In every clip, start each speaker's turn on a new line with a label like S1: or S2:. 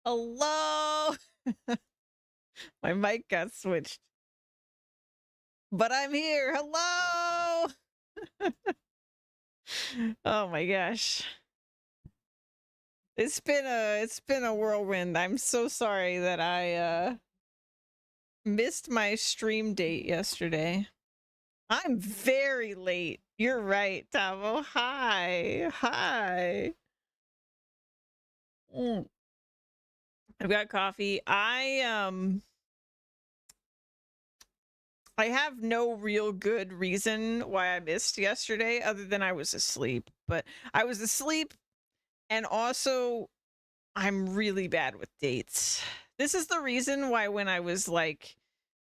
S1: Hello. My mic got switched, but I'm here. Hello. Oh my gosh. It's been a whirlwind. I'm so sorry that I missed my stream date yesterday. I'm very late. You're right, Tavo. Hi. Hi. Mm. I've got coffee. I have no real good reason why I missed yesterday other than I was asleep. But I was asleep, and also I'm really bad with dates. This is the reason why when I was like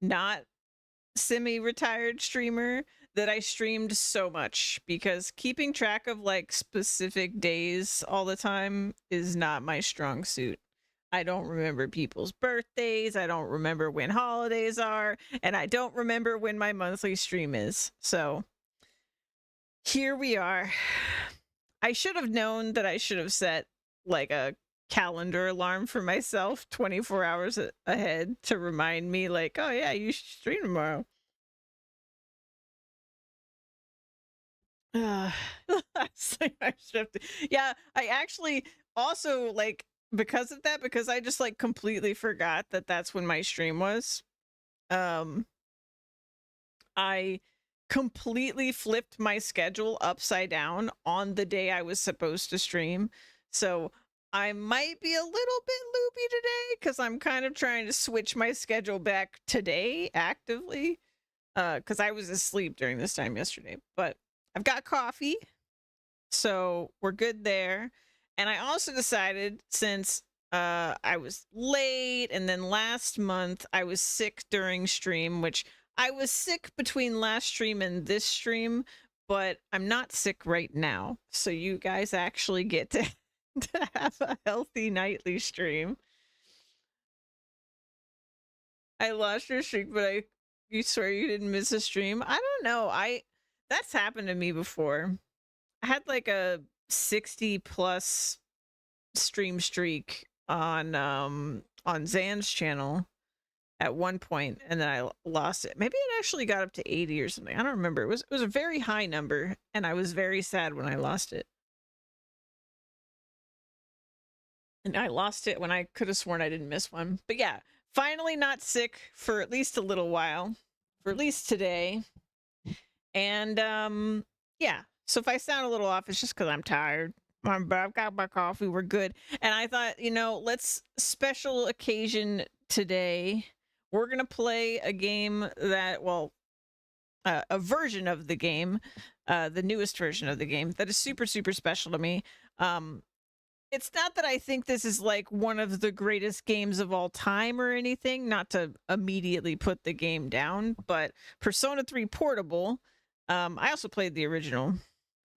S1: not semi-retired streamer that I streamed so much, because keeping track of like specific days all the time is not my strong suit. I don't remember people's birthdays, I don't remember when holidays are, and I don't remember when my monthly stream is. So here we are. I should have known that I should have set like a calendar alarm for myself 24 hours ahead to remind me like, oh yeah, you should stream tomorrow. Uh, yeah, I actually also like, because of that, because I just like completely forgot that that's when my stream was. Um, I completely flipped my schedule upside down on the day I was supposed to stream. So I might be a little bit loopy today because I'm kind of trying to switch my schedule back today actively. Because I was asleep during this time yesterday. But I've got coffee, so we're good there. And I also decided, since I was late, and then last month I was sick during stream, which I was sick between last stream and this stream, but I'm not sick right now. So you guys actually get to, to have a healthy nightly stream. I lost your streak, but you swear you didn't miss a stream? I don't know. That's happened to me before. I had like a 60 plus stream streak on Zan's channel at one point, and then I lost it. Maybe it actually got up to 80 or something. I don't remember. It was a very high number, and I was very sad when I lost it. And I lost it when I could have sworn I didn't miss one. But yeah, finally not sick for at least a little while, for at least today. And yeah, so if I sound a little off, it's just because I'm tired. But I've got my coffee, we're good. And I thought, let's special occasion today. We're gonna play a game that, well, a version of the game, the newest version of the game that is super, super special to me. It's not that I think this is like one of the greatest games of all time or anything, not to immediately put the game down, but Persona 3 Portable, I also played the original,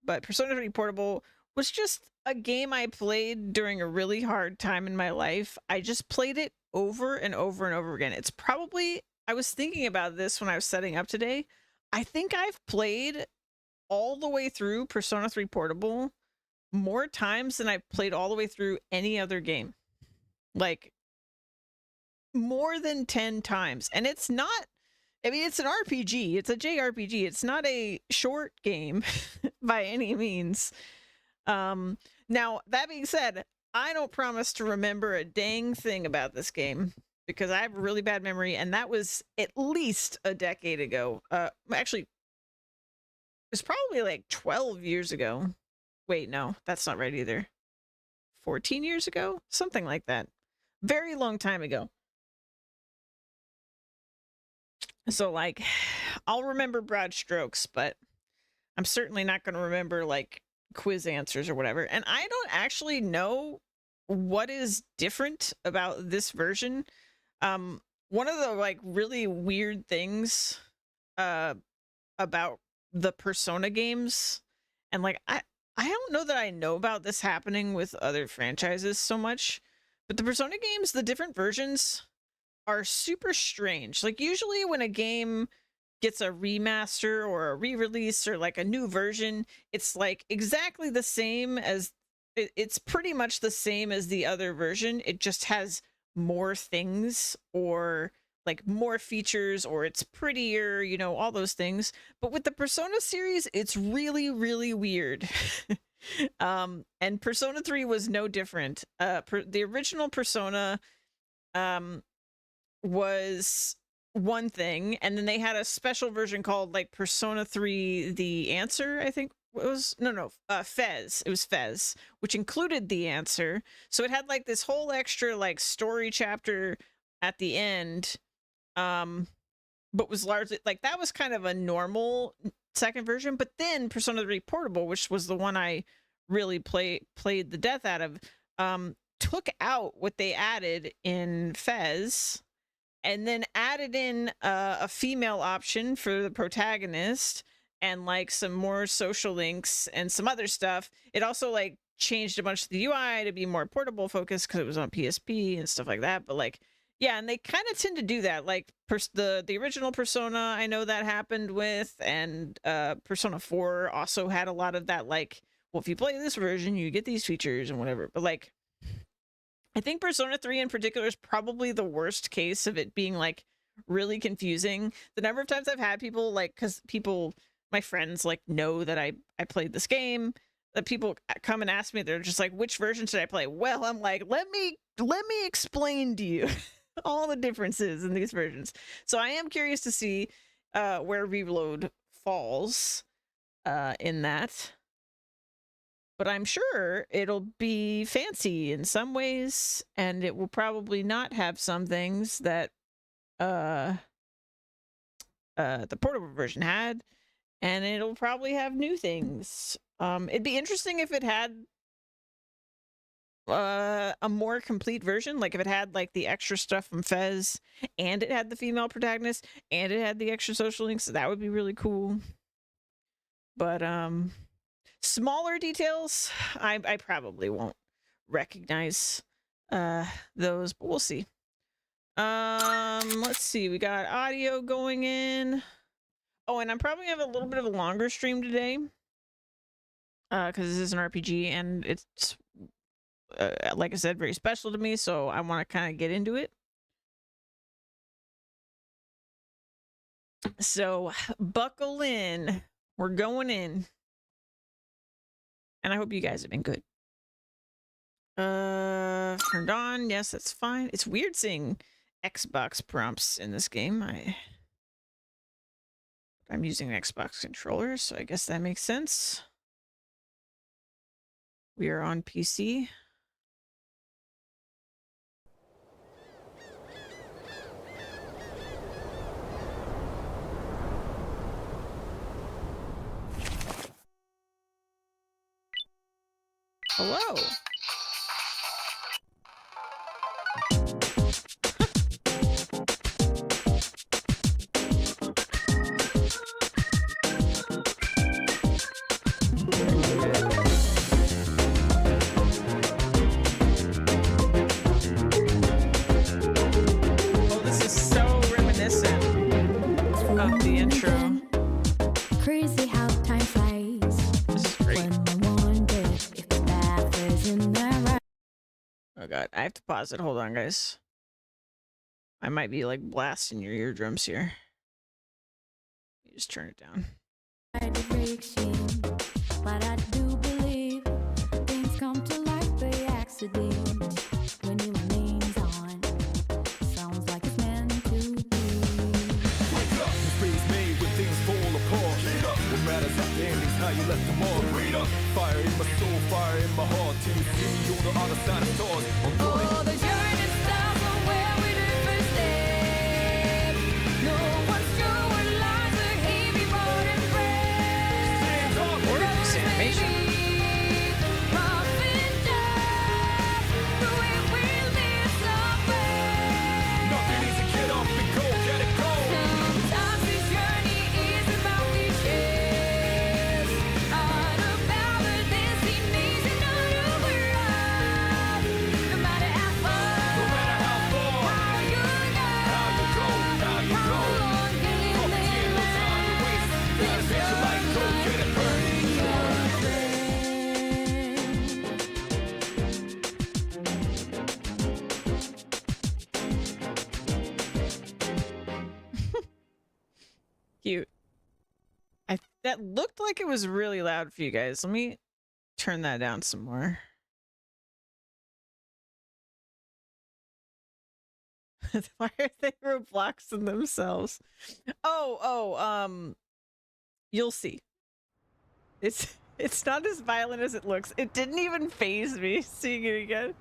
S1: but Persona 3 Portable was just a game I played during a really hard time in my life. I just played it over and over and over again. It's probably, I was thinking about this when I was setting up today. I think I've played all the way through Persona 3 Portable more times than I've played all the way through any other game. Like, more than 10 times. And it's not, I mean, it's an RPG. It's a JRPG. It's not a short game by any means. Now, that being said, I don't promise to remember a dang thing about this game because I have a really bad memory, and that was at least a decade ago. Actually, it's probably like 12 years ago. Wait, no, that's not right either. 14 years ago? Something like that. Very long time ago. So, like, I'll remember broad strokes, but I'm certainly not going to remember, like, quiz answers or whatever. And I don't actually know what is different about this version. One of the, like, really weird things about the Persona games, and, like, I don't know that I know about this happening with other franchises so much, but the Persona games, the different versions are super strange. Like, usually when a game gets a remaster or a re-release or like a new version, it's like exactly the same as it's pretty much the same as the other version. It just has more things, or like more features, or it's prettier, you know, all those things. But with the Persona series, it's really, really weird. And Persona 3 was no different. The original Persona was one thing, and then they had a special version called like Persona 3 The Answer, I think it was. Fez. It was Fez, which included The Answer. So it had like this whole extra like story chapter at the end, but was largely like, that was kind of a normal second version. But then Persona 3 Portable, which was the one I really played the death out of, took out what they added in Fez, and then added in a female option for the protagonist, and like some more social links and some other stuff. It also like changed a bunch of the UI to be more portable focused because it was on PSP and stuff like that. But like, yeah, and they kind of tend to do that. Like the original Persona, I know that happened with, and Persona 4 also had a lot of that. Like, well, if you play this version, you get these features and whatever. But like, I think Persona 3 in particular is probably the worst case of it being like really confusing. The number of times I've had people like, because people, my friends like know that I played this game, that people come and ask me, they're just like, which version should I play? Well, I'm like, let me explain to you all the differences in these versions. So I am curious to see where Reload falls in that. But I'm sure it'll be fancy in some ways, and it will probably not have some things that the portable version had, and it'll probably have new things. It'd be interesting if it had a more complete version, like if it had like the extra stuff from Fez, and it had the female protagonist, and it had the extra social links. That would be really cool. But smaller details, I probably won't recognize those, but we'll see. Let's see, we got audio going in. Oh, and I'm probably gonna have a little bit of a longer stream today, because this is an RPG, and it's like I said, very special to me, so I want to kind of get into it. So buckle in, we're going in. And I hope you guys have been good. Turned on. Yes, that's fine. It's weird seeing Xbox prompts in this game. I'm using an Xbox controller, so I guess that makes sense. We are on PC. Hello. Oh, this is so reminiscent of the intro.
S2: Crazy how time flies.
S1: This is great. Oh god, I have to pause it. Hold on, guys. I might be like blasting your eardrums here. You just turn it down.
S2: But I do believe things come to light by accident when it remains on. Sounds like it's meant to be.
S3: Wake up, this phrase made when things fall apart. What matters at the end is how you left them all. Fire in my soul, fire in my heart. Till you see me on the other side of stars.
S2: Oh, the journey starts from where we did first step. No one's sure what lies ahead before the breath.
S1: What is this animation?
S2: Rough and tough, but we will live somewhere.
S3: Nothing easy, get up and go, get it go.
S2: Sometimes this journey is about beaches, all about the destination, not a world. No matter how far
S1: Cute. That looked like it was really loud for you guys. Let me turn that down some more. Why are they Roblox in themselves? You'll see. It's not as violent as it looks. It didn't even phase me seeing it again.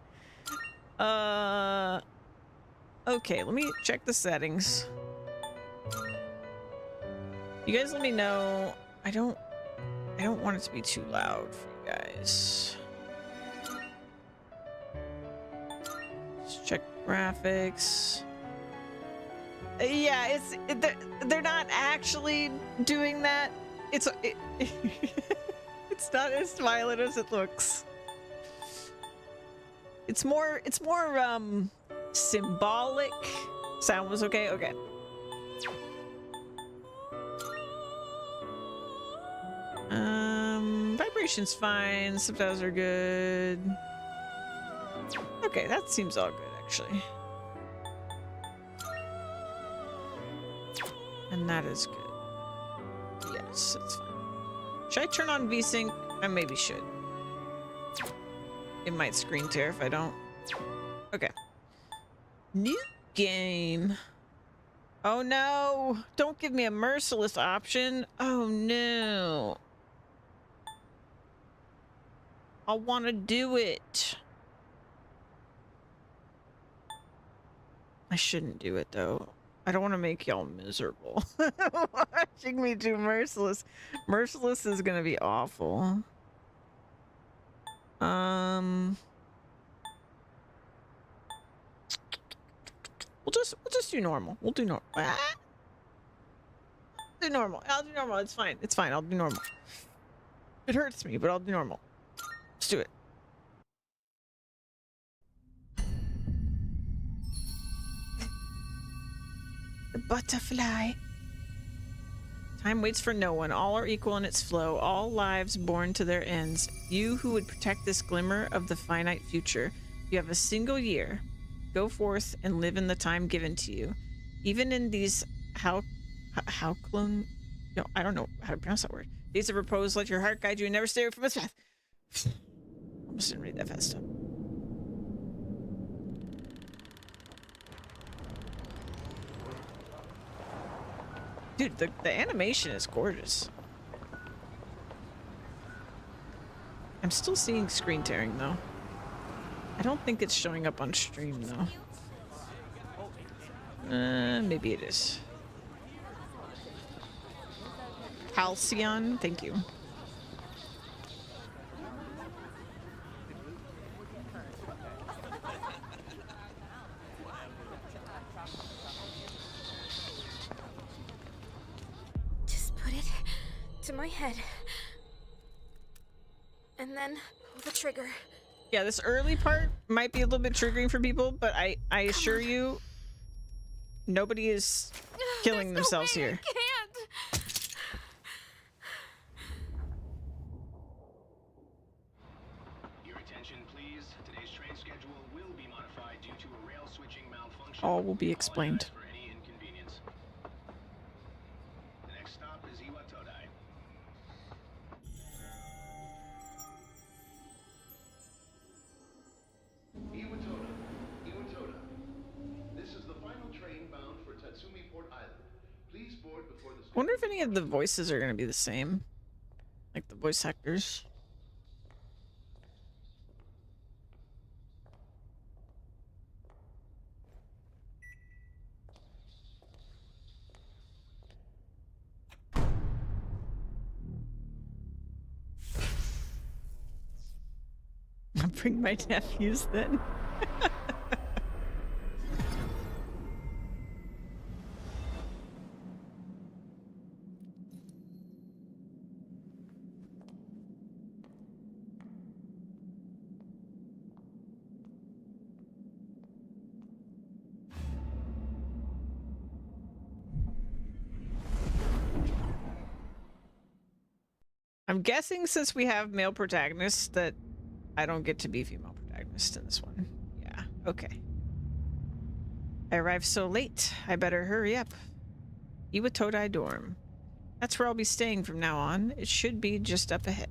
S1: Okay, let me check the settings. You guys let me know. I don't want it to be too loud for you guys. Let's check graphics. Yeah, they're not actually doing that. It's not as violent as it looks. It's more symbolic. Sound was okay? Okay. Vibration's fine. Subtitles are good. Okay, that seems all good actually. And that is good. Yes, that's fine. Should I turn on VSync? I maybe should. It might screen tear if I don't. Okay. New game. Oh no! Don't give me a merciless option. Oh no. I want to do it. I shouldn't do it though. I don't want to make y'all miserable. Watching me do Merciless. Merciless is gonna be awful. We'll just do normal. We'll do normal. Do normal. I'll do normal. It's fine. It's fine. I'll do normal. It hurts me, but I'll do normal. Let's do it. The butterfly. Time waits for no one. All are equal in its flow. All lives born to their ends. You who would protect this glimmer of the finite future. You have a single year. Go forth and live in the time given to you. Even in these how clone. No, I don't know how to pronounce that word. Days of repose, let your heart guide you and never stray from its path. Almost didn't read that fast up. Dude, the animation is gorgeous. I'm still seeing screen tearing though. I don't think it's showing up on stream though. Maybe it is. Halcyon, thank you.
S2: Just put it to my head. And then pull the trigger.
S1: Yeah, this early part might be a little bit triggering for people, but I assure you, nobody is killing
S2: There's no
S1: themselves
S2: way I
S1: here.
S2: can't.
S4: Your attention, please. Today's train schedule will be modified due to a rail switching malfunction.
S1: All will be explained.
S4: Apologize for any inconvenience. The next stop is Iwatodai.
S5: Iwatoda. This is the final train bound for Tatsumi Port Island. Please board before the
S1: I wonder if any of the voices are going to be the same. Like the voice actors. I'll bring my nephews then. I'm guessing since we have male protagonists that I don't get to be female protagonist in this one. Yeah, okay. I arrived so late. I better hurry up. Iwatodai dorm. That's where I'll be staying from now on. It should be just up ahead.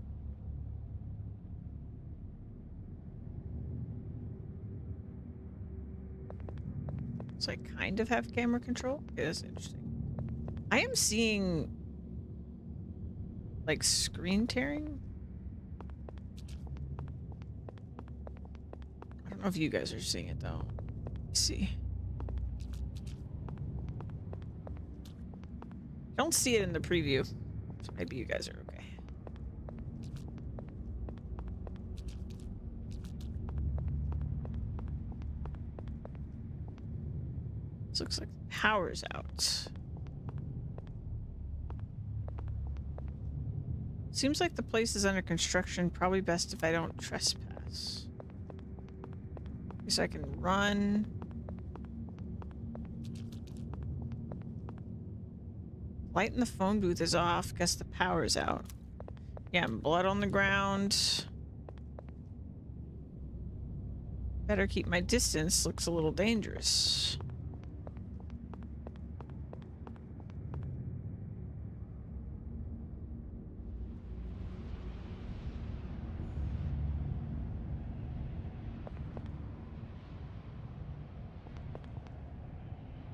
S1: So I kind of have camera control. Okay, that's interesting. I am seeing like screen tearing. I don't know if you guys are seeing it though. Let's see. Don't see it in the preview. So maybe you guys are okay. This looks like the power's out. Seems like the place is under construction. Probably best if I don't trespass. Guess I can run. Light in the phone booth is off. Guess the power's out. Yeah, blood on the ground. Better keep my distance. Looks a little dangerous.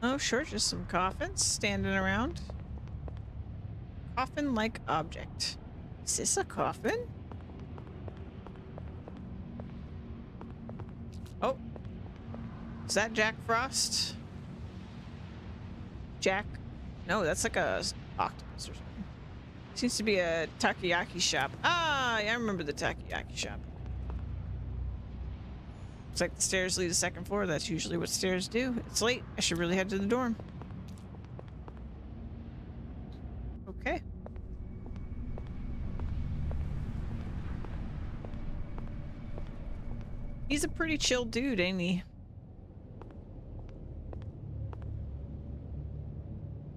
S1: Oh, sure, just some coffins standing around. Coffin-like object. Is this a coffin? Oh. Is that Jack Frost? Jack? No, that's like a octopus or something. Seems to be a takoyaki shop. Ah, yeah, I remember the takoyaki shop. Looks like the stairs lead to the second floor. That's usually what stairs do. It's late. I should really head to the dorm. Okay. He's a pretty chill dude, ain't he?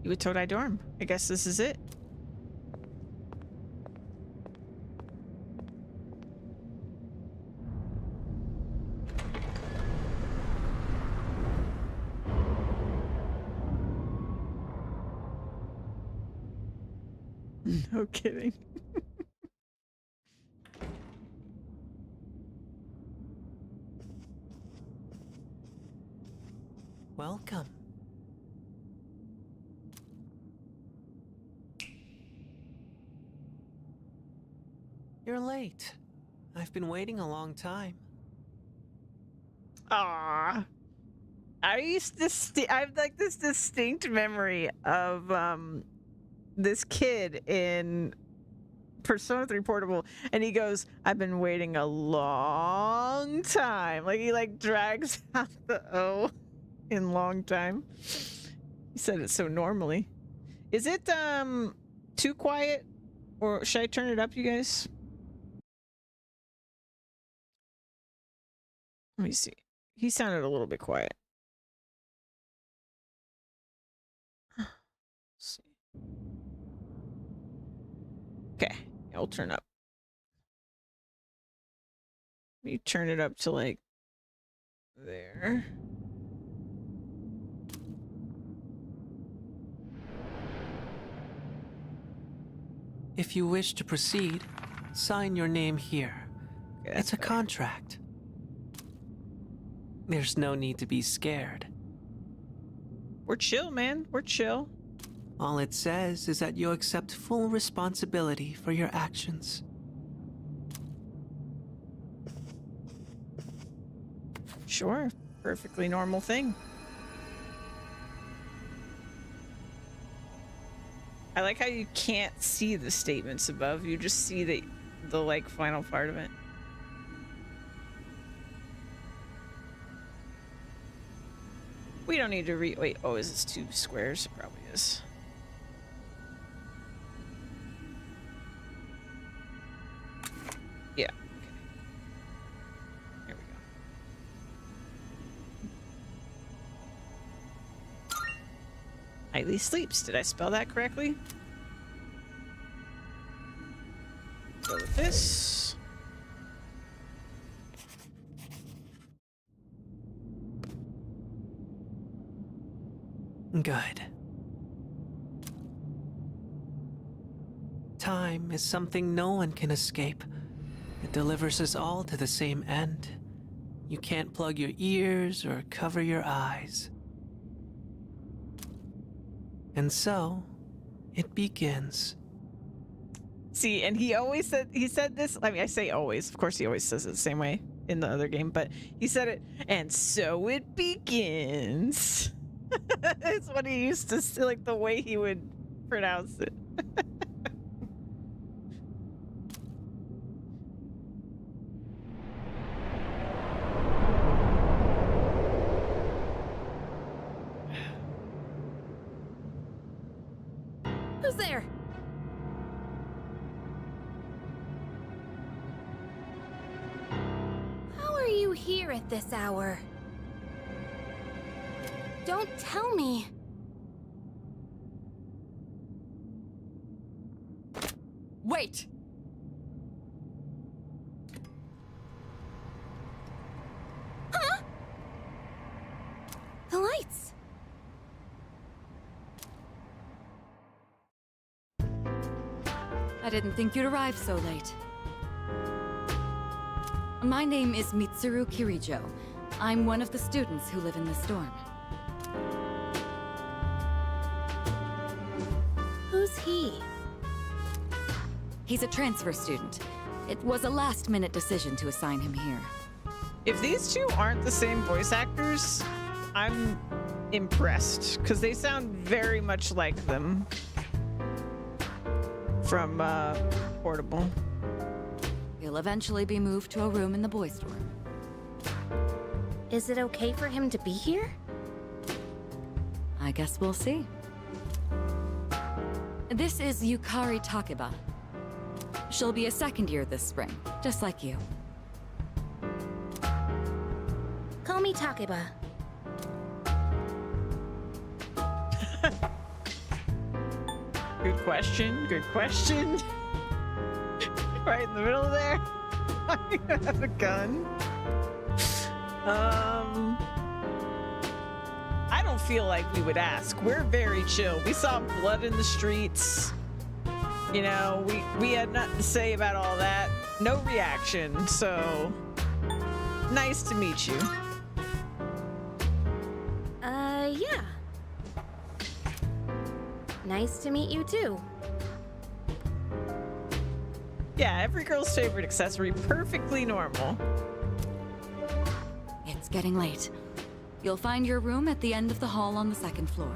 S1: You would Todai dorm. I guess this is it. No kidding.
S6: Welcome. You're late. I've been waiting a long time.
S1: Ah, I used to. I have like this distinct memory of this kid in Persona 3 Portable, and he goes, "I've been waiting a long time." Like he like drags out the O in long time. He said it so normally. Is it too quiet, or should I turn it up, you guys? Let me see. He sounded a little bit quiet. Let's see. Okay, I'll turn up. Let me turn it up to like there.
S6: If you wish to proceed, sign your name here.
S1: Okay, that's
S6: It's a
S1: better.
S6: contract. There's no need to be scared.
S1: We're chill, man. We're chill.
S6: All it says is that you accept full responsibility for your actions.
S1: Sure. Perfectly normal thing. I like how you can't see the statements above. You just see the like final part of it. We don't need to wait, oh, is this 2 squares? It probably is. Yeah, okay. Here we go. Nightly sleeps. Did I spell that correctly? Go with this.
S6: Good. time is something no one can escape. It delivers us all to the same end. You can't plug your ears or cover your eyes. And so, it begins.
S1: See, and he said this. I mean, I say always. Of course, he always says it the same way in the other game, but he said it, and so it begins. It's what he used to say, like the way he would pronounce it.
S2: Who's there? How are you here at this hour? Don't tell me.
S7: Wait!
S2: Huh? The lights.
S7: I didn't think you'd arrive so late. My name is Mitsuru Kirijo. I'm one of the students who live in the storm.
S2: Who's he?
S7: He's a transfer student. It was a last-minute decision to assign him here.
S1: If these two aren't the same voice actors, I'm impressed because they sound very much like them from Portable.
S7: He'll eventually be moved to a room in the boys' dorm.
S2: Is it okay for him to be here?
S7: I guess we'll see. This is Yukari Takeba. She'll be a second year this spring, just like you.
S2: Call me Takeba.
S1: Good question. Good question. Right in the middle there. I have a gun. I don't feel like we would ask. We're very chill. We saw blood in the streets. You know, we had nothing to say about all that. No reaction. So nice to meet you.
S2: Yeah. Nice to meet you too.
S1: Yeah, every girl's favorite accessory. Perfectly normal.
S7: It's getting late. You'll find your room at the end of the hall on the second floor.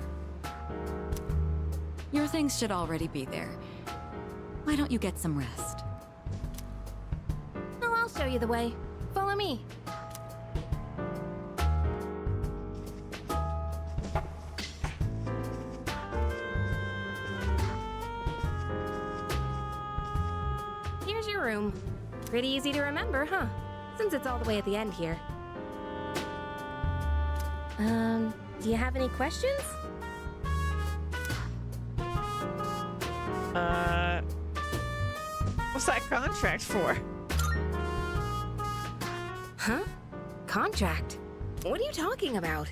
S7: Your things should already be there. Why don't you get some rest?
S2: Oh, I'll show you the way. Follow me. Here's your room. Pretty easy to remember, huh? Since it's all the way at the end here. Do you have any questions?
S1: What's that contract for?
S2: Huh? Contract? What are you talking about?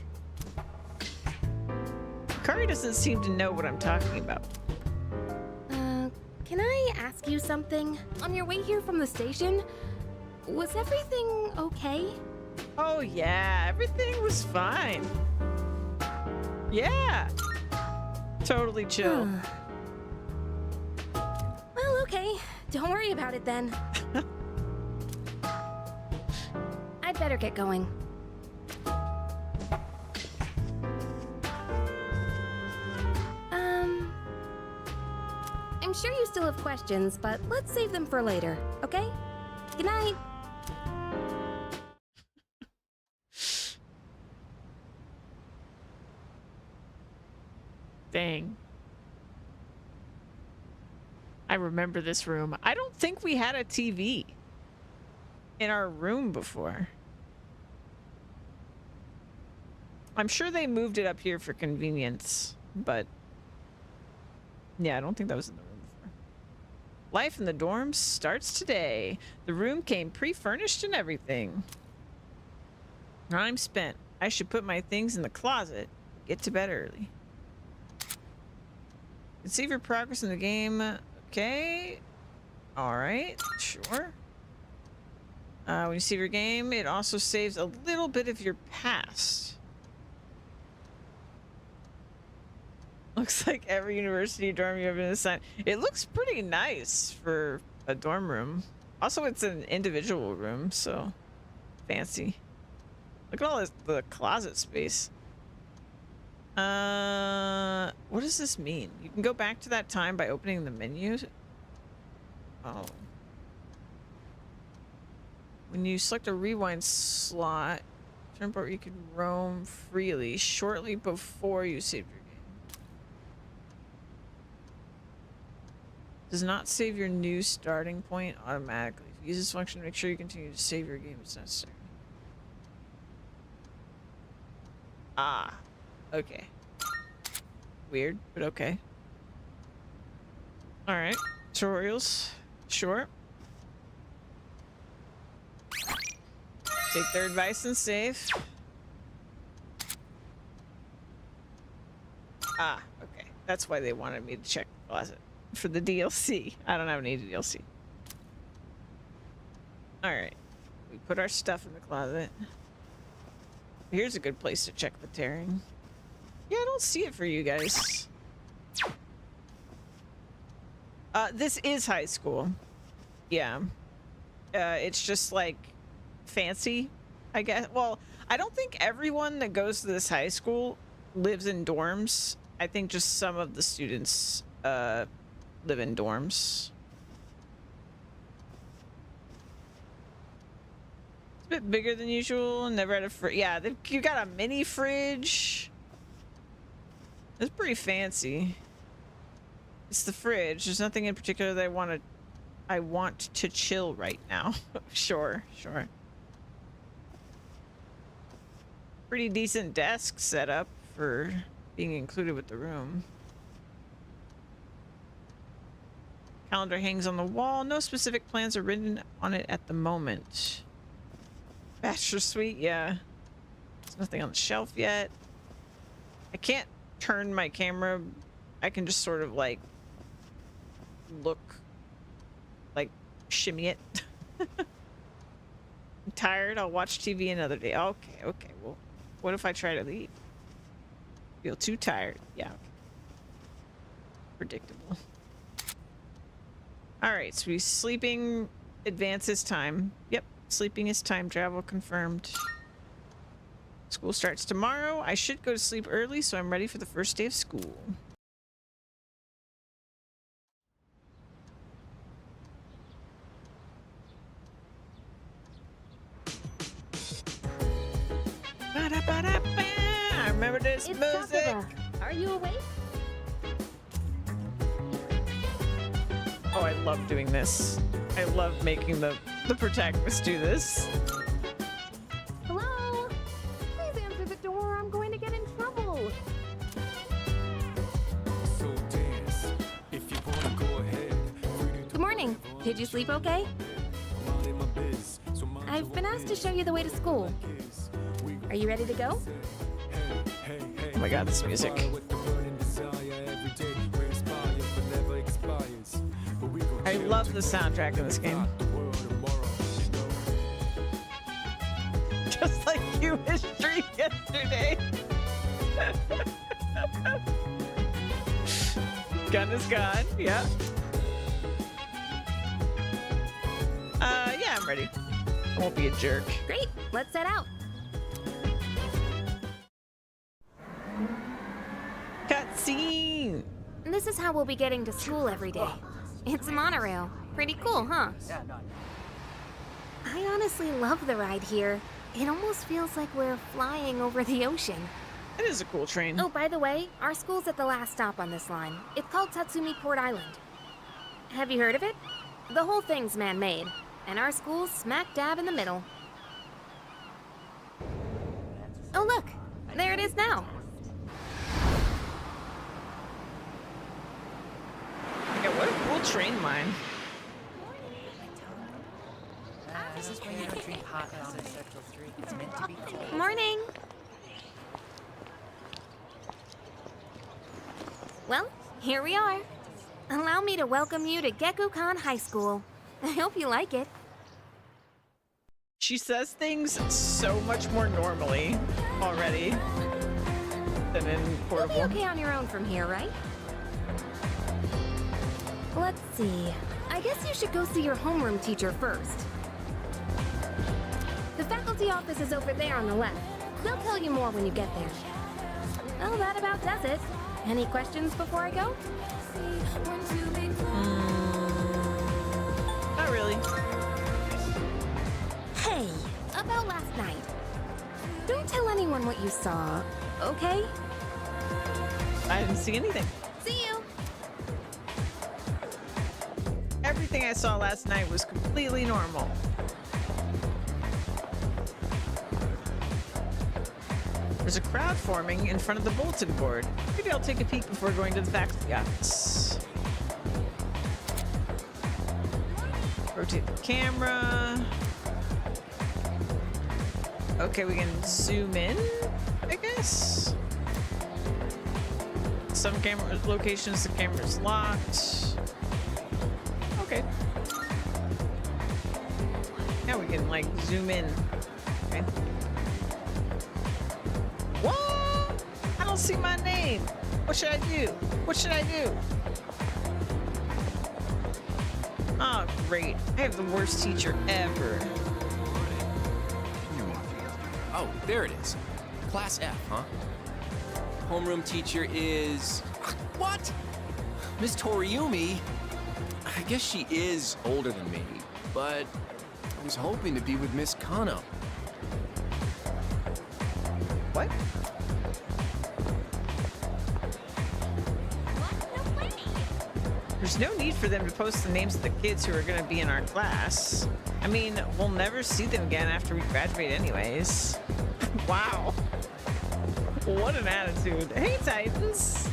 S1: Kari doesn't seem to know what I'm talking about.
S2: Can I ask you something? On your way here from the station, was everything okay?
S1: Oh yeah, everything was fine. Yeah. Totally chill.
S2: Well, okay. Don't worry about it then. I'd better get going. I'm sure you still have questions, but let's save them for later, okay? Good night.
S1: Dang. I remember this room. I don't think we had a TV in our room before. I'm sure they moved it up here for convenience, but yeah, I don't think that was in the room before. Life in the dorms starts today. The room came pre-furnished and everything. I'm spent. I should put my things in the closet. Get to bed early. Save your progress in the game. Okay. All right. Sure. When you save your game, it also saves a little bit of your past. Looks like every university dorm you've been assigned. It looks pretty nice for a dorm room. Also, it's an individual room, so fancy. Look at all this, the closet space. What does this mean? You can go back to that time by opening the menu. Oh. When you select a rewind slot, turn part you can roam freely shortly before you save your game. Does not save your new starting point automatically. If you use this function, make sure you continue to save your game as necessary. Ah, okay. Weird, but okay. Alright, tutorials. Sure. Take their advice and save. Ah, okay. That's why they wanted me to check the closet. For the DLC. I don't have any DLC. Alright. We put our stuff in the closet. Here's a good place to check the tearing. Yeah, I don't see it for you guys. This is high school. Yeah. It's just like fancy, I guess. Well, I don't think everyone that goes to this high school lives in dorms. I think just some of the students live in dorms. It's a bit bigger than usual. Never had a fridge. Yeah, you got a mini fridge. It's pretty fancy. It's the fridge. There's nothing in particular that I want to chill right now. Sure. Pretty decent desk setup for being included with the room. Calendar hangs on the wall. No specific plans are written on it at the moment. Bachelor suite, yeah. There's nothing on the shelf yet. I can't turn my camera. I can just sort of like look, like shimmy it. I'm tired. I'll watch TV another day. Okay. Well, what if I try to leave? Feel too tired. Yeah. Okay. Predictable. All right. So he's sleeping. Advances time. Yep. Sleeping is time travel confirmed. School starts tomorrow. I should go to sleep early, so I'm ready for the first day of school. Ba-da-ba-da-ba. I remember this
S8: It's
S1: music.
S8: Sakura. Are you awake?
S1: Oh, I love doing this. I love making the protagonist do this.
S8: Hello? Please answer the door. I'm going to get in trouble.
S3: So dance. If you wanna go ahead.
S8: Good morning. Did you sleep okay?
S3: Mind in my biz. So mind
S8: I've
S3: your
S8: been
S3: own
S8: asked to
S3: biz.
S8: show you the way to school.
S3: Kiss. We
S8: Are you ready to go?
S3: hey.
S1: Oh my god, this music.
S3: Fire with the burning desire every day. We inspire but never expires. But we gon'
S1: I
S3: chill
S1: love the
S3: tonight.
S1: soundtrack in this game.
S3: Rock the world tomorrow, you know.
S1: Just like you history yesterday. Gun is gone. Yeah. Yeah, I'm ready. I won't be a jerk.
S8: Great. Let's set out.
S1: Cutscene.
S8: This is how we'll be getting to school every day. It's a monorail. Pretty cool, huh? I honestly love the ride here. It almost feels like we're flying over the ocean.
S1: It is a cool train.
S8: Oh, by the way, our school's at the last stop on this line. It's called Tatsumi Port Island. Have you heard of it? The whole thing's man-made, and our school's smack dab in the middle. Oh, look! There it is now.
S1: Yeah, what a cool train line.
S9: This is why you don't drink hot out on Central Street. It's meant to be cold.
S8: Morning! Well, here we are. Allow me to welcome you to Gekukan High School. I hope you like it.
S1: She says things so much more normally already than in
S8: You'll be
S1: Portable.
S8: okay on your own from here, right? Let's see. I guess you should go see your homeroom teacher first. The faculty office is over there on the left. They'll tell you more when you get there. Well, that about does it. Any questions before I go?
S1: Not really.
S8: Hey, about last night. Don't tell anyone what you saw, okay?
S1: I didn't see anything.
S8: See you!
S1: Everything I saw last night was completely normal. There's a crowd forming in front of the bulletin board. Maybe I'll take a peek before going to the faculty office. Rotate the camera. Okay, we can zoom in, I guess. Some camera locations, the camera's locked. Okay. Now we can like zoom in. Okay. What? I don't see my name. What should I do? What should I do? Oh, great. I have the worst teacher ever.
S10: Oh, there it is. Class F, huh? Homeroom teacher is... What? Miss Toriumi? I guess she is older than me, but I was hoping to be with Miss Kano.
S1: What? There's no need for them to post the names of the kids who are going to be in our class. I mean, we'll never see them again after we graduate anyways. Wow. What an attitude. Hey, Titans.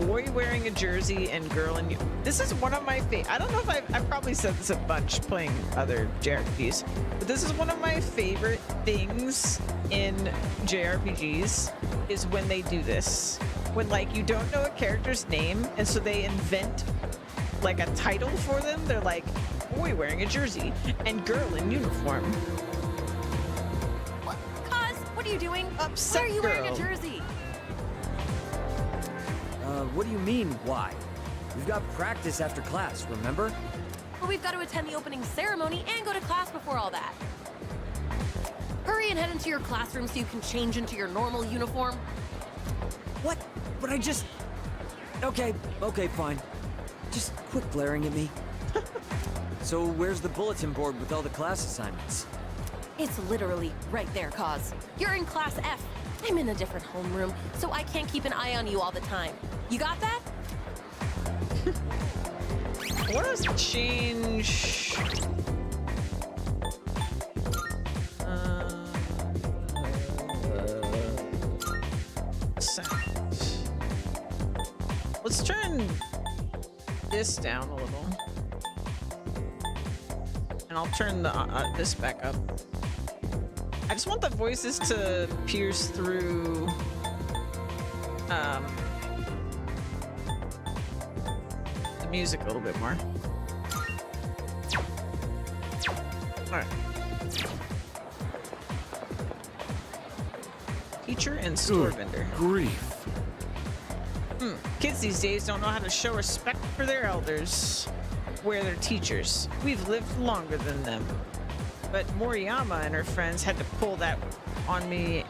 S1: Boy wearing a jersey and girl in... This is one of my favorite... I don't know if I've probably said this a bunch playing other JRPGs, but this is one of my favorite things in JRPGs is when they do this. When, like, you don't know a character's name, and so they invent, like, a title for them. They're like, boy wearing a jersey and girl in uniform.
S11: What? Cuz, what are you doing?
S1: Upset
S11: Why are you wearing a
S1: girl.
S11: jersey?
S12: What do you mean, why? We've got practice after class, remember?
S11: Well, we've got to attend the opening ceremony and go to class before all that. Hurry and head into your classroom so you can change into your normal uniform.
S12: What? But I just... Okay, fine. Just quit glaring at me. So where's the bulletin board with all the class assignments?
S11: It's literally right there, Cause. You're in Class F. I'm in a different homeroom, so I can't keep an eye on you all the time. You got that?
S1: What does change? Sound. Let's turn this down a little, and I'll turn the this back up. I just want the voices to pierce through the music a little bit more. All right. Teacher and store vendor.
S3: Grief.
S1: Kids these days don't know how to show respect for their elders. We're their teachers. We've lived longer than them. But Moriyama and her friends had to pull that on me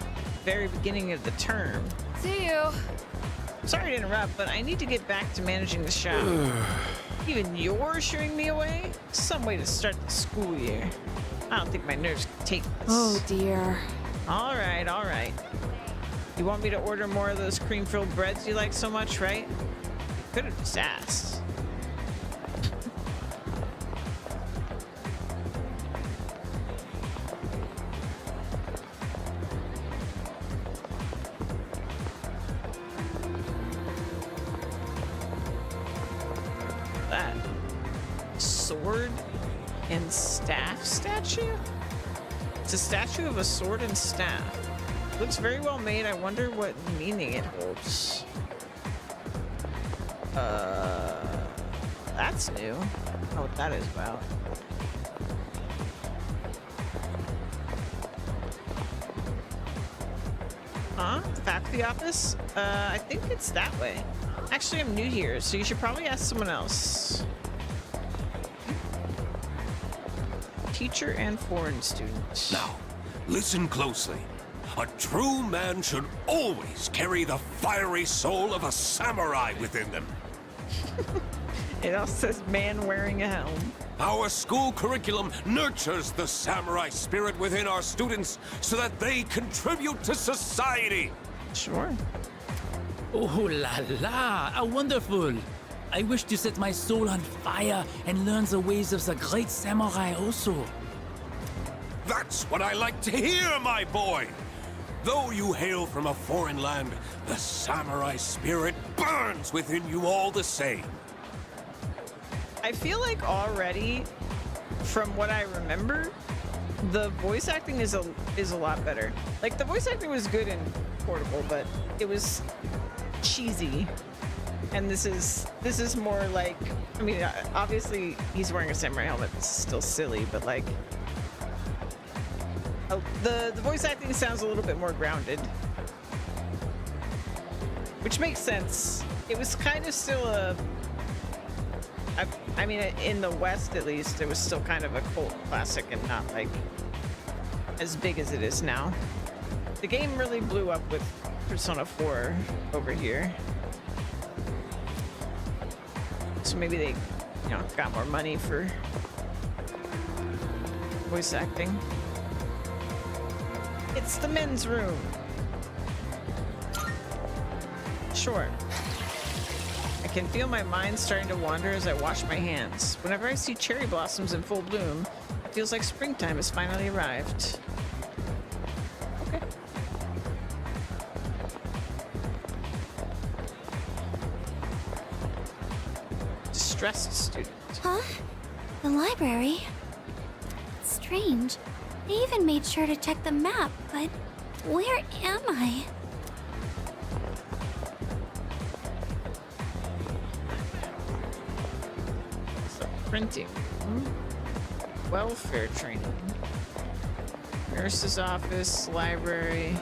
S1: very beginning of the term.
S11: See you.
S1: Sorry to interrupt, but I need to get back to managing the shop. Even you're shooing me away? Some way to start the school year. I don't think my nerves can take this.
S11: Oh, dear.
S1: All right, all right. You want me to order more of those cream-filled breads you like so much, right? Could have just asked. That sword and staff statue? It's a statue of a sword and staff. Looks very well made. I wonder what meaning it holds. That's new. I don't know what that is about. Huh? The faculty office? I think it's that way. Actually, I'm new here, so you should probably ask someone else. Teacher and foreign student.
S13: Now, listen closely. A true man should always carry the fiery soul of a samurai within them.
S1: It also says man wearing a helm.
S13: Our school curriculum nurtures the samurai spirit within our students so that they contribute to society.
S1: Sure.
S14: Oh la la, how wonderful! I wish to set my soul on fire and learn the ways of the great samurai also.
S13: That's what I like to hear, my boy! Though you hail from a foreign land, the samurai spirit burns within you all the same.
S1: I feel like already, from what I remember, the voice acting is a lot better. Like, the voice acting was good in Portable, but it was cheesy. And this is more like, I mean, obviously he's wearing a samurai helmet. It's still silly, but like, the voice acting sounds a little bit more grounded, which makes sense. It was kind of still I mean, in the West at least, it was still kind of a cult classic and not like as big as it is now. The game really blew up with Persona 4 over here. So maybe they, you know, got more money for voice acting. It's the men's room. Sure. I can feel my mind starting to wander as I wash my hands. Whenever I see cherry blossoms in full bloom, it feels like springtime has finally arrived. Okay. Distressed student.
S15: Huh? The library? Strange. I even made sure to check the map, but where am I?
S1: So, printing. Welfare training. Nurse's office, library.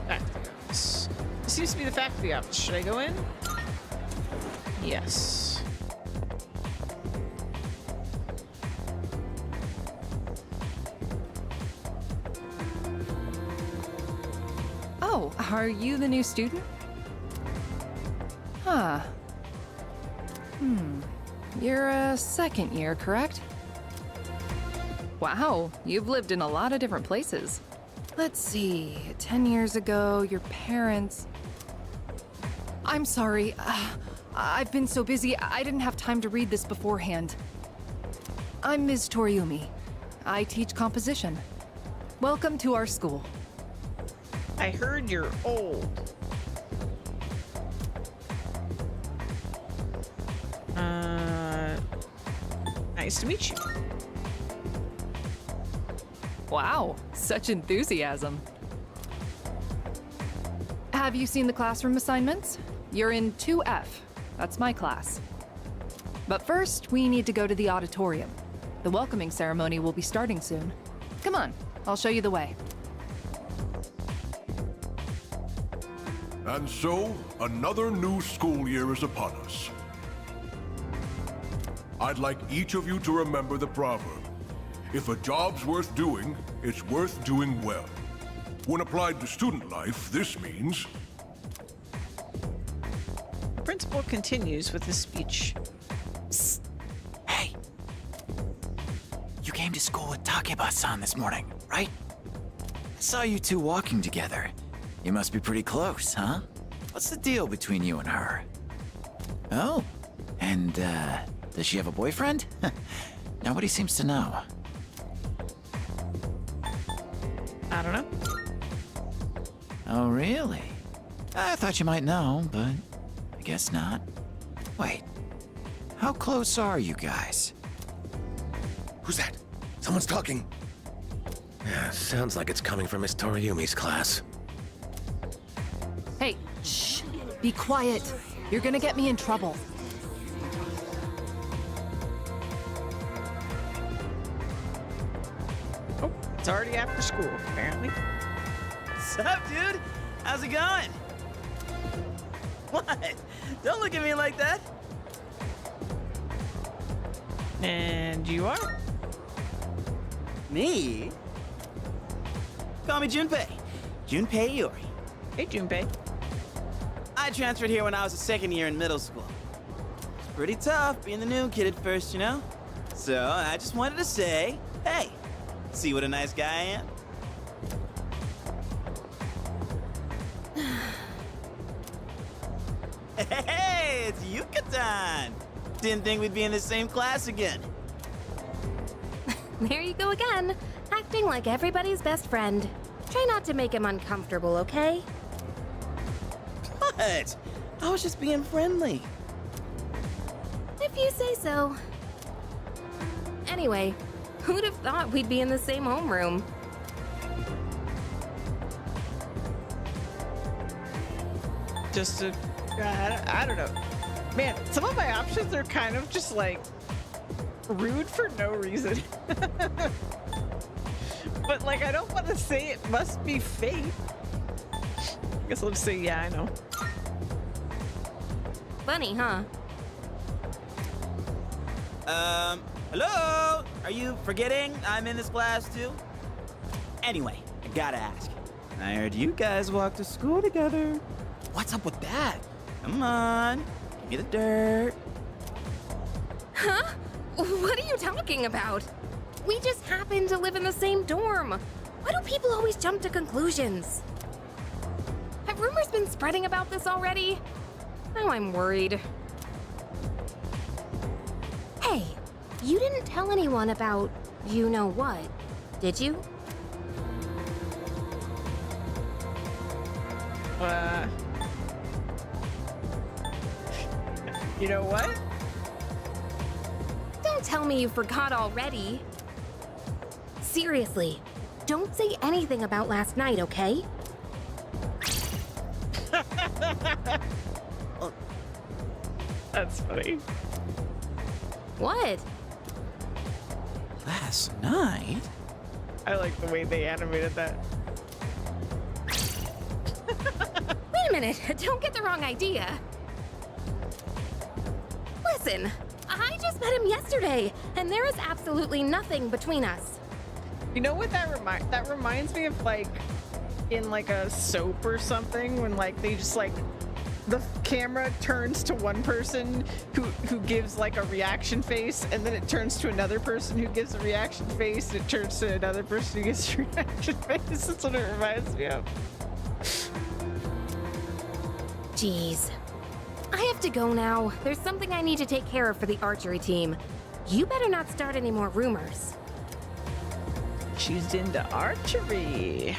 S1: Faculty office. This seems to be the faculty office. Should I go in? Yes.
S16: Oh, are you the new student? Huh. You're a second year, correct? Wow, you've lived in a lot of different places. Let's see, 10 years ago, your parents... I'm sorry, I've been so busy, I didn't have time to read this beforehand. I'm Ms. Toriumi. I teach composition. Welcome to our school.
S1: I heard you're old. Nice to meet you.
S16: Wow, such enthusiasm. Have you seen the classroom assignments? You're in 2F. That's my class. But first, we need to go to the auditorium. The welcoming ceremony will be starting soon. Come on, I'll show you the way.
S3: And so, another new school year is upon us. I'd like each of you to remember the proverb. If a job's worth doing, it's worth doing well. When applied to student life, this means...
S1: The principal continues with his speech.
S17: Psst. Hey! You came to school with Takeba-san this morning, right? I saw you two walking together. You must be pretty close, huh? What's the deal between you and her? Oh, and, does she have a boyfriend? Nobody seems to know.
S1: I don't know.
S17: Oh, really? I thought you might know, but I guess not. Wait, how close are you guys?
S13: Who's that? Someone's talking. Yeah, sounds like it's coming from Miss Toriumi's class.
S16: Hey, shh! Be quiet! You're gonna get me in trouble.
S1: Oh, it's already after school, apparently.
S18: What's up, dude? How's it going? What? Don't look at me like that.
S1: And you are?
S18: Me? Call me Junpei. Junpei Iori.
S1: Hey, Junpei.
S18: I transferred here when I was a second year in middle school. It's pretty tough being the new kid at first, you know? So I just wanted to say, hey, see what a nice guy I am? Hey, it's Yucatan! Didn't think we'd be in the same class again.
S8: There you go again, acting like everybody's best friend. Try not to make him uncomfortable, okay?
S18: What? I was just being friendly.
S8: If you say so. Anyway, who'd have thought we'd be in the same homeroom?
S1: Just to, I don't know. Man, some of my options are kind of just like rude for no reason. But like, I don't want to say it must be fate. I guess I'll just say, yeah, I know.
S8: Funny, huh?
S18: Hello? Are you forgetting I'm in this class too? Anyway, I gotta ask. I heard you guys walk to school together. What's up with that? Come on, give me the dirt.
S8: Huh? What are you talking about? We just happen to live in the same dorm. Why do people always jump to conclusions? Have rumors been spreading about this already? Now I'm worried. Hey, you didn't tell anyone about you know what, did you?
S1: You know what?
S8: Don't tell me you forgot already. Seriously, don't say anything about last night, okay?
S1: That's funny.
S8: What?
S18: Last night?
S1: I like the way they animated that.
S8: Wait a minute, don't get the wrong idea. Listen, I just met him yesterday, and there is absolutely nothing between us.
S1: You know what that reminds me of, like in like a soap or something, when like they just like the camera turns to one person who gives like a reaction face, and then it turns to another person who gives a reaction face, and it turns to another person who gives a reaction face. That's what it reminds me of.
S8: Jeez. I have to go now. There's something I need to take care of for the archery team. You better not start any more rumors.
S1: She's into archery.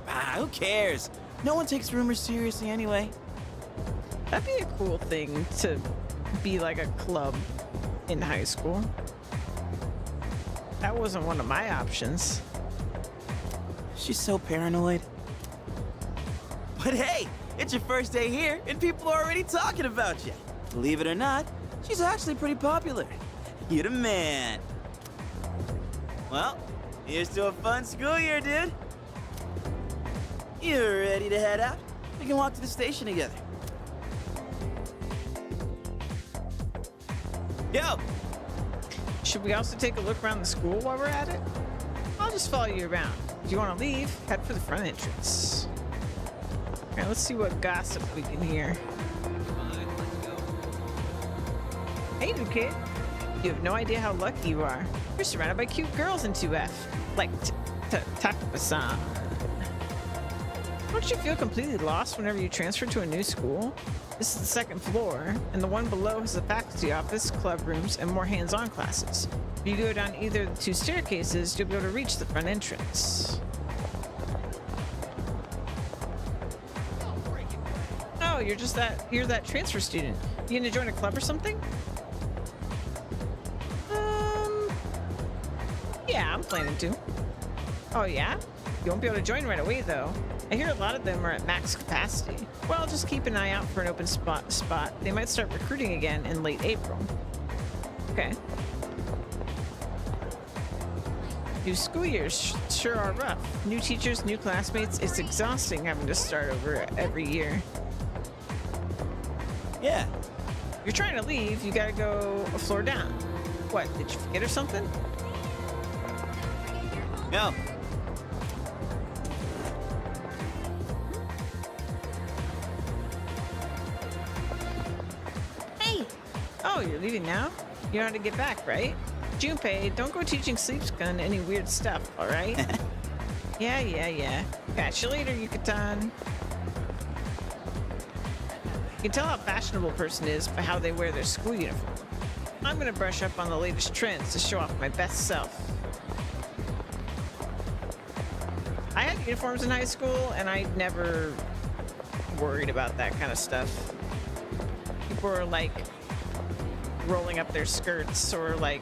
S18: Ah, who cares? No one takes rumors seriously anyway.
S1: That'd be a cool thing to be like a club in high school. That wasn't one of my options.
S18: She's so paranoid. But hey, it's your first day here, and people are already talking about you. Believe it or not, she's actually pretty popular. You're the man. Well, here's to a fun school year, dude. You ready to head out? We can walk to the station together. Yo!
S1: Should we also take a look around the school while we're at it? I'll just follow you around. If you want to leave, head for the front entrance. All right, let's see what gossip we can hear. Hey, new kid. You have no idea how lucky you are. You're surrounded by cute girls in 2F, like Takaba-san. Don't you feel completely lost whenever you transfer to a new school? This is the second floor, and the one below has a faculty office, club rooms, and more hands-on classes. If you go down either of the two staircases, you'll be able to reach the front entrance. Oh, you're that transfer student. You gonna join a club or something? Yeah, I'm planning to. Oh yeah? You won't be able to join right away though. I hear a lot of them are at max capacity. Well, just keep an eye out for an open spot. They might start recruiting again in late April. Okay. New school years sure are rough. New teachers, new classmates. It's exhausting having to start over every year.
S18: Yeah.
S1: You're trying to leave, you gotta go a floor down. What, did you forget or something?
S18: No.
S1: Hey! Oh, you're leaving now? You know how to get back, right? Junpei, don't go teaching Sleepskun any weird stuff, alright? Yeah. Catch you later, Yucatan. You can tell how fashionable a person is by how they wear their school uniform. I'm gonna brush up on the latest trends to show off my best self. I had uniforms in high school, and I never worried about that kind of stuff. People are like rolling up their skirts or like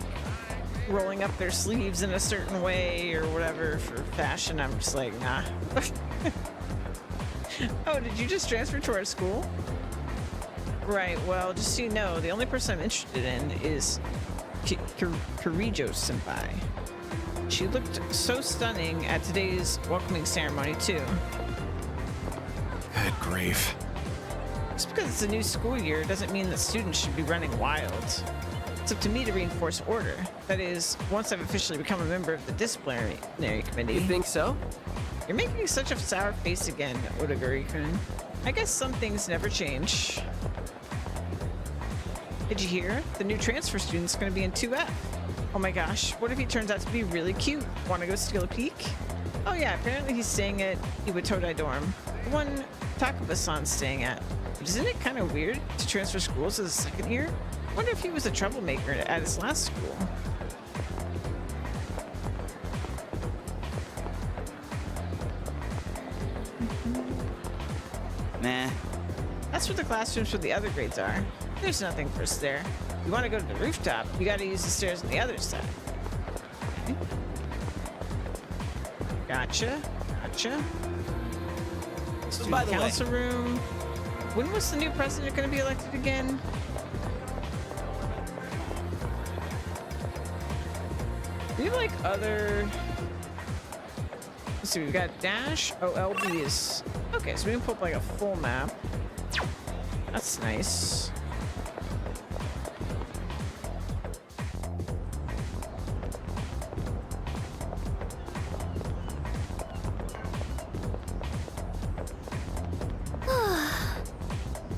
S1: rolling up their sleeves in a certain way or whatever for fashion. I'm just like, nah. Oh, did you just transfer to our school? Right, well, just so you know, the only person I'm interested in is Kirijo Senpai. She looked so stunning at today's welcoming ceremony, too.
S17: Good grief.
S1: Just because it's a new school year doesn't mean that students should be running wild. It's up to me to reinforce order. That is, once I've officially become a member of the disciplinary committee.
S10: You think so?
S1: You're making such a sour face again, Odagiri-kun. I guess some things never change. Did you hear? The new transfer student's going to be in 2F. Oh my gosh, what if he turns out to be really cute? Want to go steal a peek? Oh yeah, apparently he's staying at Iwatodai dorm. The one Takaba-san's staying at. But isn't it kind of weird to transfer schools as a second year? Wonder if he was a troublemaker at his last school.
S18: Nah.
S1: That's where the classrooms for the other grades are. There's nothing for us there. You want to go to the rooftop, you got to use the stairs on the other side. Okay. Gotcha. Student
S18: by the way,
S1: council room. When was the new president going to be elected again? Do we have like other... Let's see, we've got Dash. OLB is... Okay, so we can pull up like a full map. That's nice.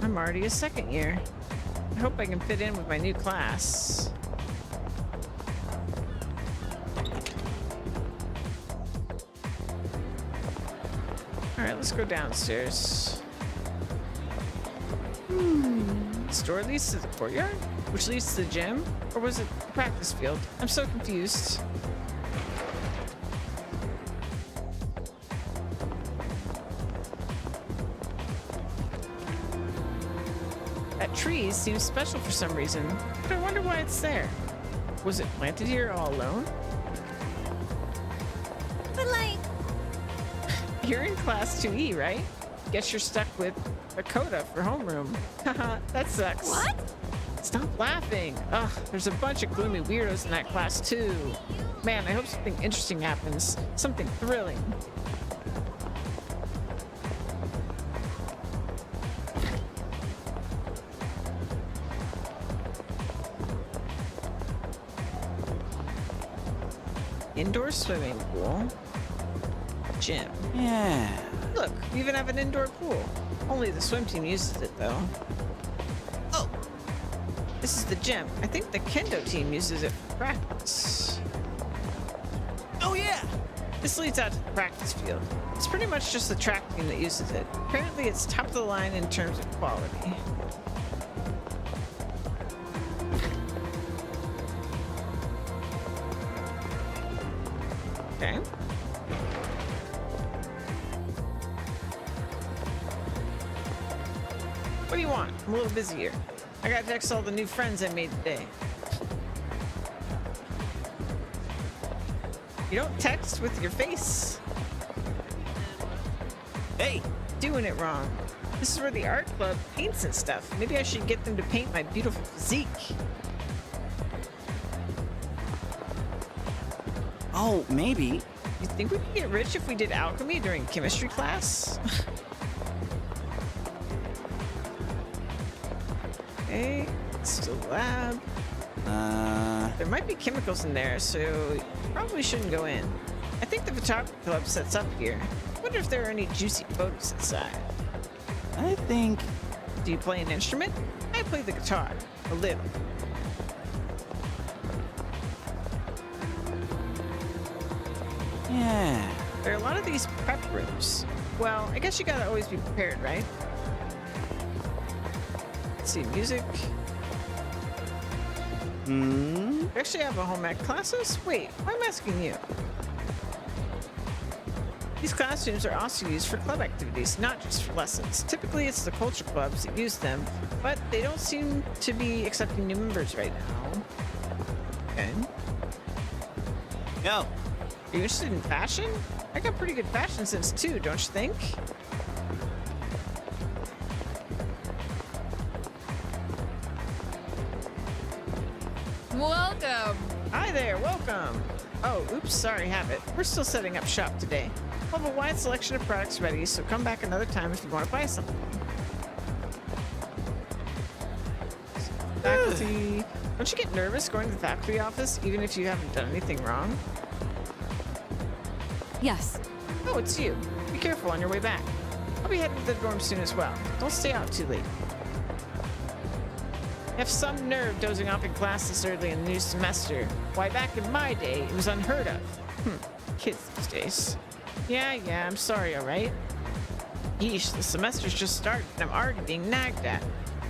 S1: I'm already a second year. I hope I can fit in with my new class. Alright, let's go downstairs. This door leads to the courtyard? Which leads to the gym? Or was it the practice field? I'm so confused. That tree seems special for some reason, but I wonder why it's there. Was it planted here all alone?
S15: But like...
S1: You're in class 2E, right? Guess you're stuck with Dakota for homeroom. Haha, that sucks.
S15: What?
S1: Stop laughing. Ugh, there's a bunch of gloomy weirdos in that class too. Man, I hope something interesting happens. Something thrilling. Indoor swimming pool. Gym.
S18: Yeah.
S1: Look, we even have an indoor pool. Only the swim team uses it, though. Oh! This is the gym. I think the kendo team uses it for practice.
S18: Oh, yeah!
S1: This leads out to the practice field. It's pretty much just the track team that uses it. Apparently, it's top of the line in terms of quality. Okay. What do you want? I'm a little busy here. I gotta text all the new friends I made today. You don't text with your face.
S18: Hey!
S1: Doing it wrong. This is where the art club paints and stuff. Maybe I should get them to paint my beautiful physique.
S18: Oh, maybe.
S1: You think we could get rich if we did alchemy during chemistry class? Okay, still lab. There might be chemicals in there, so you probably shouldn't go in. I think the photography club sets up here. Wonder if there are any juicy photos inside.
S18: I think...
S1: Do you play an instrument? I play the guitar. A little.
S18: Yeah.
S1: There are a lot of these prep rooms. Well, I guess you gotta always be prepared, right? Let's see, music. You actually have a home ec classes? Wait, why am I asking you? These classrooms are also used for club activities, not just for lessons. Typically, it's the culture clubs that use them, but they don't seem to be accepting new members right now. Okay.
S18: Yo.
S1: Are you interested in fashion? I got pretty good fashion sense too, don't you think?
S16: Welcome.
S1: Hi there, welcome. Oh, oops, sorry, habit. We're still setting up shop today. We'll have a wide selection of products ready, so come back another time if you want to buy something. Faculty. Don't you get nervous going to the faculty office, even if you haven't done anything wrong?
S7: Yes.
S1: Oh, it's you. Be careful on your way back. I'll be heading to the dorm soon as well. Don't stay out too late. You have some nerve dozing off in class this early in the new semester. Why, back in my day, it was unheard of. Kids these days. Yeah, I'm sorry, alright? Yeesh, the semester's just started and I'm already being nagged at.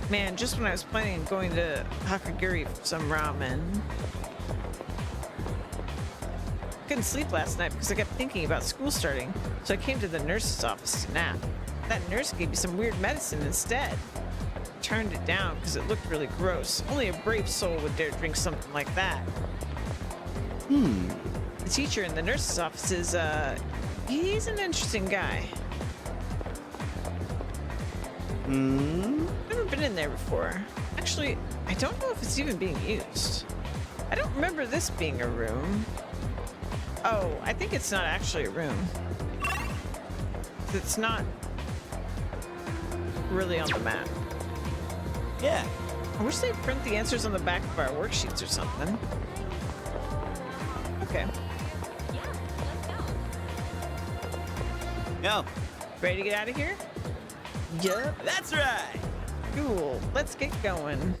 S1: Man, just when I was planning on going to Hakaguri for some ramen. Couldn't sleep last night because I kept thinking about school starting, so I came to the nurse's office to nap. That nurse gave me some weird medicine instead. I turned it down because it looked really gross. Only a brave soul would dare drink something like that. The teacher in the nurse's office is, he's an interesting guy. Never been in there before. Actually, I don't know if it's even being used. I don't remember this being a room. Oh, I think it's not actually a room. It's not really on the map.
S18: Yeah.
S1: I wish they'd print the answers on the back of our worksheets or something. Okay.
S18: Yo.
S1: Ready to get out of here? Yup.
S18: That's right.
S1: Cool. Let's get going.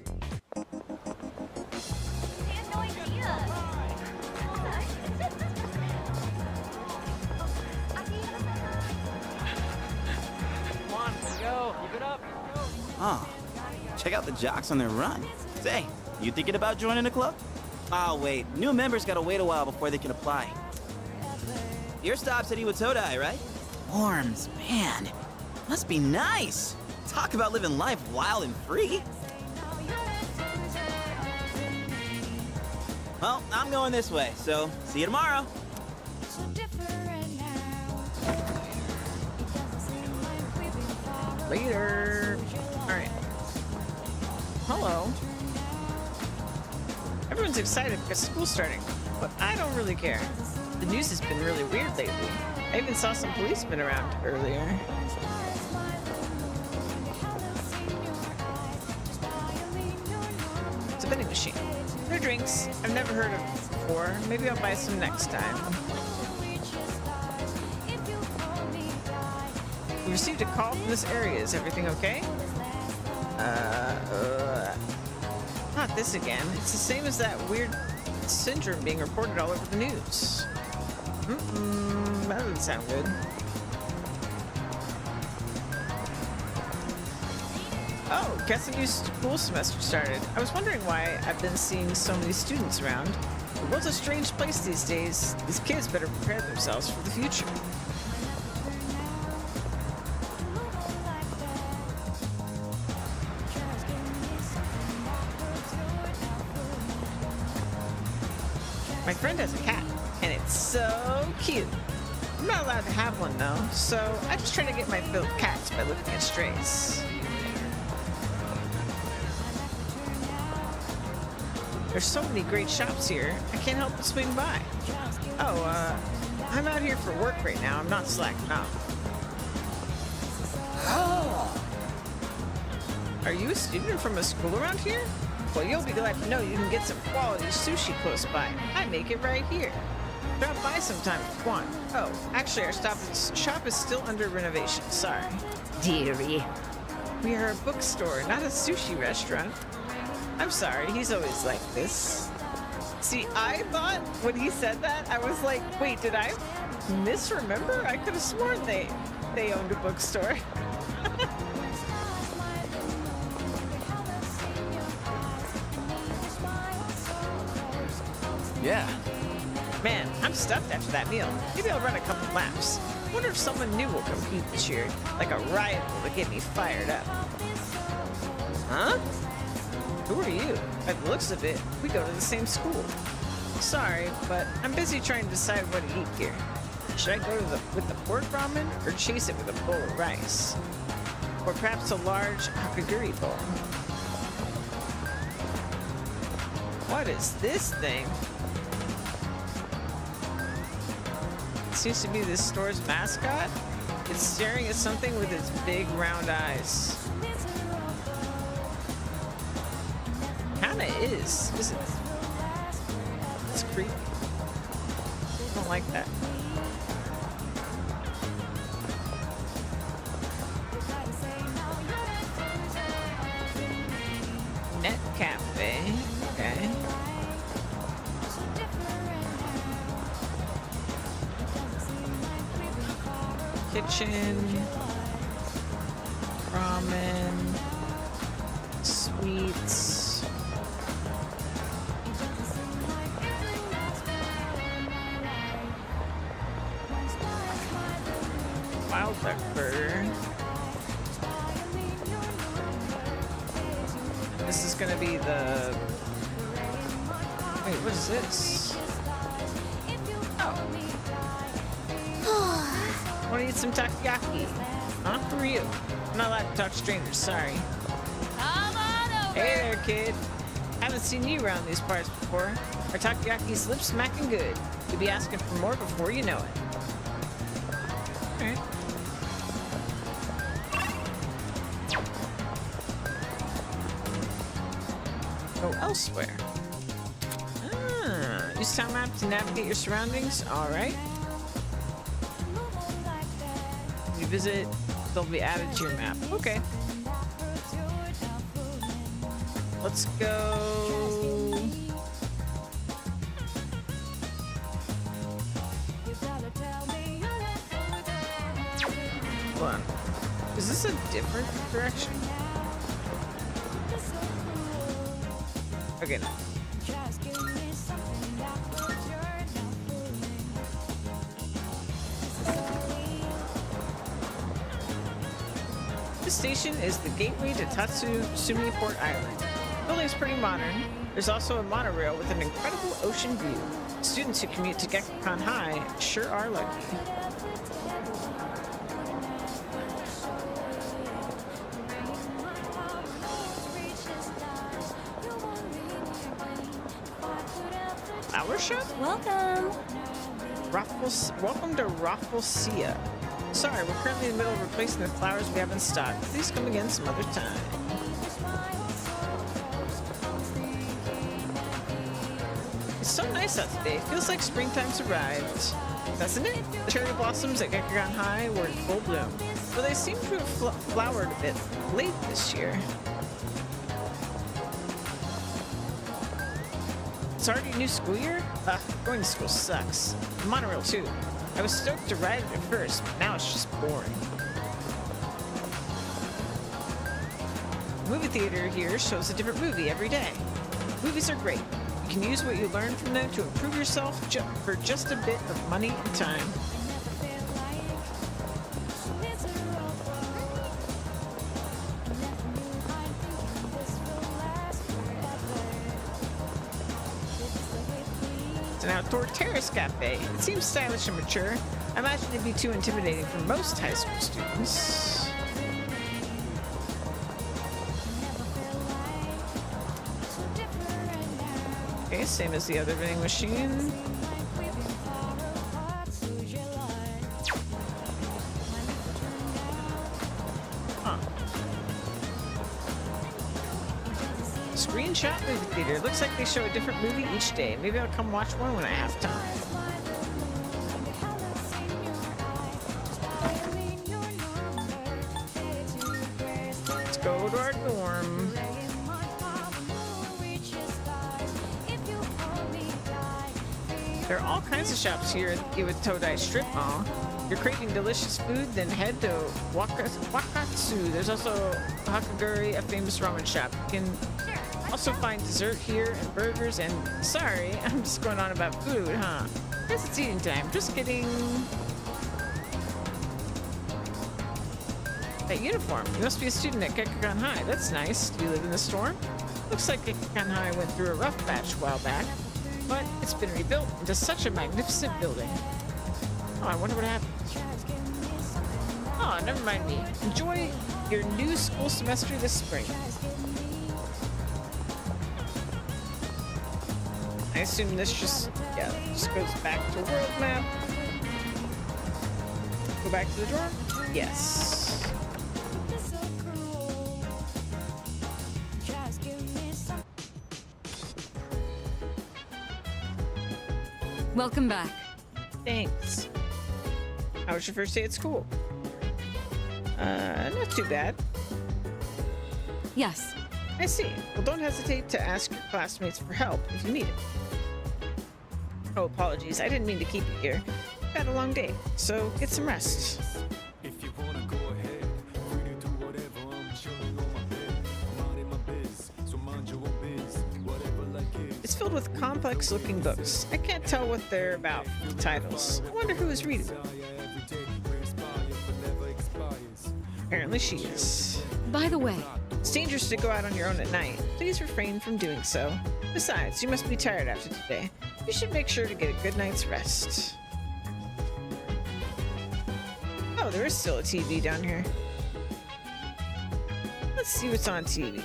S18: Oh, check out the jocks on their run. Say, you thinking about joining the club? Oh, wait. New members gotta wait a while before they can apply. Your stop's at Iwatodai, right? Worms, man. Must be nice. Talk about living life wild and free. Well, I'm going this way, so see you tomorrow.
S1: Later. All right. Hello. Everyone's excited because school's starting, but I don't really care. The news has been really weird lately. I even saw some policemen around earlier. It's a vending machine. No drinks. I've never heard of before. Maybe I'll buy some next time. We received a call from this area. Is everything okay? Not this again. It's the same as that weird syndrome being reported all over the news. That doesn't sound good. Oh, guess a new school semester started. I was wondering why I've been seeing so many students around. The world's a strange place these days. These kids better prepare themselves for the future. My friend has a cat, and it It's so cute. I'm not allowed to have one though, so I just try to get my fill of cats by looking at strays. There's so many great shops here, I can't help but swing by. Oh, I'm out here for work right now. I'm not slacking off. Are you a student from a school around here? Well, you'll be glad to know you can get some quality sushi close by. I make it right here. Drop by sometime if you want. Oh, actually, our shop is still under renovation. Sorry.
S8: Dearie.
S1: We are a bookstore, not a sushi restaurant. I'm sorry, he's always like this. See, I thought when he said that, I was like, wait, did I misremember? I could have sworn they owned a bookstore.
S10: Yeah.
S1: Man, I'm stuffed after that meal. Maybe I'll run a couple laps. Wonder if someone new will compete this year. Like a rival to get me fired up. Huh? Who are you? By the looks of it, we go to the same school. Sorry, but I'm busy trying to decide what to eat here. Should I go with the pork ramen or chase it with a bowl of rice? Or perhaps a large hakaguri bowl? What is this thing? It seems to be this store's mascot. It's staring at something with its big round eyes. Kinda is, isn't it? It's creepy. I don't like that. Net Cafe. Okay. Kitchen. Ramen. Sweets. Wild duck burger. This is gonna be the... Wait, what is this? Oh. Wanna eat some takoyaki? Huh? Who are you? I'm not allowed to talk to strangers, sorry. Hey there, kid. Haven't seen you around these parts before. Our takoyaki's lip smacking good. You'll be asking for more before you know it. Alright. Go elsewhere. Ah, use town map to navigate your surroundings. Alright. You visit, they'll be added to your map. Okay. Let's go. Hold on. Is this a different direction? Okay, no. This station is the gateway to Tatsumi Port Island. The building's pretty modern. There's also a monorail with an incredible ocean view. Students who commute to Gekkan High sure are lucky. Flower shop?
S11: Welcome.
S1: Welcome to Rafflesia. Sorry, we're currently in the middle of replacing the flowers we have in stock. Please come again some other time. It's so nice out today. Feels like springtime's arrived. Doesn't it? The cherry blossoms at Gekkan High were in full bloom, but they seem to have flowered a bit late this year. It's already a new school year? Going to school sucks. The monorail too. I was stoked to ride it at first, but now it's just boring. The movie theater here shows a different movie every day. Movies are great. You can use what you learn from them to improve yourself for just a bit of money and time. It's an outdoor terrace cafe. It seems stylish and mature. I imagine it'd be too intimidating for most high school students. Okay, same as the other vending machine. Huh. Screenshot movie theater. Looks like they show a different movie each day. Maybe I'll come watch one when I have time. Let's go to our dorm. There are all kinds of shops here at the Todai Strip Mall. If you're craving delicious food, then head to Wakatsu. There's also Hakaguri, a famous ramen shop. You can also find dessert here and burgers and... Sorry, I'm just going on about food, huh? Guess it's eating time. Just kidding. That uniform. You must be a student at Gekkoukan High. That's nice. Do you live in the storm? Looks like Gekkoukan High went through a rough patch a while back, but it's been rebuilt into such a magnificent building. Oh, I wonder what happened. Oh, never mind me. Enjoy your new school semester this spring. I assume this just goes back to world map. Go back to the dorm? Yes.
S7: Welcome back.
S1: Thanks. How was your first day at school? Not too bad.
S7: Yes.
S1: I see. Well, don't hesitate to ask your classmates for help if you need it. Oh, apologies. I didn't mean to keep you here. You've had a long day, so get some rest.
S3: If you wanna go ahead, free to do whatever. I'm chilling on my bed, minding my biz, so mind your own biz, whatever like it.
S1: It's filled with complex-looking books. I can't tell what they're about from the titles. I wonder who is reading them. Apparently she is.
S7: By the way,
S1: it's dangerous to go out on your own at night. Please refrain from doing so. Besides, you must be tired after today. You should make sure to get a good night's rest. Oh, there is still a TV down here. Let's see what's on TV.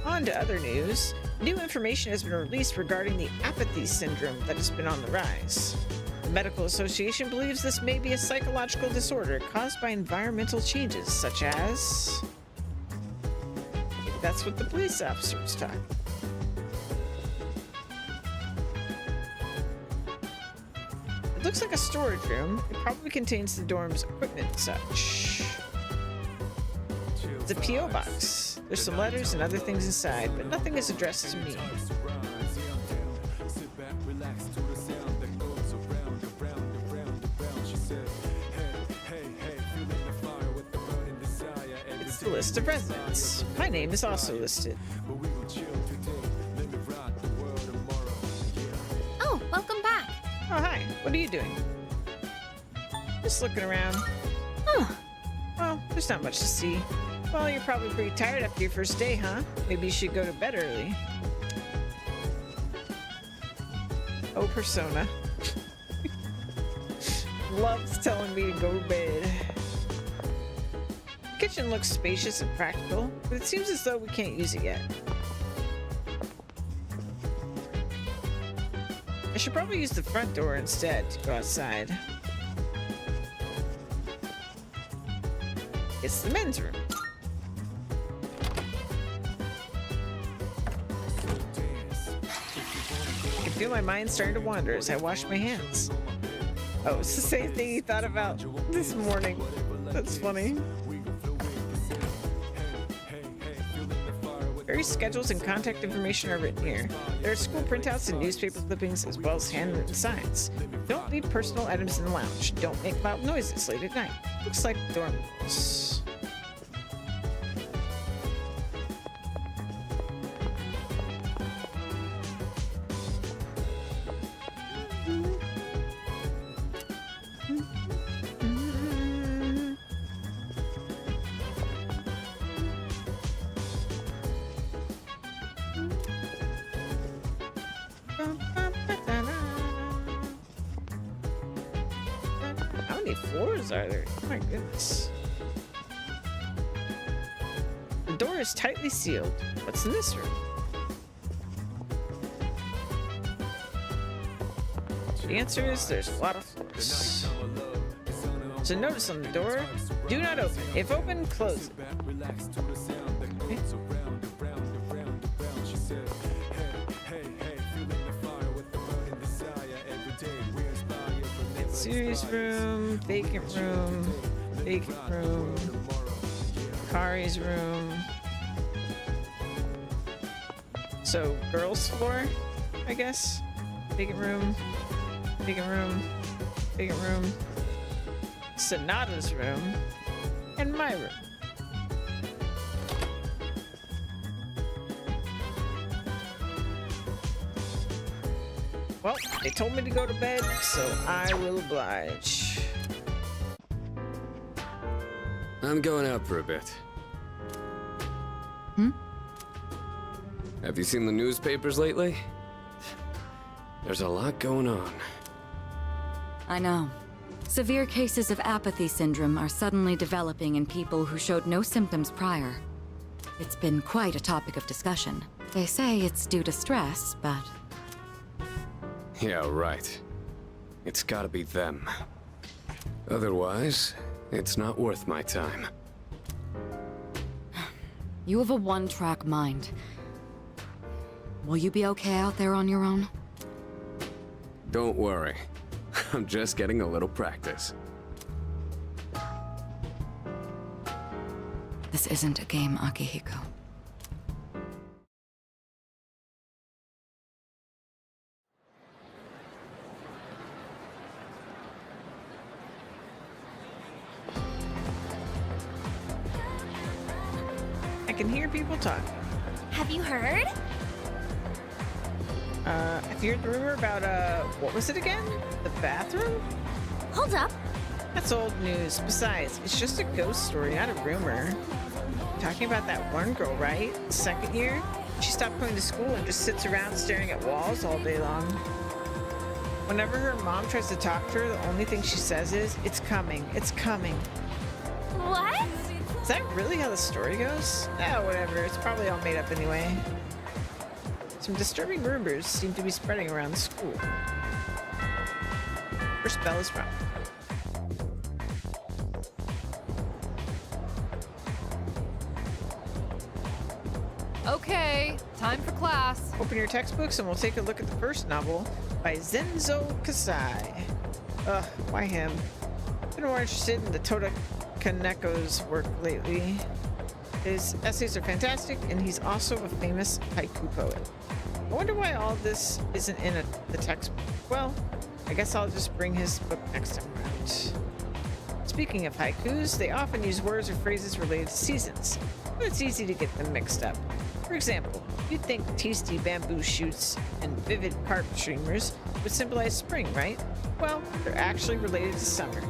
S1: On to other news. New information has been released regarding the apathy syndrome that has been on the rise. The Medical Association believes this may be a psychological disorder caused by environmental changes, such as... That's what the police officer was talking. It looks like a storage room. It probably contains the dorm's equipment and such. It's a P.O. box. There's some letters and other things inside, but nothing is addressed to me. It's the list of residents. My name is also listed.
S8: Oh, welcome back.
S1: Oh, hi. What are you doing? Just looking around.
S8: Huh.
S1: Well, there's not much to see. Well, you're probably pretty tired after your first day, huh? Maybe you should go to bed early. Oh, Persona. Loves telling me to go to bed. The kitchen looks spacious and practical, but it seems as though we can't use it yet. I should probably use the front door instead to go outside. It's the men's room. I can feel my mind starting to wander as I wash my hands. Oh, it's the same thing you thought about this morning. That's funny. Various schedules and contact information are written here. There are school printouts and newspaper clippings as well as handwritten signs. Don't leave personal items in the lounge. Don't make loud noises late at night. Looks like dorm rules. many floors are there? Oh my goodness. The door is tightly sealed. What's in this room? The answer is there's a lot of floors. So notice on the door, do not open. If open, close it. Okay. Series room, vacant room, Kari's room. So girls' floor, I guess. Vacant room, Sonata's room, and my room. Well, they told me to go to bed, so I will oblige.
S19: I'm going out for a bit. Have you seen the newspapers lately? There's a lot going on.
S7: I know. Severe cases of apathy syndrome are suddenly developing in people who showed no symptoms prior. It's been quite a topic of discussion. They say it's due to stress, but...
S19: Yeah, right. It's gotta be them. Otherwise, it's not worth my time.
S7: You have a one-track mind. Will you be okay out there on your own?
S19: Don't worry. I'm just getting a little practice.
S7: This isn't a game, Akihiko.
S1: I can hear people talking.
S15: Have you heard?
S1: Have you heard the rumor about, what was it again? The bathroom?
S15: Hold up.
S1: That's old news. Besides, it's just a ghost story, not a rumor. Talking about that one girl, right? Second year? She stopped going to school and just sits around staring at walls all day long. Whenever her mom tries to talk to her, the only thing she says is, "It's coming, it's coming."
S15: What?
S1: Is that really how the story goes? Oh, whatever. It's probably all made up anyway. Some disturbing rumors seem to be spreading around the school. First bell is rung.
S16: Okay, time for class.
S1: Open your textbooks and we'll take a look at the first novel by Zenzo Kasai. Ugh, why him? Been more interested in the Toda Kaneko's work lately. His essays are fantastic, and he's also a famous haiku poet. I wonder why all this isn't in the textbook. Well, I guess I'll just bring his book next time around. Speaking of haikus, they often use words or phrases related to seasons, but it's easy to get them mixed up. For example, you'd think tasty bamboo shoots and vivid carp streamers would symbolize spring, right? Well, they're actually related to summer.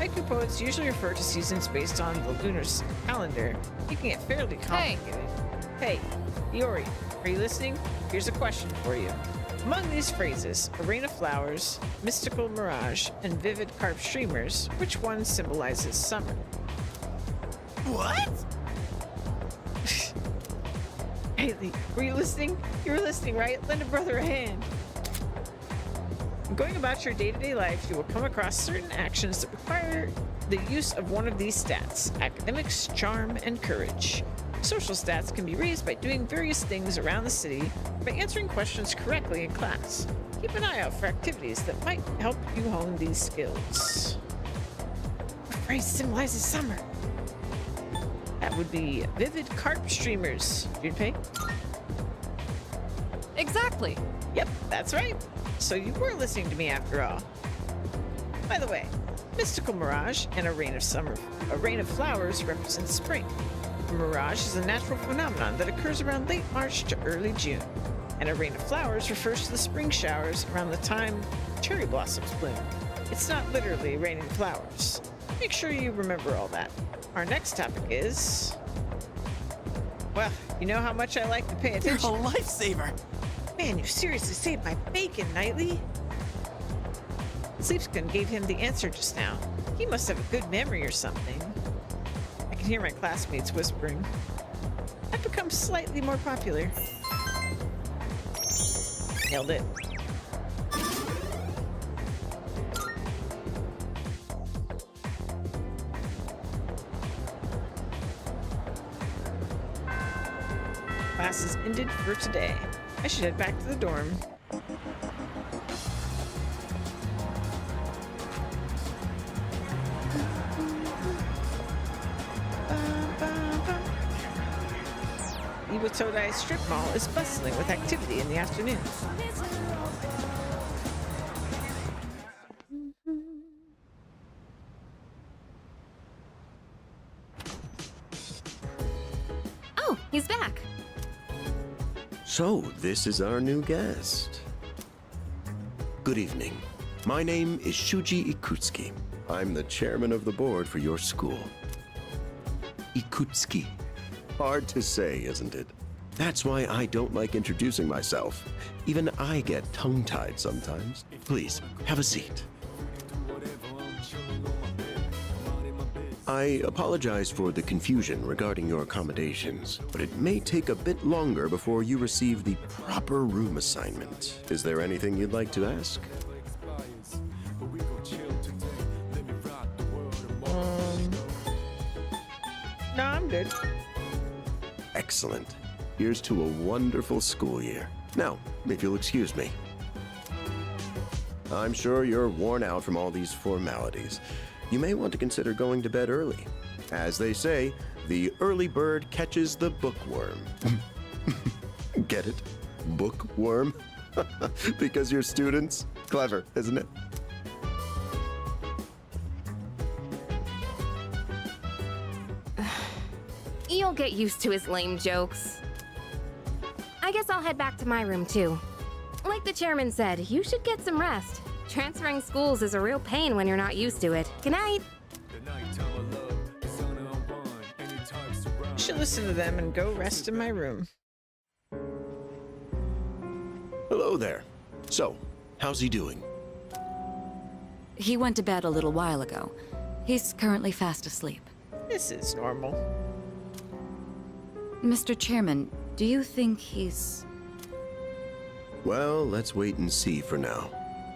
S1: Haiku poets usually refer to seasons based on the lunar calendar, making it fairly complicated. Hey, Iori, are you listening? Here's a question for you. Among these phrases, a rain of flowers, mystical mirage, and vivid carp streamers, which one symbolizes summer?
S18: What?
S1: Haley, were you listening? You were listening, right? Lend a brother a hand. Going about your day-to-day life, you will come across certain actions that require the use of one of these stats: academics, charm, and courage. Social stats can be raised by doing various things around the city or by answering questions correctly in class. Keep an eye out for activities that might help you hone these skills. What phrase symbolizes summer? That would be vivid carp streamers. Junpei?
S16: Exactly.
S1: Yep, that's right. So you were listening to me after all. By the way, mystical mirage and a rain of flowers represent spring. A mirage is a natural phenomenon that occurs around late March to early June, and a rain of flowers refers to the spring showers around the time cherry blossoms bloom. It's not literally raining flowers. Make sure you remember all that. Our next topic is... well, you know how much I like to pay attention.
S18: You're a lifesaver.
S1: Man, you seriously saved my bacon, Knightley. Sleepskin gave him the answer just now. He must have a good memory or something. I can hear my classmates whispering. I've become slightly more popular. Nailed it. Class is ended for today. I should head back to the dorm. Iwatodai Strip Mall is bustling with activity in the afternoon.
S8: Oh, he's back.
S20: So, this is our new guest. Good evening. My name is Shuji Ikutsuki. I'm the chairman of the board for your school. Ikutsuki. Hard to say, isn't it? That's why I don't like introducing myself. Even I get tongue-tied sometimes. Please, have a seat. I apologize for the confusion regarding your accommodations, but it may take a bit longer before you receive the proper room assignment. Is there anything you'd like to ask?
S1: No, I'm good.
S20: Excellent. Here's to a wonderful school year. Now, if you'll excuse me. I'm sure you're worn out from all these formalities. You may want to consider going to bed early. As they say, the early bird catches the bookworm. Get it? Bookworm? Because you're students? Clever, isn't it?
S8: You'll get used to his lame jokes. I guess I'll head back to my room too. Like the chairman said, you should get some rest. Transferring schools is a real pain when you're not used to it. Good night.
S1: I should listen to them and go rest in my room.
S20: Hello there. So, how's he doing?
S7: He went to bed a little while ago. He's currently fast asleep.
S1: This is normal.
S7: Mr. Chairman, do you think he's...
S20: Well, let's wait and see for now.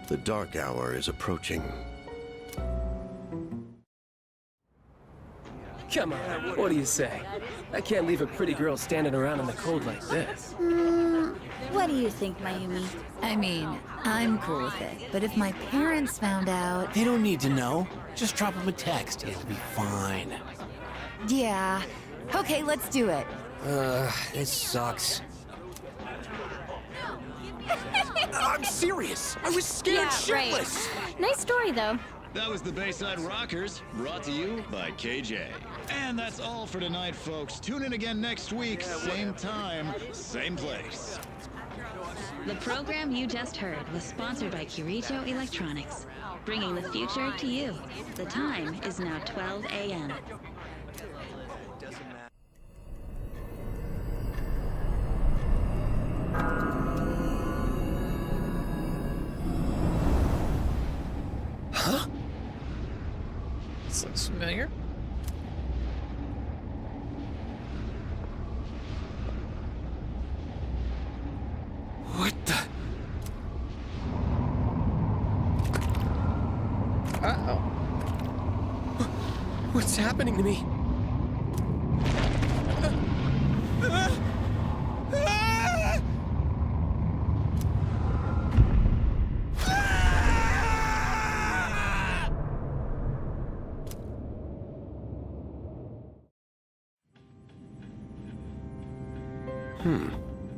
S20: The dark hour is approaching.
S21: Come on, what do you say? I can't leave a pretty girl standing around in the cold like this.
S22: What do you think, Mayumi? I mean, I'm cool with it, but if my parents found out...
S17: They don't need to know. Just drop them a text. It'll be fine.
S22: Yeah. Okay, let's do it.
S17: This sucks.
S10: I'm serious. I was scared shitless.
S22: Nice story, though.
S23: That was the Bayside Rockers, brought to you by KJ. And that's all for tonight, folks. Tune in again next week, same time, same place.
S24: The program you just heard was sponsored by Kirijo Electronics, bringing the future to you. The time is now 12 a.m.
S1: Huh? This looks familiar.
S10: What the?
S1: Uh-oh.
S10: What's happening to me?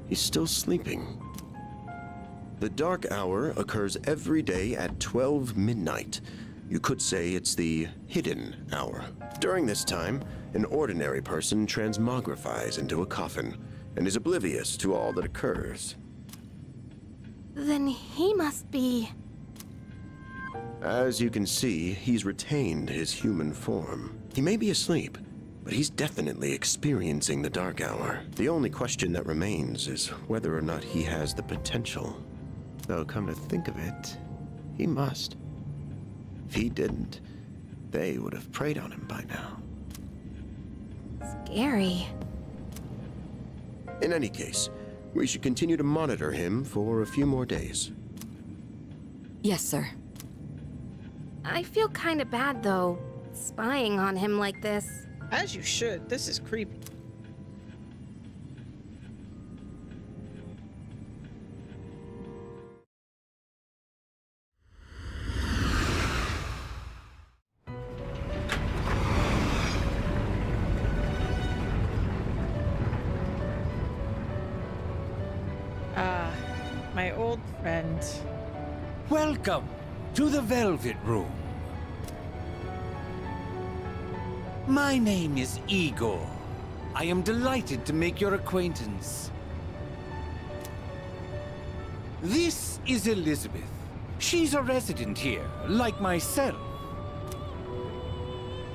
S20: He's still sleeping. The dark hour occurs every day at 12 midnight. You could say it's the hidden hour. During this time, an ordinary person transmogrifies into a coffin and is oblivious to all that occurs.
S8: Then he must be...
S20: As you can see, he's retained his human form. He may be asleep, but he's definitely experiencing the dark hour. The only question that remains is whether or not he has the potential. Though, come to think of it, he must. If he didn't, they would have preyed on him by now.
S8: Scary.
S20: In any case, we should continue to monitor him for a few more days.
S7: Yes, sir.
S8: I feel kind of bad, though, spying on him like this.
S1: As you should. This is creepy. My old friend.
S2: Welcome to the Velvet Room. My name is Igor. I am delighted to make your acquaintance. This is Elizabeth. She's a resident here, like myself.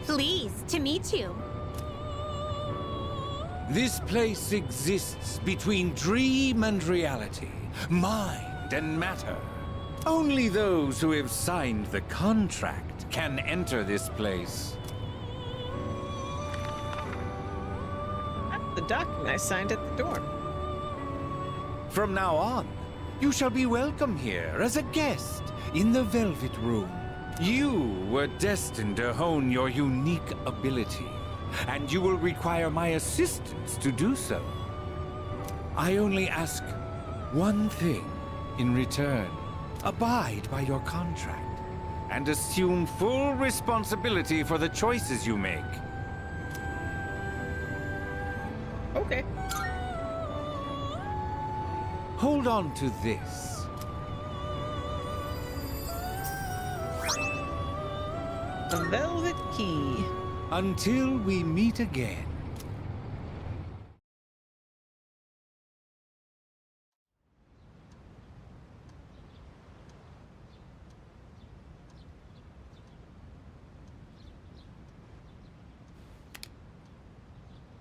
S4: Pleased to meet you.
S2: This place exists between dream and reality, mind and matter. Only those who have signed the contract can enter this place.
S1: That's the document I signed at the dorm.
S2: From now on, you shall be welcome here as a guest in the Velvet Room. You were destined to hone your unique ability, and you will require my assistance to do so. I only ask one thing in return. Abide by your contract, and assume full responsibility for the choices you make.
S1: Okay.
S2: Hold on to this.
S1: The Velvet Key.
S2: Until we meet again.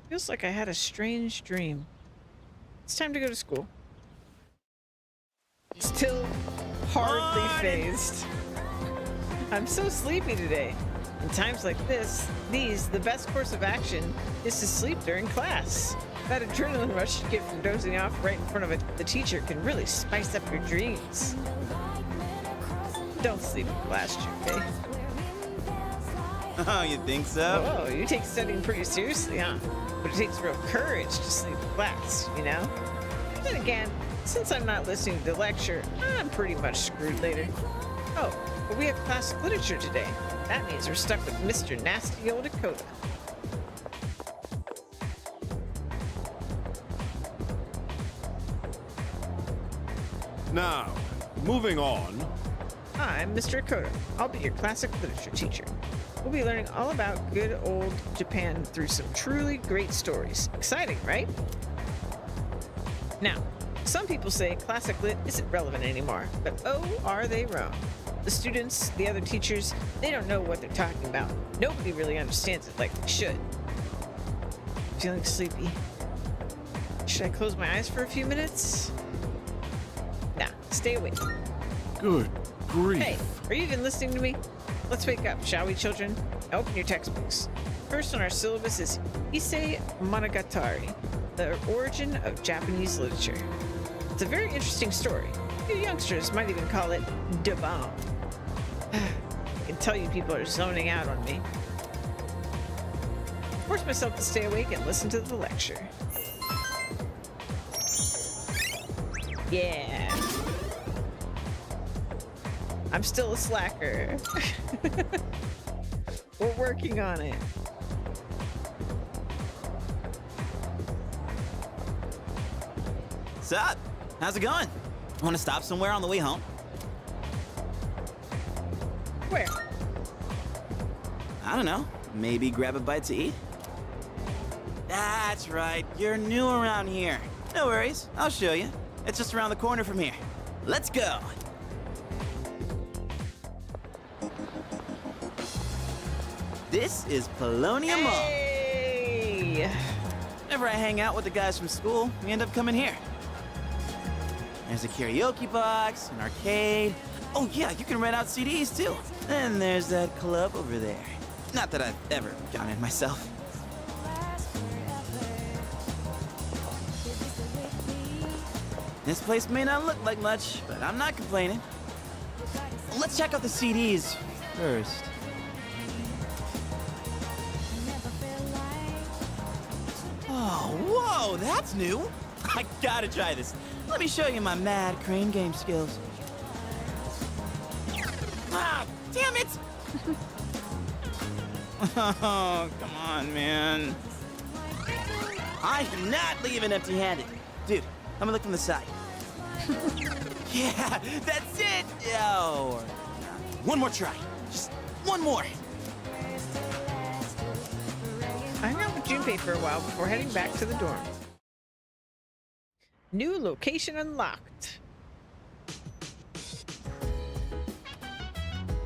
S1: Feels like I had a strange dream. It's time to go to school. Still hardly phased. I'm so sleepy today. In times like these, the best course of action is to sleep during class. That adrenaline rush you get from dozing off right in front of the teacher can really spice up your dreams. Don't sleep in class, Junpei.
S18: Oh, you think so?
S1: Oh, you take studying pretty seriously, huh? But it takes real courage to sleep in class, you know? Then again, since I'm not listening to the lecture, I'm pretty much screwed later. Oh, but we have classic literature today. That means we're stuck with Mr. Nasty Old Dakota.
S13: Now, moving on.
S1: I'm Mr. Dakota. I'll be your classic literature teacher. We'll be learning all about good old Japan through some truly great stories. Exciting, right? Now, some people say classic lit isn't relevant anymore, but oh, are they wrong. The students, the other teachers, they don't know what they're talking about. Nobody really understands it like they should. Feeling sleepy. Should I close my eyes for a few minutes? Nah, stay awake.
S13: Good grief.
S1: Hey, are you even listening to me? Let's wake up, shall we, children? Open your textbooks. First on our syllabus is Issei Monogatari, the origin of Japanese literature. It's a very interesting story. You youngsters might even call it da bomb. I can tell you people are zoning out on me. I force myself to stay awake and listen to the lecture. Yeah. I'm still a slacker. We're working on it.
S18: Sup? How's it going? Want to stop somewhere on the way home?
S1: Where?
S18: I don't know. Maybe grab a bite to eat? That's right. You're new around here. No worries. I'll show you. It's just around the corner from here. Let's go. This is Polonium Mall.
S1: Hey!
S18: Whenever I hang out with the guys from school, we end up coming here. There's a karaoke box, an arcade, Oh yeah, you can rent out CDs too. And there's that club over there. Not that I've ever gone in myself. This place may not look like much, but I'm not complaining. Let's check out the CDs first. Oh, whoa, that's new. I gotta try this. Let me show you my mad crane game skills. Ah, damn it! Oh, come on, man. I am not leaving empty-handed. Dude, let me look from the side. Yeah, that's it! Oh, one more try. Just one more.
S1: I hung out with Junpei for a while before heading back to the dorm. New location unlocked.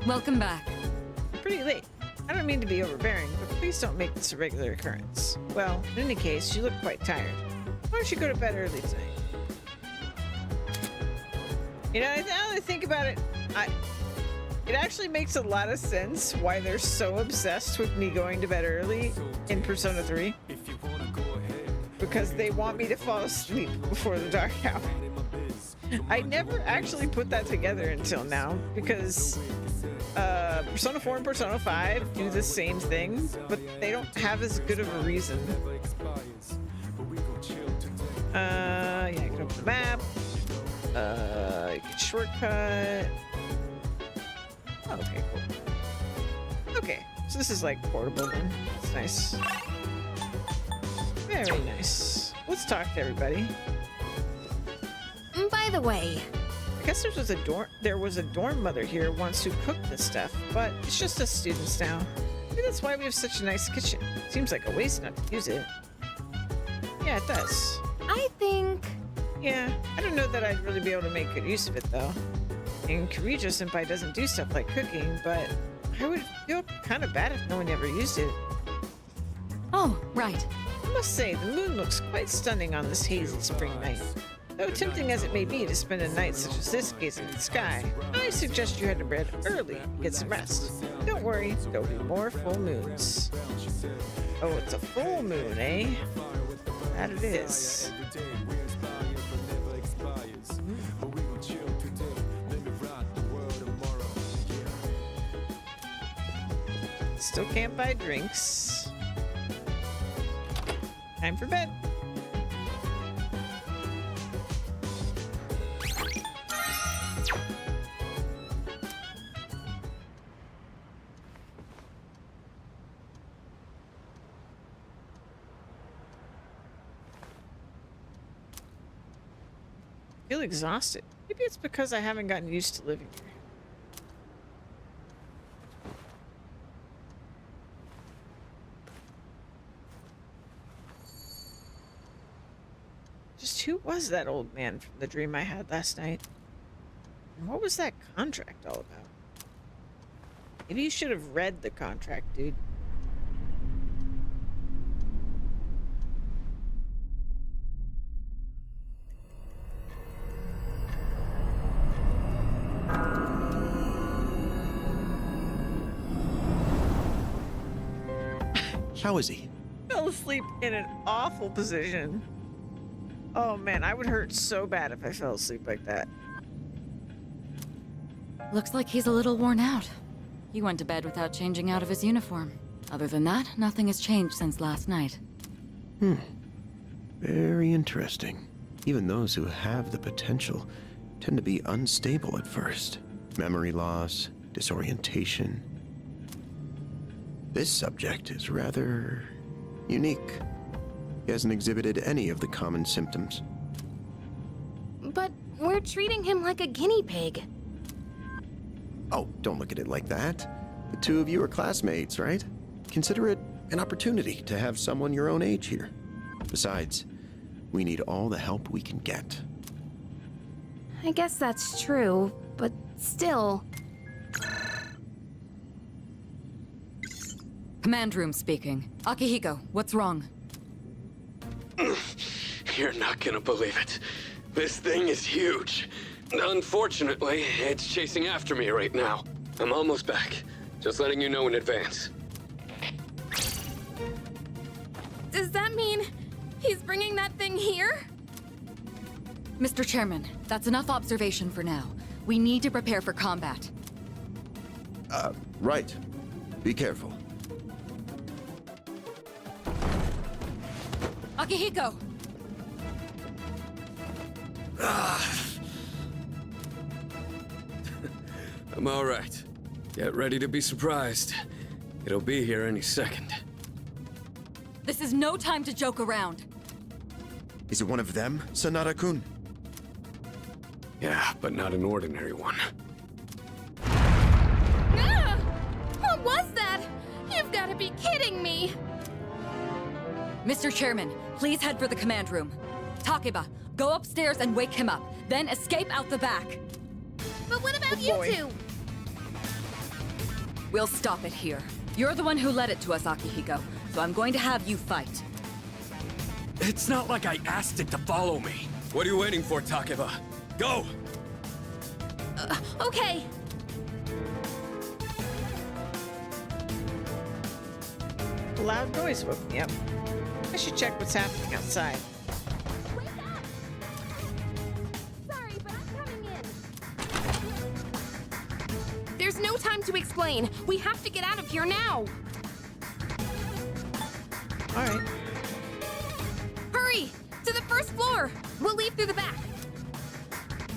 S7: Welcome back.
S1: Pretty late. I don't mean to be overbearing, but please don't make this a regular occurrence. Well, in any case, you look quite tired. Why don't you go to bed early tonight? You know, now that I think about it, it actually makes a lot of sense why they're so obsessed with me going to bed early in Persona 3. Because they want me to fall asleep before the dark hour. I never actually put that together until now, because Persona 4 and Persona 5 do the same thing, but they don't have as good of a reason. Yeah, you can open the map. You can shortcut. Oh, okay, cool. Okay, so this is like portable then. It's nice. Very nice. Let's talk to everybody.
S8: By the way,
S1: I guess there was a dorm mother here once who cooked this stuff, but it's just us students now. Maybe that's why we have such a nice kitchen. Seems like a waste not to use it. Yeah, it does.
S8: I think...
S1: Yeah, I don't know that I'd really be able to make good use of it, though. And Kirijo Senpai doesn't do stuff like cooking, but I would feel kind of bad if no one ever used it.
S7: Oh, right.
S1: I must say, the moon looks quite stunning on this hazy spring night. Though tempting as it may be to spend a night such as this gazing at the sky, I suggest you head to bed early and get some rest. Don't worry, there'll be more full moons. Oh, it's a full moon, eh? That it is. Still can't buy drinks. Time for bed. I feel exhausted. Maybe it's because I haven't gotten used to living here. Just who was that old man from the dream I had last night? And what was that contract all about? Maybe you should have read the contract, dude.
S20: How is he?
S1: Fell asleep in an awful position. Oh man, I would hurt so bad if I fell asleep like that.
S7: Looks like he's a little worn out. He went to bed without changing out of his uniform. Other than that, nothing has changed since last night.
S20: Very interesting. Even those who have the potential tend to be unstable at first. Memory loss, disorientation. This subject is rather unique. He hasn't exhibited any of the common symptoms.
S8: But we're treating him like a guinea pig.
S20: Oh, don't look at it like that. The two of you are classmates, right? Consider it an opportunity to have someone your own age here. Besides, we need all the help we can get.
S8: I guess that's true, but still...
S7: Command room speaking. Akihiko, what's wrong?
S19: You're not gonna believe it. This thing is huge. Unfortunately, it's chasing after me right now. I'm almost back. Just letting you know in advance.
S8: Does that mean he's bringing that thing here?
S7: Mr. Chairman, that's enough observation for now. We need to prepare for combat.
S20: Right. Be careful.
S7: Akihiko!
S19: I'm all right. Get ready to be surprised. It'll be here any second.
S7: This is no time to joke around.
S20: Is it one of them, Sanada-kun?
S19: Yeah, but not an ordinary one.
S8: Ah! What was that? You've got to be kidding me!
S7: Mr. Chairman, please head for the command room. Takeba, go upstairs and wake him up, then escape out the back.
S8: But what about you two?
S7: We'll stop it here. You're the one who led it to us, Akihiko, so I'm going to have you fight.
S10: It's not like I asked it to follow me. What are you waiting for, Takeba? Go!
S8: Okay.
S1: Loud noise woke me up. I should check what's happening outside.
S8: Wake up! Sorry, but I'm coming in. There's no time to explain. We have to get out of here now.
S1: All right.
S8: Hurry! To the first floor! We'll leave through the back.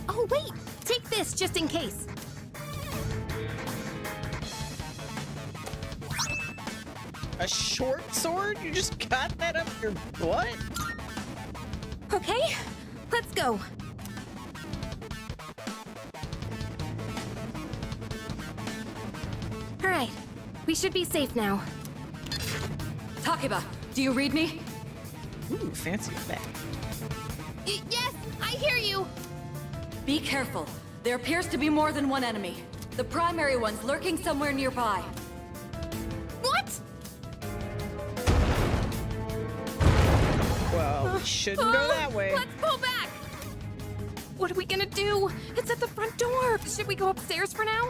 S8: Oh, wait! Take this just in case.
S1: A short sword? You just got that up your butt?
S8: Okay, let's go. All right, we should be safe now.
S7: Takeba, do you read me?
S1: Ooh, fancy effect.
S8: Yes, I hear you.
S7: Be careful. There appears to be more than one enemy. The primary one's lurking somewhere nearby.
S8: What?
S1: Well, we shouldn't go that way.
S8: Let's pull back. What are we gonna do? It's at the front door. Should we go upstairs for now?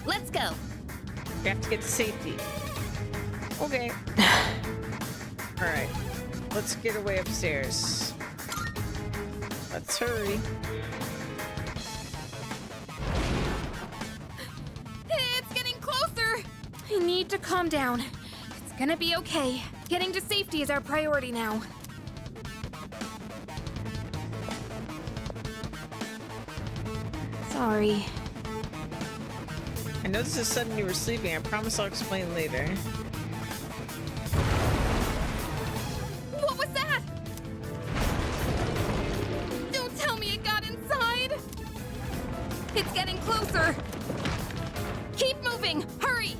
S4: Let's go.
S1: We have to get to safety. Okay. All right. Let's get away upstairs. Let's hurry.
S8: It's getting closer. I need to calm down. It's gonna be okay. Getting to safety is our priority now. Sorry.
S1: I know this is sudden you were sleeping. I promise I'll explain later.
S8: What was that? Don't tell me it got inside. It's getting closer. Keep moving. Hurry.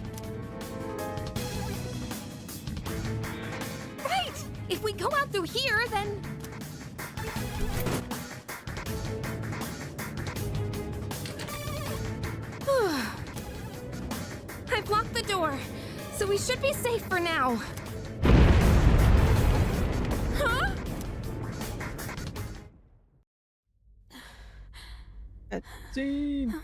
S8: Right. If we go out through here, then... I've locked the door, so we should be safe for now. Huh?
S1: Scene.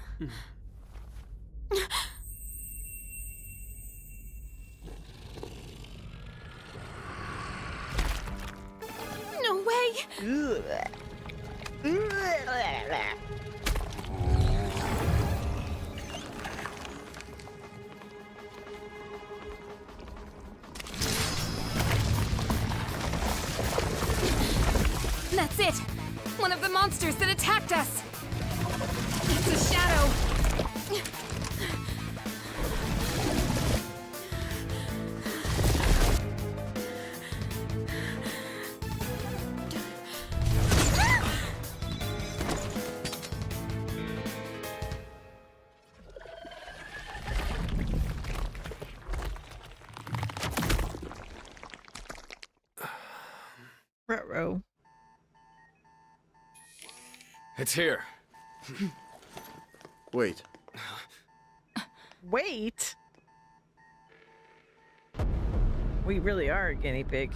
S8: No way! That's it! One of the monsters that attacked us! It's a shadow!
S1: Ruh-roh.
S19: It's here.
S20: Wait.
S1: Wait. We really are a guinea pig.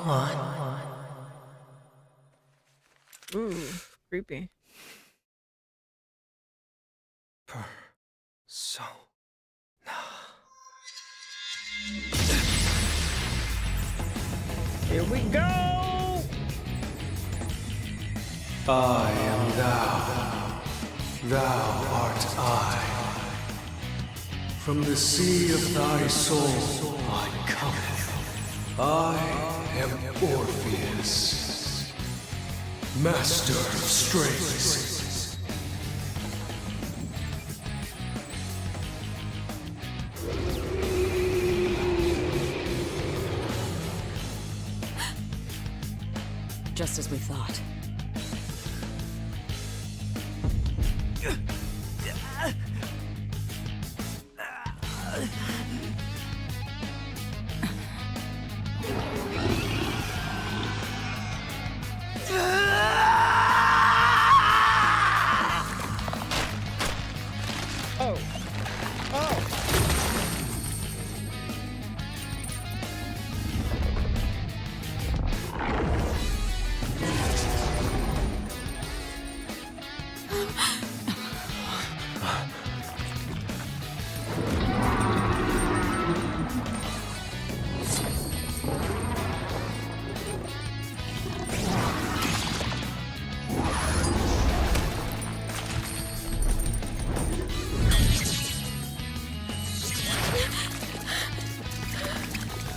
S5: on.
S1: Ooh, creepy. Here we go!
S5: I am thou. Thou art I. From the sea of thy soul I cometh. I am Orpheus, master of strings.
S7: Just as we thought.
S1: Oh. Oh.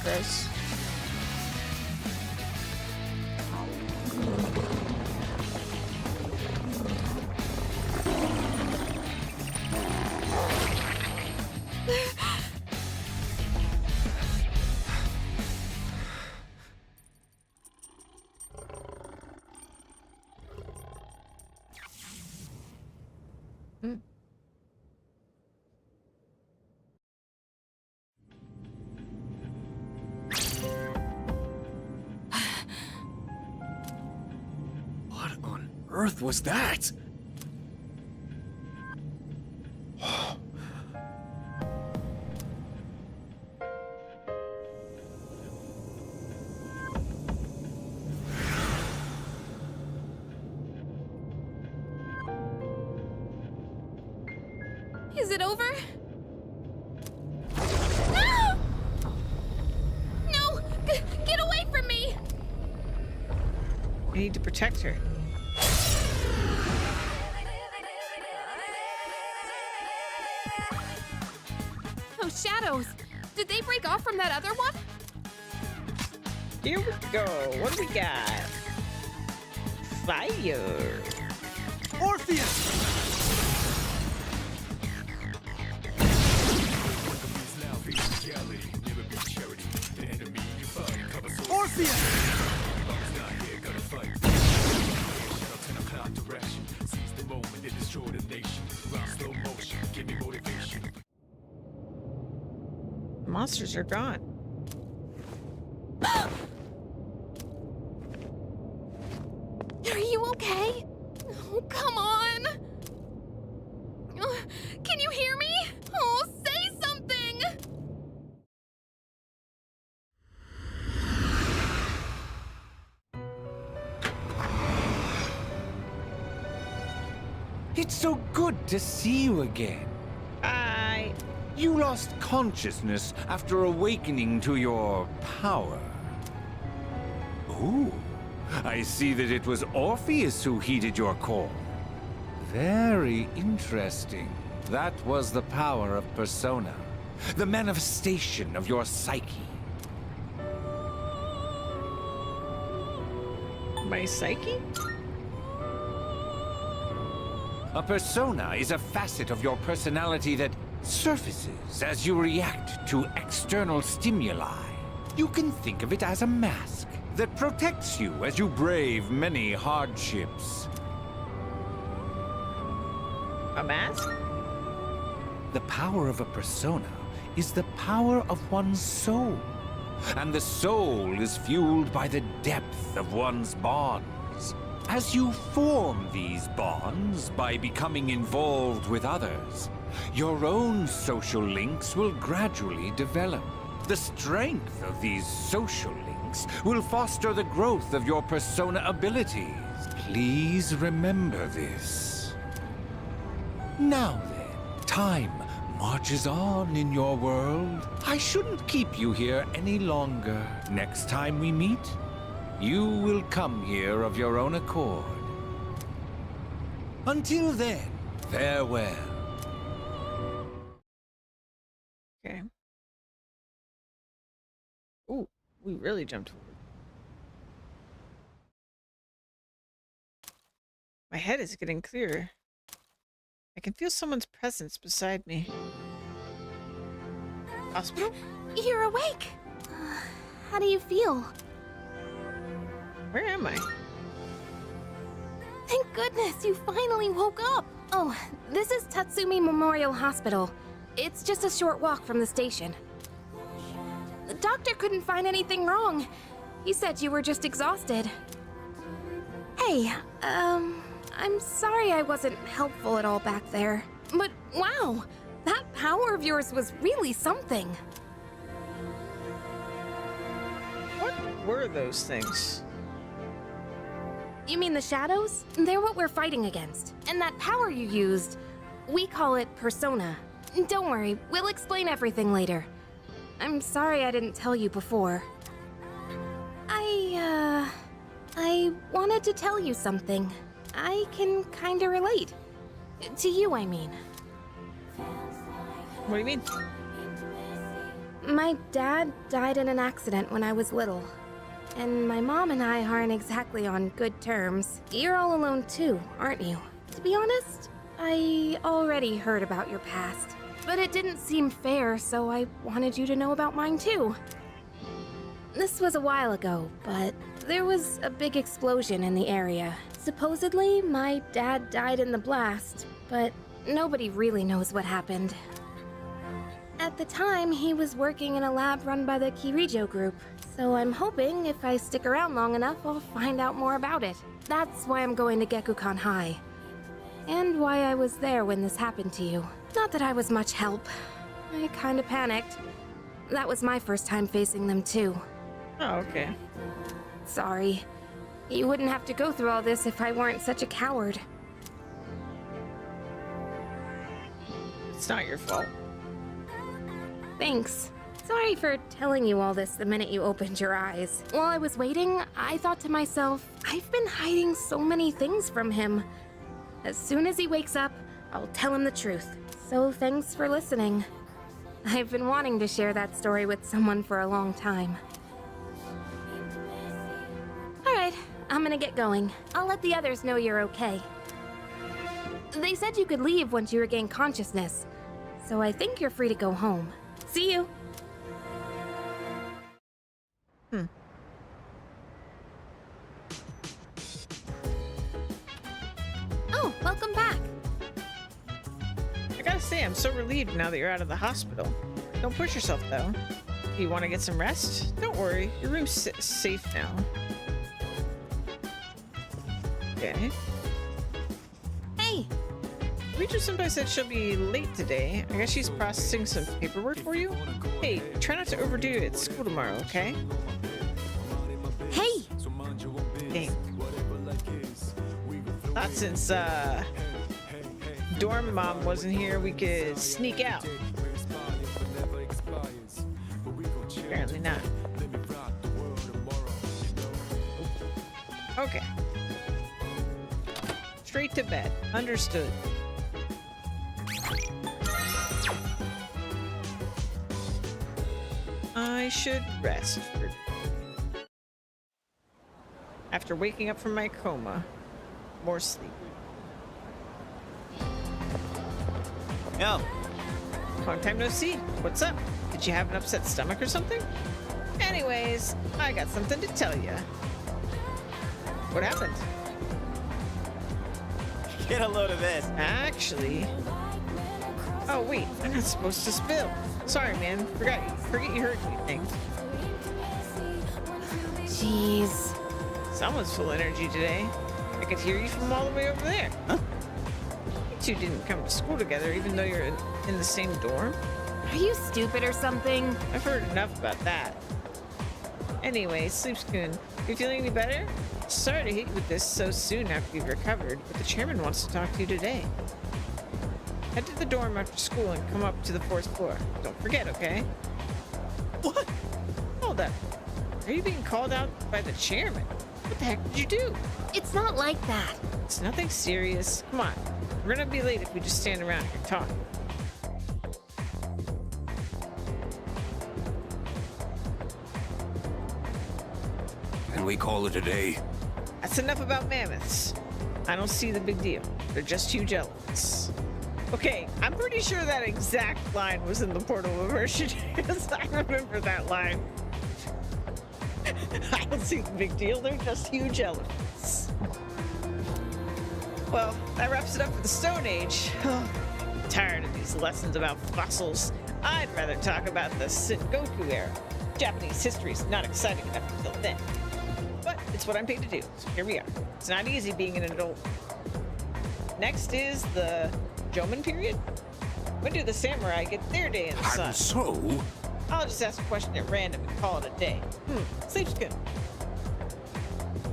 S1: Gross.
S2: What on earth was that?
S8: Is it over? No! No! Get away from me!
S1: I need to protect her.
S8: Those shadows! Did they break off from that other one?
S1: Here we go. What do we got? Fire.
S3: Orpheus! Orpheus!
S1: The monsters are gone.
S8: Are you okay? Oh, come on! Can you hear me? Oh, say something!
S2: It's so good to see you again. You lost consciousness after awakening to your power. Ooh, I see that it was Orpheus who heeded your call. Very interesting. That was the power of Persona, the manifestation of your psyche.
S1: My psyche?
S2: A persona is a facet of your personality that surfaces as you react to external stimuli. You can think of it as a mask that protects you as you brave many hardships.
S1: A mask?
S2: The power of a persona is the power of one's soul. And the soul is fueled by the depth of one's bonds. As you form these bonds by becoming involved with others, your own social links will gradually develop. The strength of these social links ranks will foster the growth of your persona abilities. Please remember this. Now then, time marches on in your world. I shouldn't keep you here any longer. Next time we meet, you will come here of your own accord. Until then, farewell.
S1: Okay. Ooh, we really jumped forward. My head is getting clearer. I can feel someone's presence beside me. Hospital?
S8: You're awake! How do you feel?
S1: Where am I?
S8: Thank goodness, you finally woke up! Oh, this is Tatsumi Memorial Hospital. It's just a short walk from the station. The doctor couldn't find anything wrong. He said you were just exhausted. Hey, I'm sorry I wasn't helpful at all back there. But wow, that power of yours was really something.
S1: What were those things?
S8: You mean the shadows? They're what we're fighting against. And that power you used, we call it persona. Don't worry, we'll explain everything later. I'm sorry I didn't tell you before. I wanted to tell you something. I can kinda relate. To you, I mean.
S1: What do you mean?
S8: My dad died in an accident when I was little. And my mom and I aren't exactly on good terms. You're all alone too, aren't you? To be honest, I already heard about your past. But it didn't seem fair, so I wanted you to know about mine too. This was a while ago, but there was a big explosion in the area. Supposedly, my dad died in the blast, but nobody really knows what happened. At the time, he was working in a lab run by the Kirijo group, so I'm hoping if I stick around long enough, I'll find out more about it. That's why I'm going to Gekukan High. And why I was there when this happened to you. Not that I was much help. I kinda panicked. That was my first time facing them too.
S1: Oh, okay.
S8: Sorry. You wouldn't have to go through all this if I weren't such a coward.
S1: It's not your fault.
S8: Thanks. Sorry for telling you all this the minute you opened your eyes. While I was waiting, I thought to myself, I've been hiding so many things from him. As soon as he wakes up, I'll tell him the truth. So thanks for listening. I've been wanting to share that story with someone for a long time. Alright, I'm gonna get going. I'll let the others know you're okay. They said you could leave once you regain consciousness, so I think you're free to go home. See you! Oh, welcome back!
S1: I gotta say, I'm so relieved now that you're out of the hospital. Don't push yourself, though. Do you want to get some rest? Don't worry, your room's safe now. Okay.
S8: Hey!
S1: Kirijo-senpai said she'll be late today. I guess she's processing some paperwork for you? Hey, try not to overdo it at school tomorrow, okay?
S8: Hey!
S1: Dang. Thought since, dorm mom wasn't here, we could sneak out. Apparently not. Okay. Straight to bed. Understood. I should rest for after waking up from my coma. More sleep.
S18: Yo.
S1: Long time no see. What's up? Did you have an upset stomach or something? Anyways, I got something to tell you. What happened?
S18: Get a load of this.
S1: Actually... Oh, wait. I'm not supposed to spill. Sorry, man. Forget you heard anything.
S8: Jeez.
S1: Someone's full energy today. I could hear you from all the way over there.
S18: Huh?
S1: You two didn't come to school together, even though you're in the same dorm.
S8: Are you stupid or something?
S1: I've heard enough about that. Anyway, Sleepspoon, you feeling any better? Sorry to hit you with this so soon after you've recovered, but the chairman wants to talk to you today. Head to the dorm after school and come up to the 4th floor. Don't forget, okay?
S18: What?
S1: Hold up. Are you being called out by the chairman? What the heck did you do?
S8: It's not like that.
S1: It's nothing serious. Come on. We're gonna be late if we just stand around here talking.
S13: Can we call it a day?
S1: That's enough about mammoths. I don't see the big deal. They're just huge elephants. Okay, I'm pretty sure that exact line was in the Portal version because I remember that line. I don't see the big deal. They're just huge elephants. Well, that wraps it up for the Stone Age. Tired of these lessons about fossils. I'd rather talk about the Sengoku era. Japanese history is not exciting enough until then. But it's what I'm paid to do, so here we are. It's not easy being an adult. Next is the Jomon period. When do the samurai get their day in the sun?
S13: And so?
S1: I'll just ask a question at random and call it a day. Sleepspoon.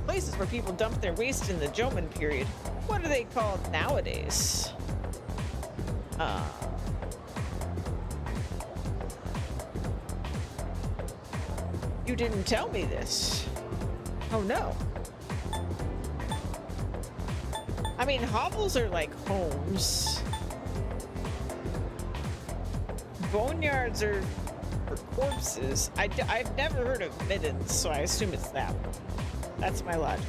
S1: Places where people dump their waste in the Jomon period. What are they called nowadays? You didn't tell me this. Oh no. I mean, hovels are like homes. Boneyards are for corpses. I've never heard of middens, so I assume it's that one. That's my logic.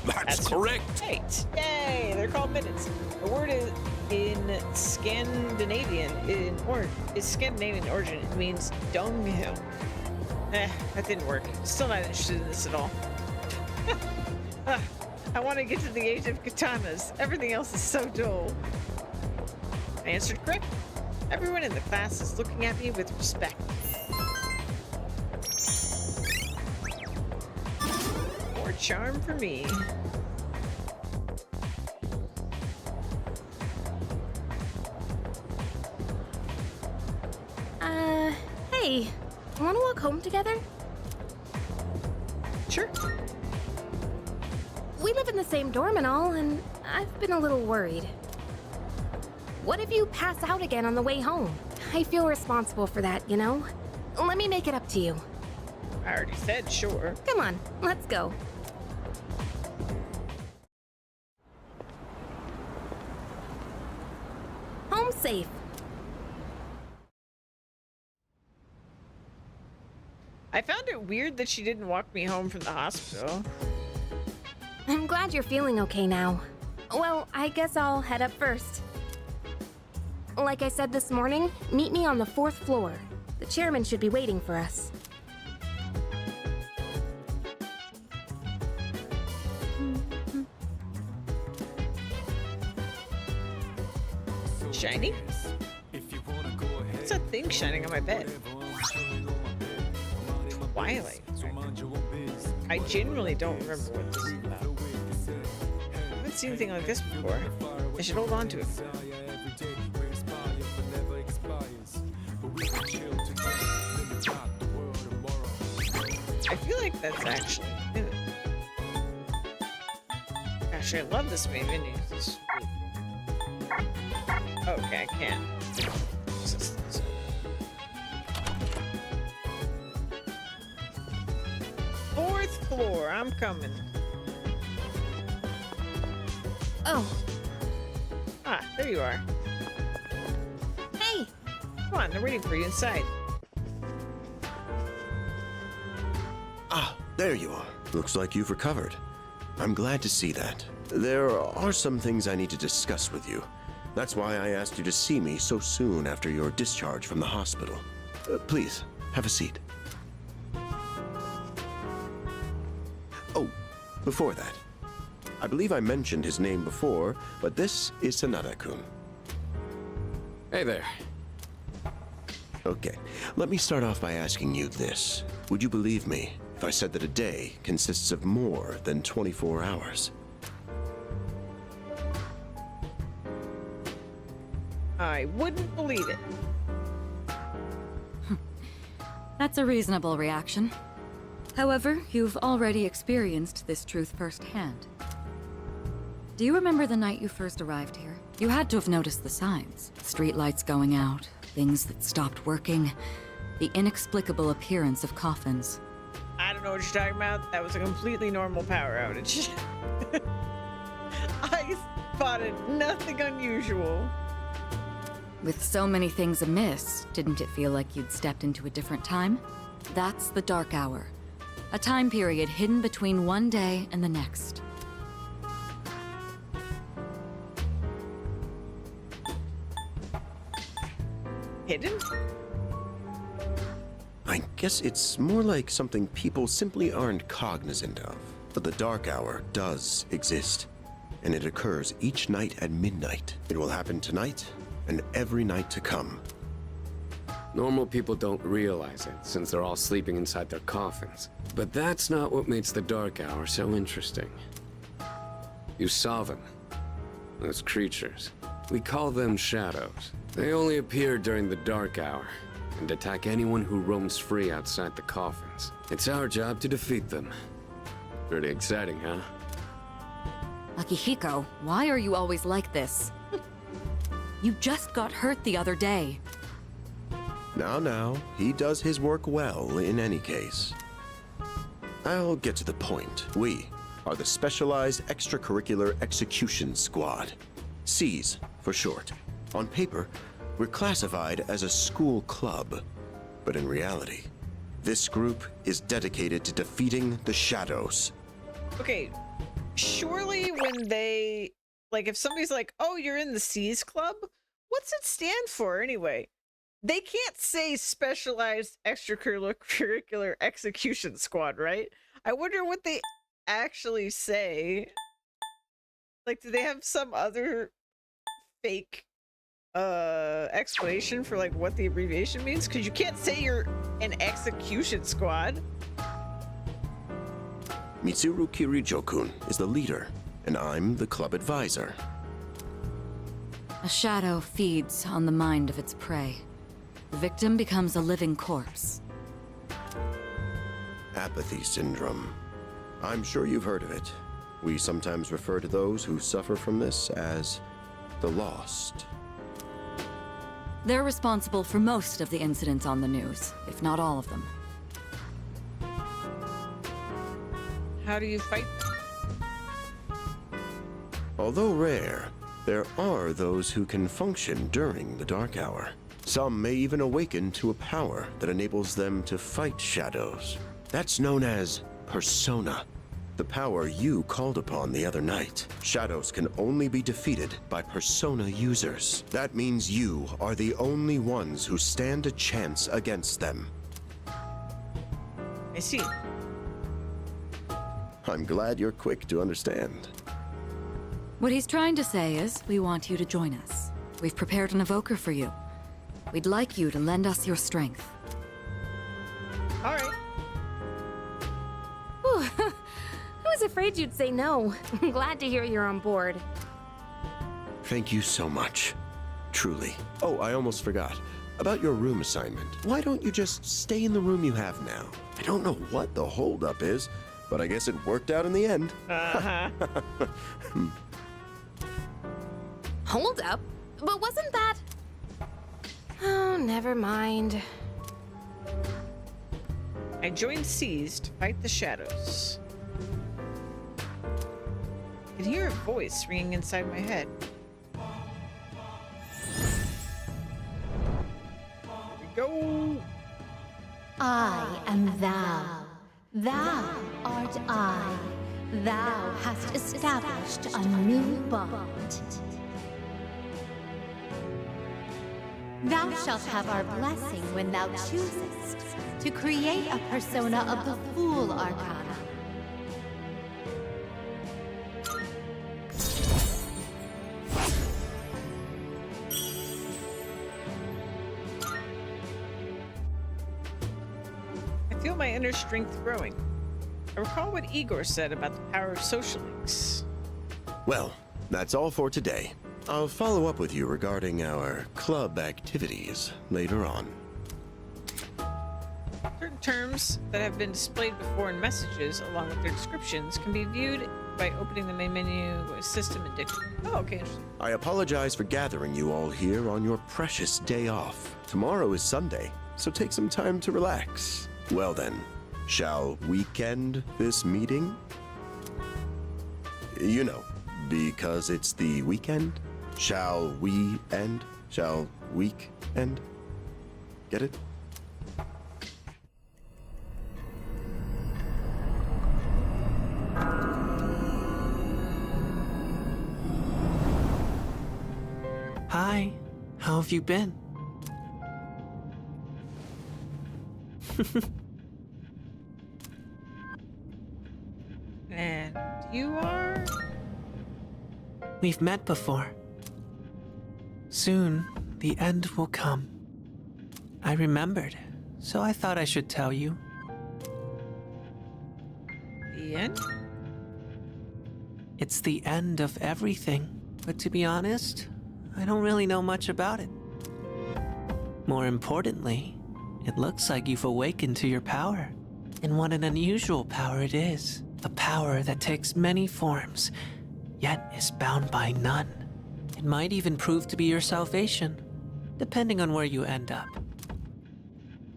S13: That's correct.
S1: Right. Yay! They're called middens. The word is in Scandinavian is Scandinavian origin. It means dunghill. That didn't work. Still not interested in this at all. I want to get to the age of katanas. Everything else is so dull. I answered correct. Everyone in the class is looking at me with respect. More charm for me.
S8: Hey, want to walk home together?
S1: Sure.
S8: We live in the same dorm and all, and I've been a little worried. What if you pass out again on the way home? I feel responsible for that, you know? Let me make it up to you.
S1: I already said sure.
S8: Come on, let's go. Home safe.
S1: I found it weird that she didn't walk me home from the hospital.
S8: I'm glad you're feeling okay now. Well, I guess I'll head up first. Like I said this morning, meet me on the 4th floor. The chairman should be waiting for us.
S1: Shiny? What's that thing shining on my bed? Twilight. I genuinely don't remember what this is about. I haven't seen anything like this before. I should hold on to it. I feel like that's actually new. Gosh, I love this main menu. It's sweet. Okay, I can't. Fourth floor, I'm coming.
S8: Oh.
S1: Ah, there you are.
S8: Hey!
S1: Come on, they're waiting for you inside.
S20: Ah, there you are. Looks like you've recovered. I'm glad to see that. There are some things I need to discuss with you. That's why I asked you to see me so soon after your discharge from the hospital. Please, have a seat. Oh, before that, I believe I mentioned his name before, but this is Sanada-kun.
S19: Hey there.
S20: Okay, let me start off by asking you this. Would you believe me if I said that a day consists of more than 24 hours?
S1: I wouldn't believe it.
S7: That's a reasonable reaction. However, you've already experienced this truth firsthand. Do you remember the night you first arrived here? You had to have noticed the signs. Streetlights going out, things that stopped working, the inexplicable appearance of coffins.
S1: I don't know what you're talking about. That was a completely normal power outage. I spotted nothing unusual.
S7: With so many things amiss, didn't it feel like you'd stepped into a different time? That's the Dark Hour. A time period hidden between one day and the next.
S1: Hidden?
S20: I guess it's more like something people simply aren't cognizant of. But the Dark Hour does exist, and it occurs each night at midnight. It will happen tonight and every night to come.
S19: Normal people don't realize it, since they're all sleeping inside their coffins. But that's not what makes the Dark Hour so interesting. You saw them. Those creatures. We call them shadows. They only appear during the Dark Hour, and attack anyone who roams free outside the coffins. It's our job to defeat them. Pretty exciting, huh?
S7: Akihiko, why are you always like this? You just got hurt the other day.
S20: Now, he does his work well in any case. I'll get to the point. We are the Specialized Extracurricular Execution Squad. SEAS for short. On paper, we're classified as a school club. But in reality, this group is dedicated to defeating the shadows.
S1: Okay, surely when they, like, if somebody's like, oh, you're in the SEAS Club, what's it stand for anyway? They can't say Specialized Extracurricular Execution Squad, right? I wonder what they actually say. Like, do they have some other fake explanation for, like, what the abbreviation means? Because you can't say you're an execution squad.
S20: Mitsuru Kirijo-kun is the leader, and I'm the club advisor.
S7: A shadow feeds on the mind of its prey. The victim becomes a living corpse.
S20: Apathy syndrome. I'm sure you've heard of it. We sometimes refer to those who suffer from this as the lost.
S7: They're responsible for most of the incidents on the news, if not all of them.
S1: How do you fight them?
S20: Although rare, there are those who can function during the Dark Hour. Some may even awaken to a power that enables them to fight shadows. That's known as Persona, the power you called upon the other night. Shadows can only be defeated by Persona users. That means you are the only ones who stand a chance against them.
S1: I see.
S20: I'm glad you're quick to understand.
S7: What he's trying to say is, we want you to join us. We've prepared an evoker for you. We'd like you to lend us your strength.
S1: All right.
S8: I was afraid you'd say no. I'm glad to hear you're on board.
S20: Thank you so much. Truly. Oh, I almost forgot. About your room assignment. Why don't you just stay in the room you have now? I don't know what the holdup is, but I guess it worked out in the end.
S1: Uh-huh.
S8: Hold up. But wasn't that... Oh, never mind.
S1: I joined SEAS to fight the shadows. I can hear a voice ringing inside my head. Here we go.
S4: I am thou. Thou art I. Thou hast established a new bond. Thou shalt have our blessing when thou choosest to create a persona of the Fool Arcana.
S1: I feel my inner strength growing. I recall what Igor said about the power of social links.
S20: Well, that's all for today. I'll follow up with you regarding our club activities later on.
S1: terms that have been displayed before in messages, along with their descriptions, can be viewed by opening the main menu with System and Dictionary. Oh, okay, interesting.
S20: I apologize for gathering you all here on your precious day off. Tomorrow is Sunday, so take some time to relax. Well then, shall weekend this meeting? You know, because it's the weekend. Shall we end? Shall week end? Get it?
S6: Hi, how have you been?
S1: And you are?
S6: We've met before. Soon, the end will come. I remembered, so I thought I should tell you.
S1: The end?
S6: It's the end of everything, but to be honest, I don't really know much about it. More importantly, it looks like you've awakened to your power. And what an unusual power it is. A power that takes many forms, yet is bound by none. It might even prove to be your salvation, depending on where you end up.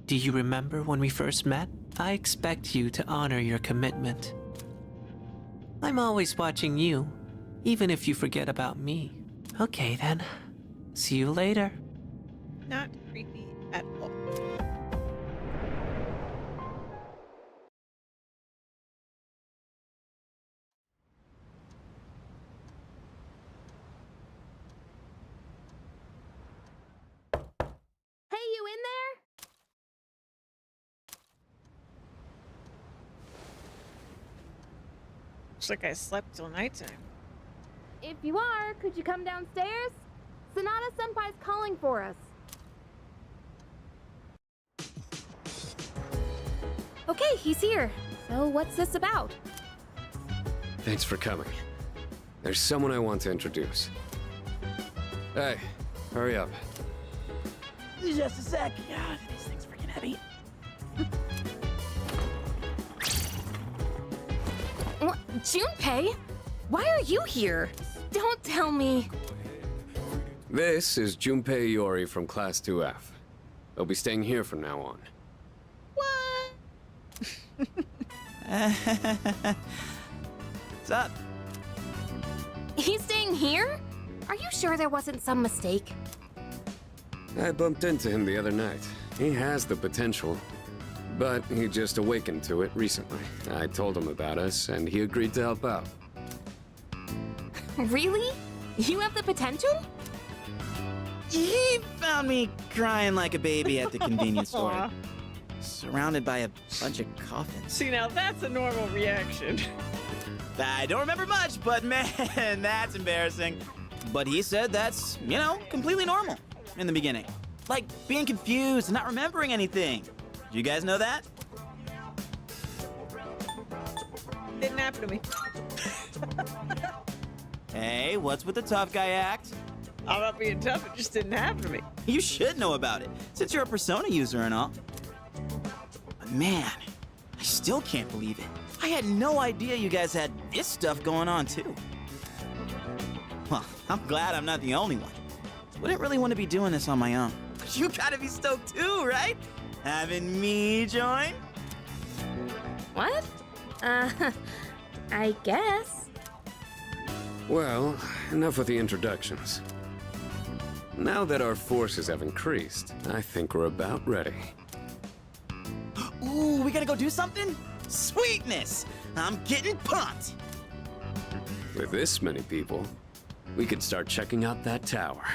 S6: Do you remember when we first met? I expect you to honor your commitment. I'm always watching you, even if you forget about me. Okay then, see you later.
S1: Not creepy at all.
S8: Hey, you in there?
S1: Looks like I slept till nighttime.
S8: If you are, could you come downstairs? Sonata Senpai's calling for us. Okay, he's here. So what's this about?
S19: Thanks for coming. There's someone I want to introduce. Hey, hurry up.
S18: Just a sec. God, these things freaking heavy.
S8: What? Junpei? Why are you here? Don't tell me.
S19: This is Junpei Iori from Class 2F. They'll be staying here from now on.
S18: What's up?
S8: He's staying here? Are you sure there wasn't some mistake?
S19: I bumped into him the other night. He has the potential, but he just awakened to it recently. I told him about us, and he agreed to help out.
S8: Really? You have the potential?
S18: He found me crying like a baby at the convenience store, surrounded by a bunch of coffins.
S1: See, now that's a normal reaction.
S18: I don't remember much, but man, that's embarrassing. But he said that's, you know, completely normal in the beginning. Like being confused and not remembering anything. Do you guys know that?
S1: Didn't happen to me.
S18: Hey, what's with the tough guy act?
S1: I'm not being tough, it just didn't happen to me.
S18: You should know about it, since you're a Persona user and all. But man, I still can't believe it. I had no idea you guys had this stuff going on, too. Well, I'm glad I'm not the only one. Wouldn't really want to be doing this on my own. You gotta be stoked too, right? Having me join?
S8: What? I guess.
S19: Well, enough with the introductions. Now that our forces have increased, I think we're about ready.
S18: Ooh, we gotta go do something? Sweetness! I'm getting pumped!
S19: With this many people, we could start checking out that tower.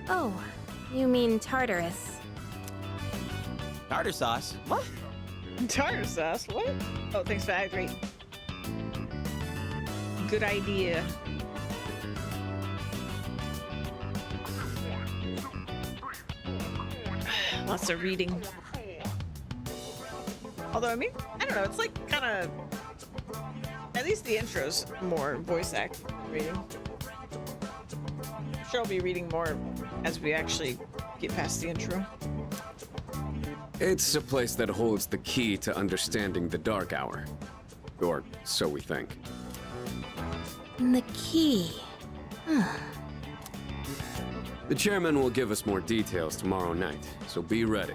S8: Oh, you mean Tartarus.
S18: Tartar sauce? What?
S1: Tartar sauce? What? Oh, thanks for that. Great. Good idea. Lots of reading. Although, I mean, I don't know, it's like kind of... At least the intro's more voice acting than reading. I'm sure I'll be reading more as we actually get past the intro.
S19: It's a place that holds the key to understanding the Dark Hour. Or so we think.
S15: The key.
S19: The chairman will give us more details tomorrow night, so be ready.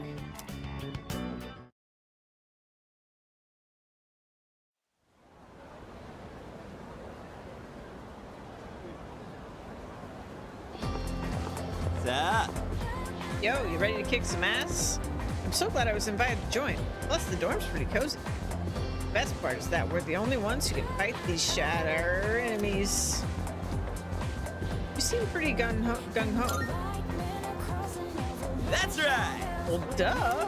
S18: What's up?
S1: Yo, you ready to kick some ass? I'm so glad I was invited to join. Plus, the dorm's pretty cozy. The best part is that we're the only ones who can fight these shatter enemies. You seem pretty gung-ho.
S18: That's right!
S1: Well, duh.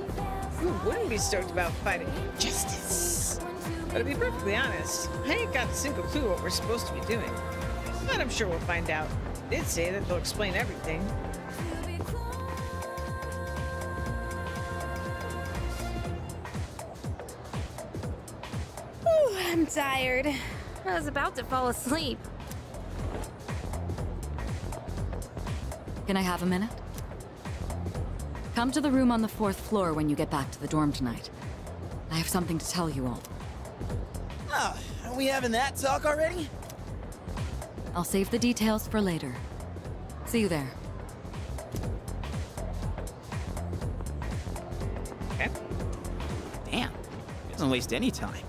S1: Who wouldn't be stoked about fighting justice? But to be perfectly honest, I ain't got a single clue what we're supposed to be doing. But I'm sure we'll find out. They did say that they'll explain everything.
S8: Whew, I'm tired. I was about to fall asleep.
S7: Can I have a minute? Come to the room on the 4th floor when you get back to the dorm tonight. I have something to tell you all.
S18: Oh, are we having that talk already?
S7: I'll save the details for later. See you there.
S1: Okay.
S18: Damn. Doesn't waste any time.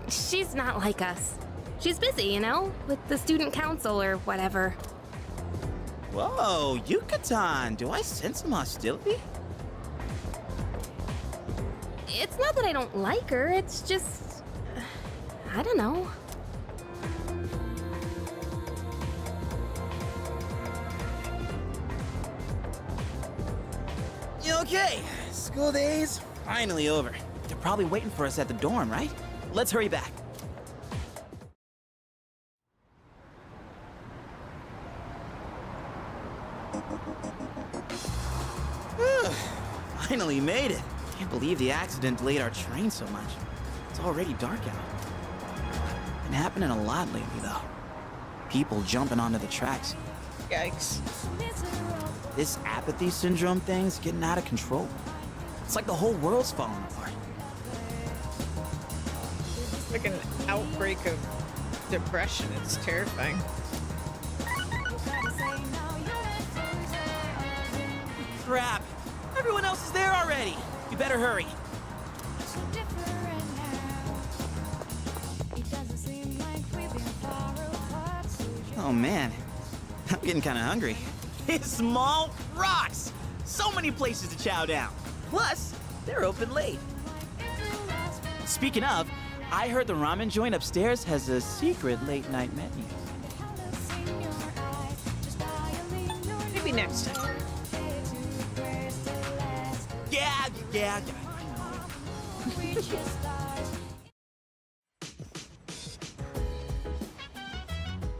S8: She's not like us. She's busy, you know, with the student council or whatever.
S18: Whoa, Yucatan, do I sense some hostility?
S8: It's not that I don't like her, it's just... I don't know.
S18: Okay, school day's finally over. They're probably waiting for us at the dorm, right? Let's hurry back. Finally made it. Can't believe the accident delayed our train so much. It's already dark out. Been happening a lot lately, though. People jumping onto the tracks.
S1: Yikes.
S18: This apathy syndrome thing's getting out of control. It's like the whole world's falling apart.
S1: Like an outbreak of depression. It's terrifying.
S18: Crap! Everyone else is there already! You better hurry. Oh man, I'm getting kinda hungry. Small rocks! So many places to chow down. Plus, they're open late. Speaking of, I heard the ramen joint upstairs has a secret late-night menu.
S1: Maybe next time.
S18: Yeah.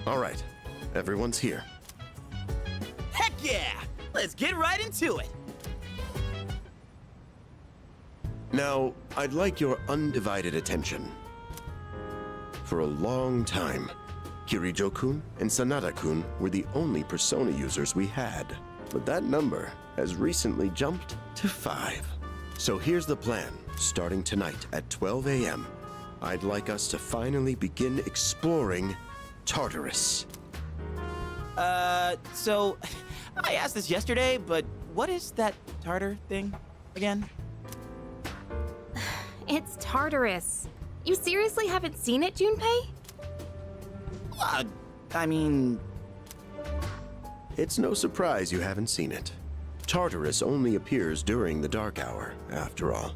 S20: All right, everyone's here.
S18: Heck yeah! Let's get right into it!
S20: Now, I'd like your undivided attention. For a long time, Kirijo-kun and Sanada-kun were the only Persona users we had. But that number has recently jumped to 5. So here's the plan. Starting tonight at 12 a.m., I'd like us to finally begin exploring Tartarus.
S18: So, I asked this yesterday, but what is that Tartar thing again?
S8: It's Tartarus. You seriously haven't seen it, Junpei?
S18: I mean...
S20: It's no surprise you haven't seen it. Tartarus only appears during the dark hour, after all.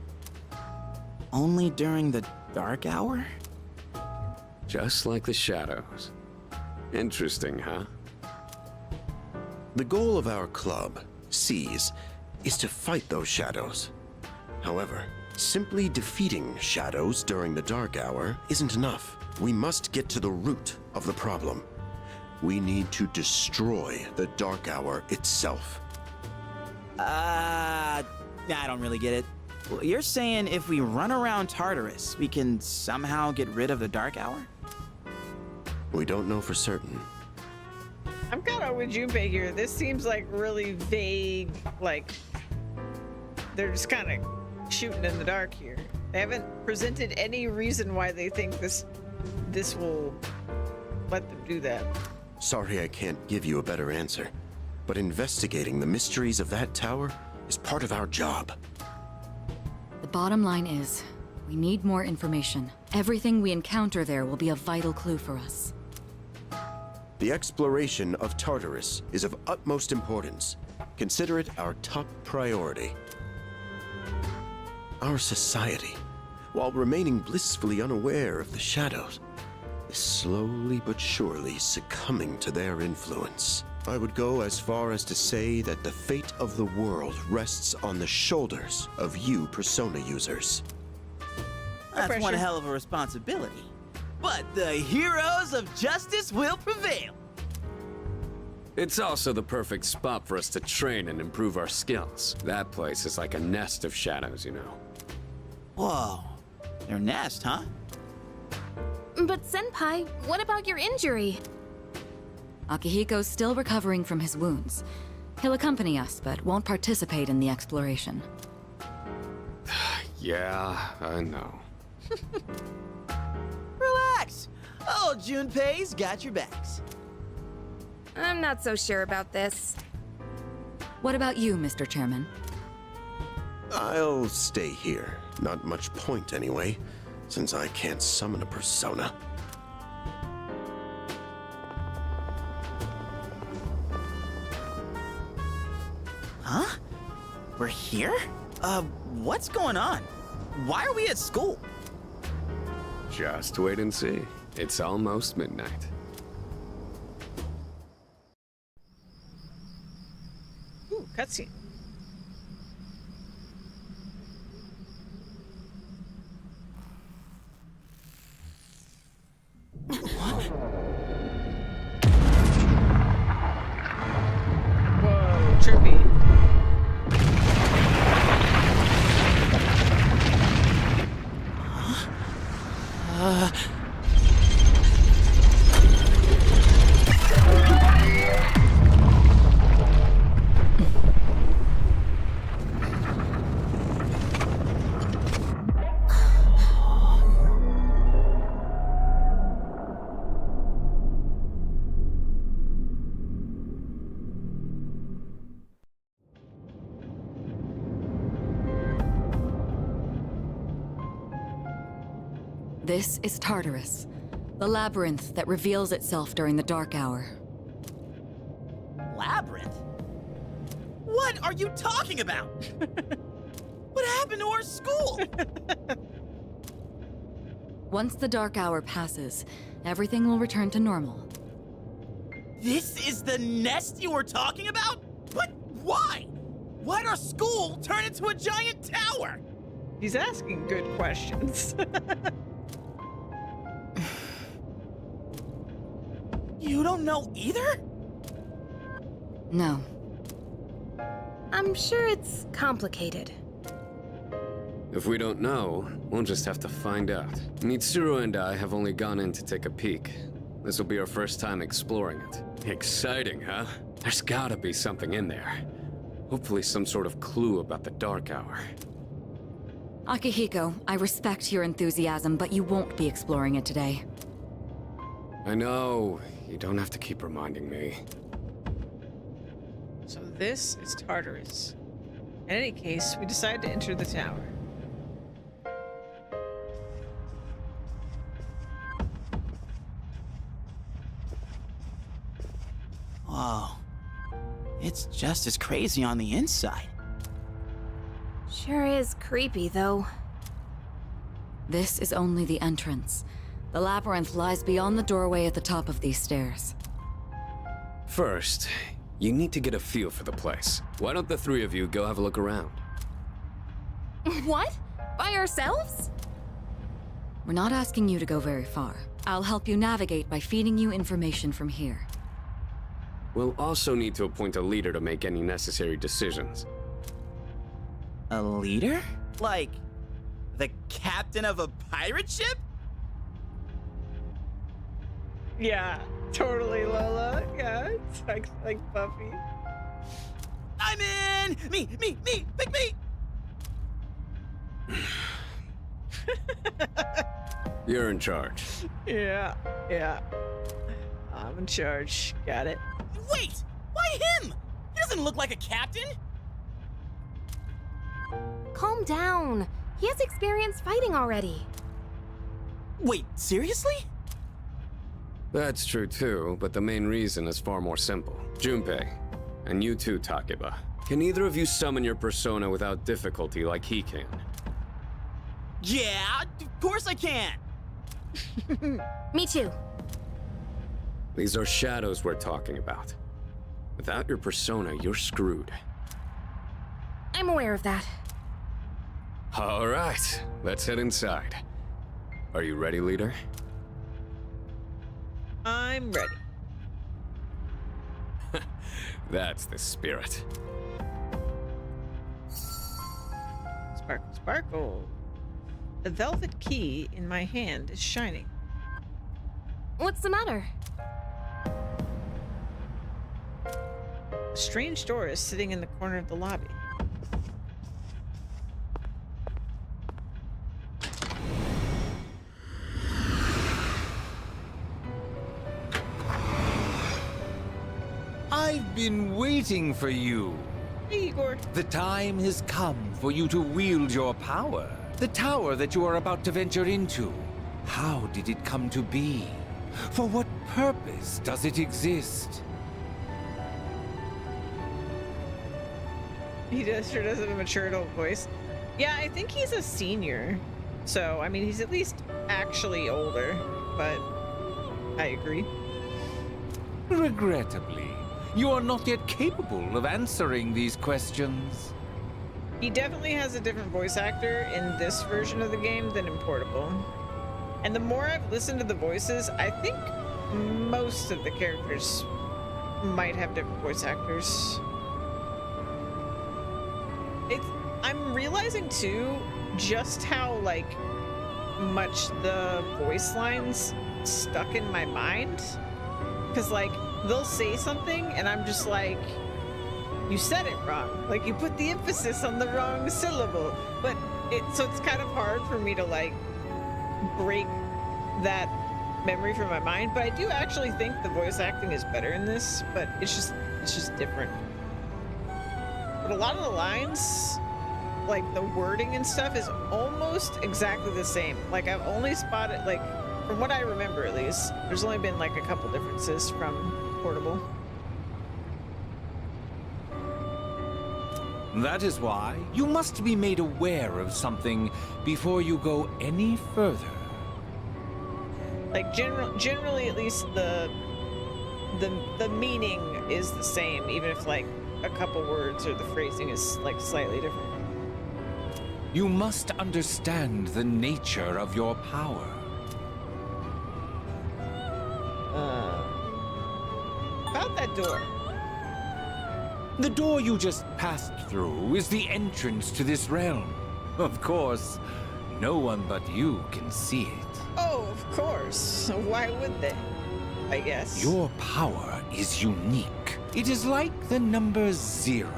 S18: Only during the dark hour?
S19: Just like the shadows. Interesting, huh?
S20: The goal of our club, Seize, is to fight those shadows. However, simply defeating shadows during the dark hour isn't enough. We must get to the root of the problem. We need to destroy the dark hour itself.
S18: I don't really get it. Well, you're saying if we run around Tartarus, we can somehow get rid of the dark hour?
S20: We don't know for certain.
S1: I'm kind of with Junpei here. This seems like really vague, like they're just kind of shooting in the dark here. They haven't presented any reason why they think this will let them do that.
S20: Sorry I can't give you a better answer, but investigating the mysteries of that tower is part of our job.
S7: The bottom line is, we need more information. Everything we encounter there will be a vital clue for us.
S20: The exploration of Tartarus is of utmost importance. Consider it our top priority. Our society, while remaining blissfully unaware of the shadows, is slowly but surely succumbing to their influence. I would go as far as to say that the fate of the world rests on the shoulders of you Persona users.
S18: That's one hell of a responsibility. But the heroes of justice will prevail.
S19: It's also the perfect spot for us to train and improve our skills. That place is like a nest of shadows, you know.
S18: Whoa. Their nest, huh?
S8: But Senpai, what about your injury?
S7: Akihiko's still recovering from his wounds. He'll accompany us, but won't participate in the exploration.
S19: Yeah, I know.
S18: Relax. Oh, Junpei's got your backs.
S8: I'm not so sure about this.
S7: What about you, Mr. Chairman?
S20: I'll stay here. Not much point anyway, since I can't summon a persona.
S18: Huh? We're here? What's going on? Why are we at school?
S19: Just wait and see. It's almost midnight.
S1: Ooh, cutscene. Whoa, trippy.
S7: This is Tartarus, the labyrinth that reveals itself during the dark hour.
S18: Labyrinth? What are you talking about? What happened to our school?
S7: Once the dark hour passes, everything will return to normal.
S18: This is the nest you were talking about? But why? Why'd our school turn into a giant tower?
S1: He's asking good questions.
S18: You don't know either?
S7: No.
S8: I'm sure it's complicated.
S19: If we don't know, we'll just have to find out. Mitsuru and I have only gone in to take a peek. This will be our first time exploring it. Exciting, huh? There's gotta be something in there. Hopefully some sort of clue about the Dark Hour.
S7: Akihiko, I respect your enthusiasm, but you won't be exploring it today.
S19: I know. You don't have to keep reminding me.
S1: So this is Tartarus. In any case, we decide to enter the tower.
S18: Whoa. It's just as crazy on the inside.
S8: Sure is creepy, though.
S7: This is only the entrance. The labyrinth lies beyond the doorway at the top of these stairs.
S19: First, you need to get a feel for the place. Why don't the three of you go have a look around?
S8: What? By ourselves?
S7: We're not asking you to go very far. I'll help you navigate by feeding you information from here.
S19: We'll also need to appoint a leader to make any necessary decisions.
S18: A leader? Like, the captain of a pirate ship?
S1: Yeah, totally, Lola. Yeah, it's like Buffy.
S18: I'm in! Me! Pick me!
S19: You're in charge.
S1: Yeah. I'm in charge. Got it.
S18: Wait! Why him? He doesn't look like a captain.
S8: Calm down. He has experience fighting already.
S18: Wait, seriously?
S19: That's true too, but the main reason is far more simple. Junpei, and you too, Takeba. Can either of you summon your persona without difficulty like he can?
S18: Yeah, of course I can.
S8: Me too.
S19: These are shadows we're talking about. Without your persona, you're screwed.
S8: I'm aware of that.
S19: All right, let's head inside. Are you ready, leader?
S1: I'm ready.
S19: That's the spirit.
S1: Sparkle, sparkle. The velvet key in my hand is shining.
S8: What's the matter?
S1: A strange door is sitting in the corner of the lobby.
S2: I've been waiting for you.
S1: Hey, Igor.
S2: The time has come for you to wield your power. The tower that you are about to venture into. How did it come to be? For what purpose does it exist?
S1: He sure does have a mature adult voice. Yeah, I think he's a senior. So, I mean, he's at least actually older, but I agree.
S2: Regrettably, you are not yet capable of answering these questions.
S1: He definitely has a different voice actor in this version of the game than in Portable. And the more I've listened to the voices, I think most of the characters might have different voice actors. I'm realizing too just how like much the voice lines stuck in my mind. Cause like they'll say something and I'm just like, you said it wrong. Like you put the emphasis on the wrong syllable. But so it's kind of hard for me to like break that memory from my mind. But I do actually think the voice acting is better in this, but it's just different. But a lot of the lines, like the wording and stuff, is almost exactly the same. Like I've only spotted, like from what I remember at least, there's only been like a couple differences from Portable.
S2: That is why you must be made aware of something before you go any further.
S1: Like generally at least the meaning is the same, even if like a couple words or the phrasing is like slightly different.
S2: You must understand the nature of your power.
S1: About that door.
S2: The door you just passed through is the entrance to this realm. Of course, no one but you can see it.
S1: Oh, of course. Why would they? I guess.
S2: Your power is unique. It is like the number 0.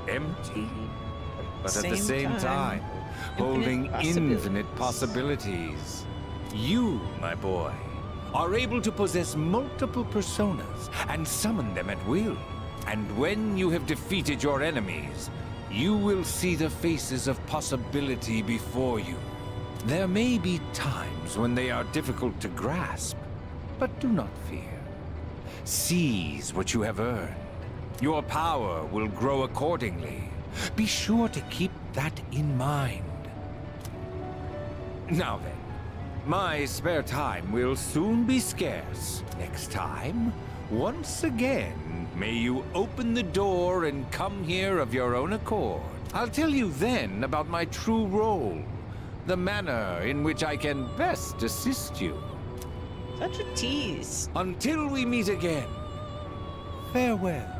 S2: Empty, but at the same time, holding infinite possibilities. You, my boy, are able to possess multiple personas and summon them at will. And when you have defeated your enemies, you will see the faces of possibility before you. There may be times when they are difficult to grasp, but do not fear. Seize what you have earned. Your power will grow accordingly. Be sure to keep that in mind. Now then, my spare time will soon be scarce. Next time, once again, may you open the door and come here of your own accord. I'll tell you then about my true role, the manner in which I can best assist you.
S1: Such a tease.
S2: Until we meet again, farewell.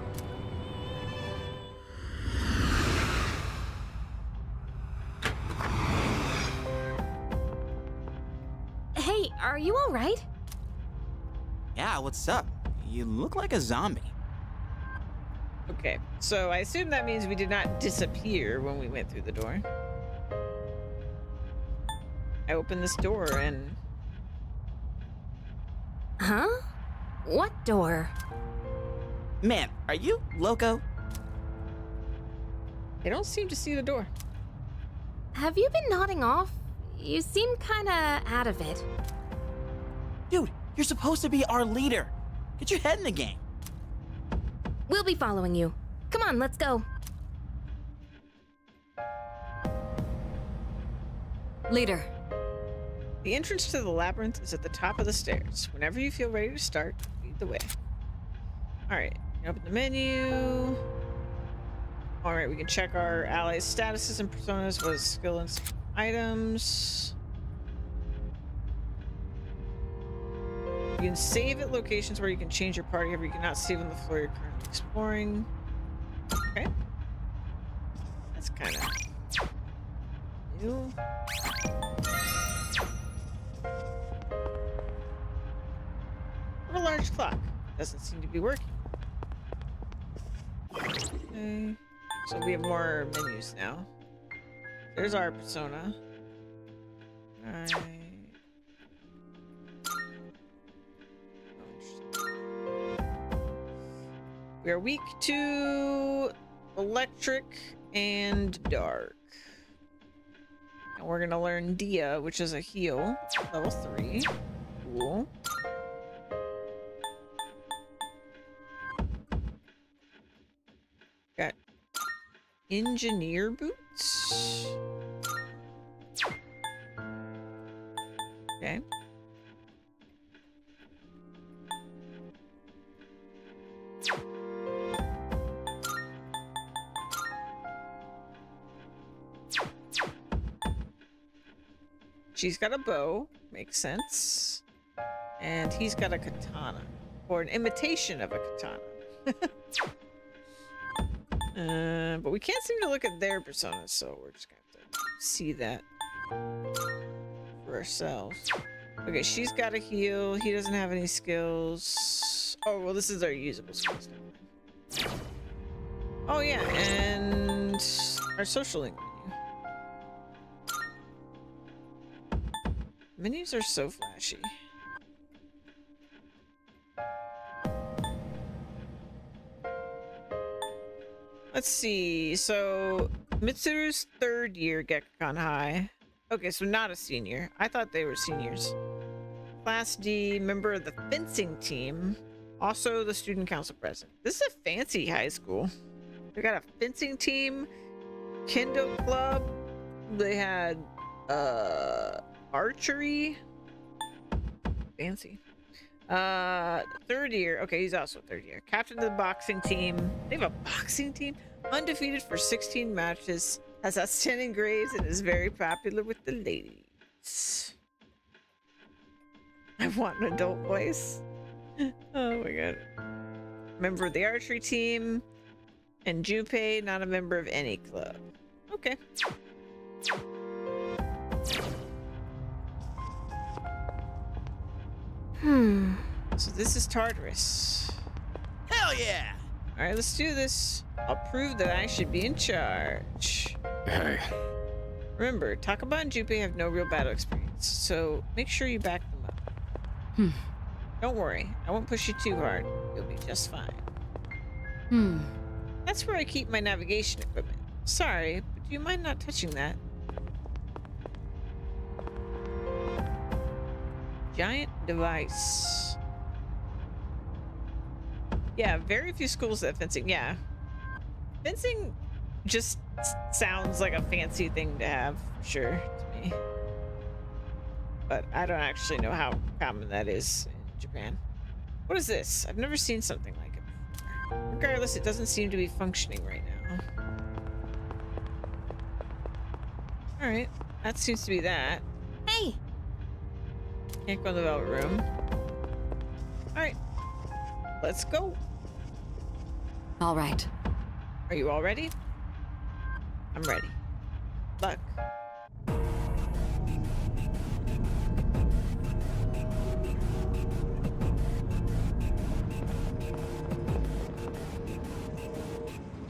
S8: Hey, are you all right?
S18: Yeah, what's up? You look like a zombie.
S1: Okay, so I assume that means we did not disappear when we went through the door. I opened this door and...
S8: Huh? What door?
S18: Man, are you loco?
S1: They don't seem to see the door.
S8: Have you been nodding off? You seem kinda out of it.
S18: Dude, you're supposed to be our leader. Get your head in the game.
S8: We'll be following you. Come on, let's go.
S7: Leader.
S1: The entrance to the labyrinth is at the top of the stairs. Whenever you feel ready to start, lead the way. Alright, open the menu. Alright, we can check our allies' statuses and personas with skill and items. You can save at locations where you can change your party, however you cannot save on the floor you're currently exploring. Okay. That's kind of new. A large clock. Doesn't seem to be working. Okay. So we have more menus now. There's our persona. Alright. We are weak to electric and dark. And we're gonna learn Dia, which is a heal. Level 3. Cool. Got engineer boots. Okay. She's got a bow, makes sense. And he's got a katana, or an imitation of a katana. But we can't seem to look at their personas, so we're just gonna have to see that for ourselves. Okay, she's got a heal. He doesn't have any skills. Oh, well, this is our usable skills. Oh, yeah, and our social link menu. Menus are so flashy. Let's see. So, Mitsuru's 3rd year Gekkan High. Okay, so not a senior. I thought they were seniors. Class D, member of the fencing team. Also the student council president. This is a fancy high school. They got a fencing team, kendo club. They had archery. Fancy. 3rd year. Okay, he's also 3rd year. Captain of the boxing team. They have a boxing team. Undefeated for 16 matches. Has outstanding grades and is very popular with the ladies. I want an adult voice. Oh my god. Member of the archery team. And Junpei, not a member of any club. Okay. So this is Tartarus.
S18: Hell yeah!
S1: Alright, let's do this. I'll prove that I should be in charge.
S19: Hey.
S1: Remember, Takaba and Junpei have no real battle experience, so make sure you back them up. Don't worry, I won't push you too hard. You'll be just fine. That's where I keep my navigation equipment. Sorry, but do you mind not touching that? Giant device. Yeah, very few schools that fencing. Yeah. Fencing just sounds like a fancy thing to have, for sure, to me. But I don't actually know how common that is in Japan. What is this? I've never seen something like it before. Regardless, it doesn't seem to be functioning right now. Alright, that seems to be that.
S8: Hey!
S1: Can't go in the Velvet Room. Alright, let's go.
S7: All right.
S1: Are you all ready? I'm ready. Luck.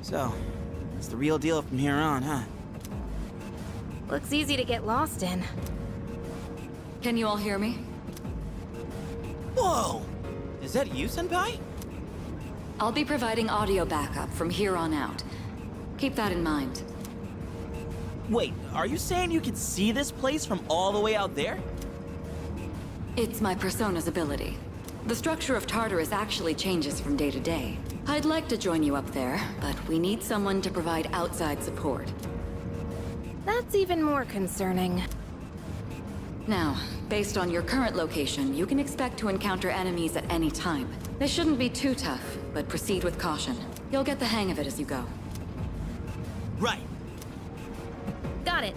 S18: So, it's the real deal from here on, huh?
S8: Looks easy to get lost in.
S7: Can you all hear me?
S18: Whoa! Is that you, Senpai?
S7: I'll be providing audio backup from here on out. Keep that in mind.
S18: Wait, are you saying you can see this place from all the way out there?
S7: It's my persona's ability. The structure of Tartarus actually changes from day to day. I'd like to join you up there, but we need someone to provide outside support.
S8: That's even more concerning.
S7: Now, based on your current location, you can expect to encounter enemies at any time. They shouldn't be too tough, but proceed with caution. You'll get the hang of it as you go.
S18: Right.
S8: Got it.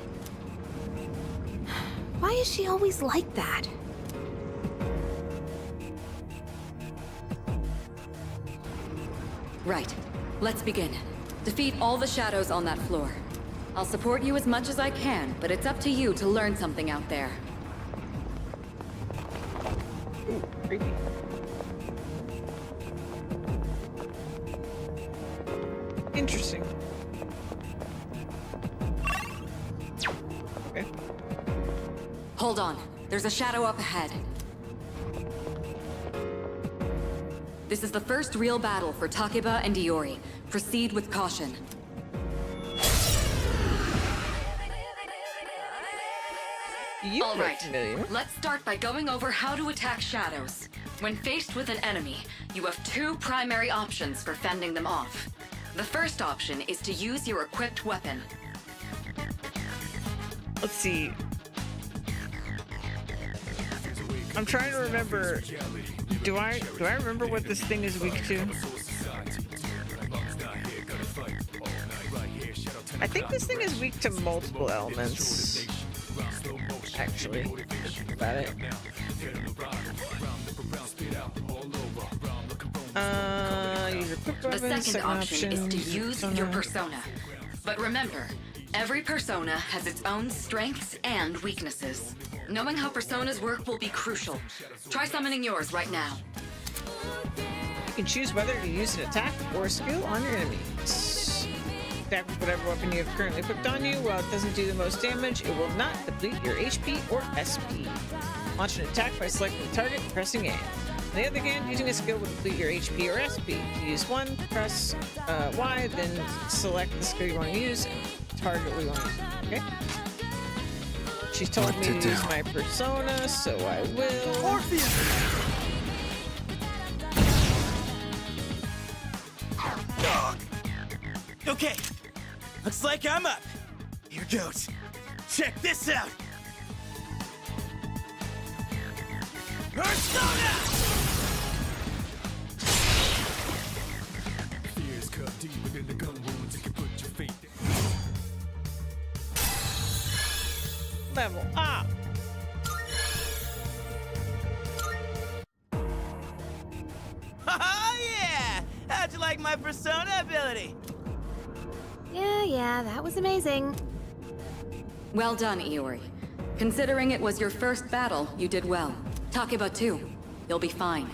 S8: Why is she always like that?
S7: Right. Let's begin. Defeat all the shadows on that floor. I'll support you as much as I can, but it's up to you to learn something out there.
S1: Ooh, creepy. Interesting. Okay.
S7: Hold on. There's a shadow up ahead. This is the first real battle for Takeba and Iori. Proceed with caution. All right, let's start by going over how to attack shadows. When faced with an enemy, you have two primary options for fending them off. The first option is to use your equipped weapon.
S1: Let's see. I'm trying to remember. Do I remember what this thing is weak to? I think this thing is weak to multiple elements. Actually, think about it. Use your quick
S7: The
S1: weapon,
S7: second option is to use your persona. But remember, every persona has its own strengths and weaknesses. Knowing how personas work will be crucial. Try summoning yours right now.
S1: You can choose whether to use an attack or a skill on your enemies. Attack with whatever weapon you have currently equipped on you. While it doesn't do the most damage, it will not deplete your HP or SP. Launch an attack by selecting the target and pressing A. On the other hand, using a skill will deplete your HP or SP. To use one, press Y, then select the skill you want to use and target what you want to use. Okay? She's told me to use my persona, so I will.
S18: Orpheus! Okay, looks like I'm up. Here goes. Check this out. Persona!
S3: Fears cut deep within the gun wounds. You can put your feet
S1: Level up.
S18: Oh yeah! How'd you like my persona ability?
S8: Yeah, that was amazing.
S7: Well done, Iori. Considering it was your first battle, you did well. Takeba too. You'll be fine.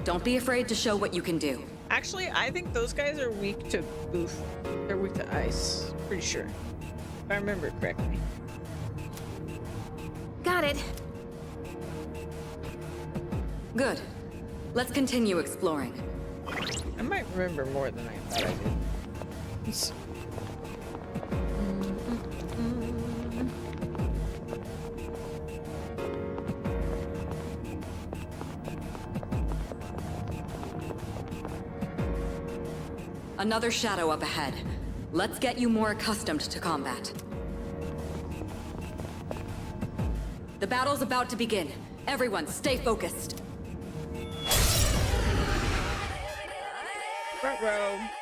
S7: Don't be afraid to show what you can do.
S1: Actually, I think those guys are weak to booth. They're weak to ice. Pretty sure. If I remember correctly.
S8: Got it.
S7: Good. Let's continue exploring.
S1: I might remember more than I thought I did. Let's see.
S7: Another shadow up ahead. Let's get you more accustomed to combat. The battle's about to begin. Everyone, stay focused.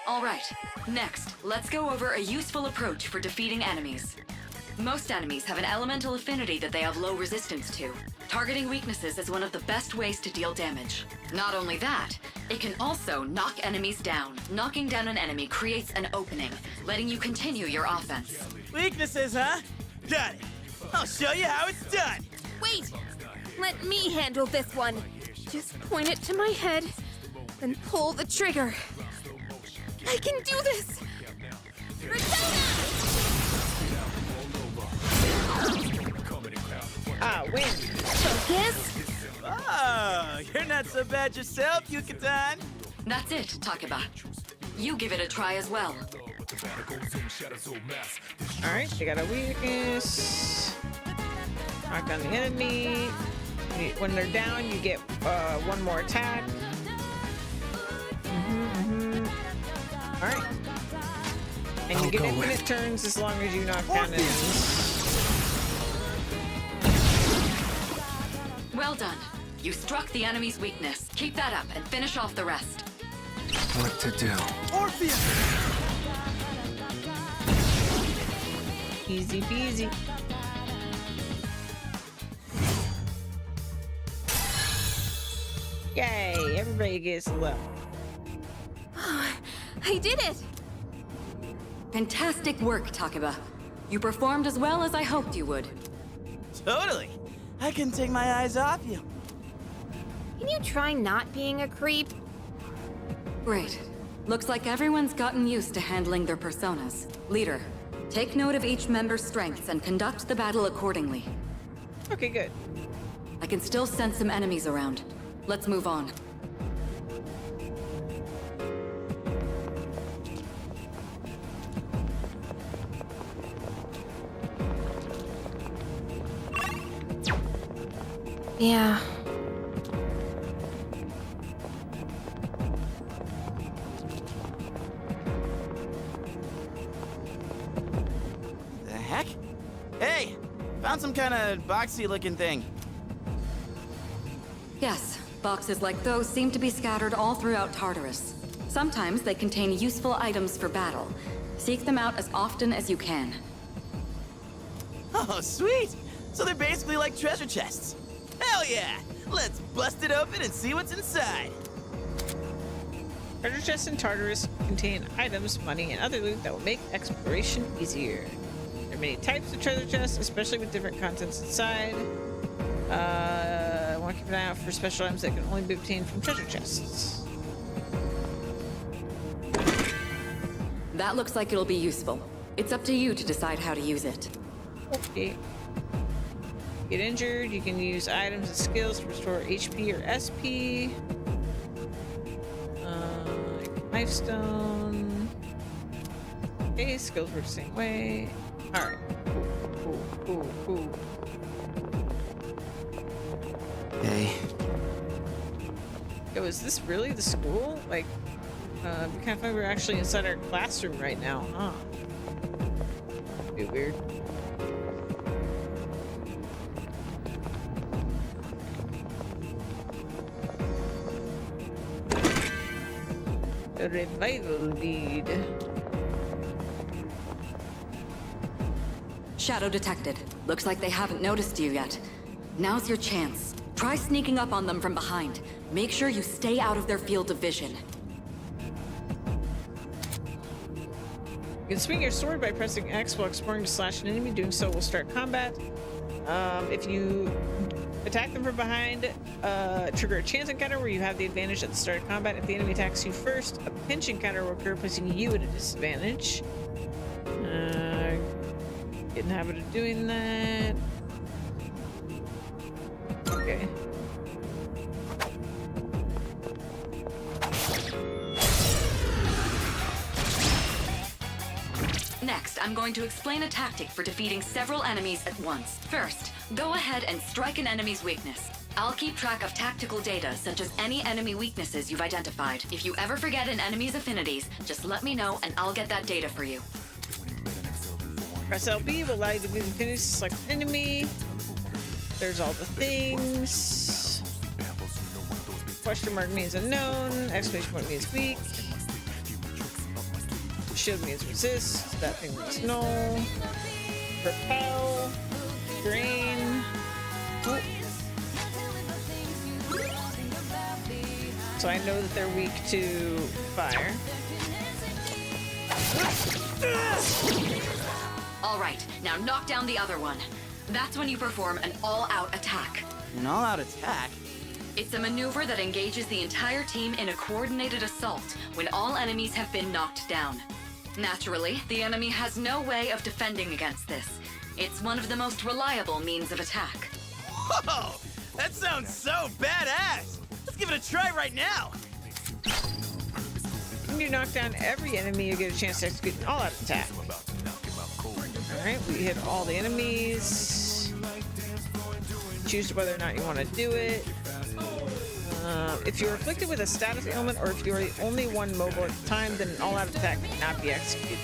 S7: All right, next, let's go over a useful approach for defeating enemies. Most enemies have an elemental affinity that they have low resistance to. Targeting weaknesses is one of the best ways to deal damage. Not only that, it can also knock enemies down. Knocking down an enemy creates an opening, letting you continue your offense.
S18: Weaknesses, huh? Got it. I'll show you how it's done.
S8: Wait! Let me handle this one. Just point it to my head, then pull the trigger. I can do this!
S1: Ah, win.
S8: kiss?
S18: Oh, you're not so bad yourself, Yucatan.
S7: That's it, Takeba. You give it a try as well.
S1: Alright, they got a weakness. Knock down the enemy. When they're down, you get one more attack. Alright. And you get infinite turns as long as you knock down enemies.
S7: Well done. You struck the enemy's weakness. Keep that up and finish off the rest.
S5: What to do?
S18: Orpheus!
S1: Easy peasy. Yay, everybody gets a level.
S8: I did it!
S7: Fantastic work, Takeba. You performed as well as I hoped you would.
S18: Totally. I couldn't take my eyes off you.
S8: Can you try not being a creep?
S7: Great. Looks like everyone's gotten used to handling their personas. Leader, take note of each member's strengths and conduct the battle accordingly.
S1: Okay, good.
S7: I can still sense some enemies around. Let's move on.
S8: Yeah.
S18: The heck? Hey, found some kind of boxy-looking thing.
S7: Yes, boxes like those seem to be scattered all throughout Tartarus. Sometimes they contain useful items for battle. Seek them out as often as you can.
S18: Oh, sweet! So they're basically like treasure chests. Hell yeah! Let's bust it open and see what's inside.
S1: Treasure chests in Tartarus contain items, money, and other loot that will make exploration easier. There are many types of treasure chests, especially with different contents inside. I want to keep an eye out for special items that can only be obtained from treasure chests.
S7: That looks like it'll be useful. It's up to you to decide how to use it.
S1: Okay. Get injured, you can use items and skills to restore HP or SP. Knife stone. Okay, skills work the same way. Alright. Cool.
S18: Hey.
S1: Yo, is this really the school? Like, we can't find we're actually inside our classroom right now, huh? Be weird. A revival lead.
S7: Shadow detected. Looks like they haven't noticed you yet. Now's your chance. Try sneaking up on them from behind. Make sure you stay out of their field of vision.
S1: You can swing your sword by pressing X while exploring to slash an enemy. Doing so will start combat. If you attack them from behind, trigger a chance encounter where you have the advantage at the start of combat. If the enemy attacks you first, a pinch encounter will occur, placing you at a disadvantage. Get in the habit of doing that. Okay.
S7: Next, I'm going to explain a tactic for defeating several enemies at once. First, go ahead and strike an enemy's weakness. I'll keep track of tactical data, such as any enemy weaknesses you've identified. If you ever forget an enemy's affinities, just let me know and I'll get that data for you.
S1: Press LB will allow you to move affinities to select an enemy. There's all the things. Question mark means unknown. Exclamation point means weak. Shield means resist. That thing means null. Repel. Drain. Ooh. So I know that they're weak to fire.
S7: All right, now knock down the other one. That's when you perform an all-out attack.
S18: An all-out attack?
S7: It's a maneuver that engages the entire team in a coordinated assault when all enemies have been knocked down. Naturally, the enemy has no way of defending against this. It's one of the most reliable means of attack.
S18: Whoa! That sounds so badass! Let's give it a try right now!
S1: When you knock down every enemy, you get a chance to execute an all-out attack. Alright, we hit all the enemies. Choose whether or not you want to do it. If you're afflicted with a status ailment, or if you are the only one mobile at the time, then an all-out attack cannot be executed.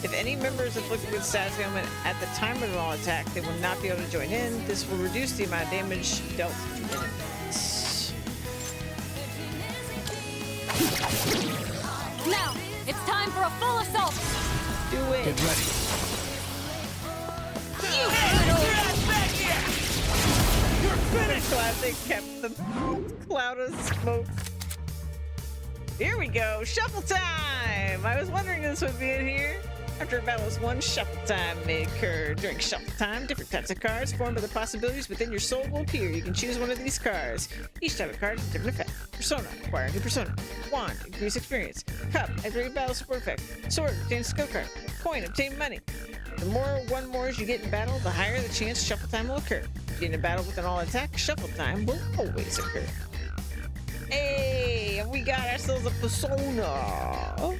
S1: If any member is afflicted with status ailment at the time of an all attack, they will not be able to join in. This will reduce the amount of damage dealt to enemies.
S9: Now, it's time for a full assault!
S1: Do it!
S5: Get ready.
S1: You You're finished! Glad they kept the cloud of smoke. Here we go! Shuffle time! I was wondering this would be in here. After a battle is won, shuffle time may occur. During shuffle time, different types of cards formed by the possibilities within your soul will appear. You can choose one of these cards. Each type of card has a different effect. Persona, acquire a new persona. Wand, increase experience. Cup, activate battle support effect. Sword, obtain skill card. Coin, obtain money. The more one mores you get in battle, the higher the chance shuffle time will occur. If you get in a battle with an all attack, shuffle time will always occur. Hey, and we got ourselves a persona.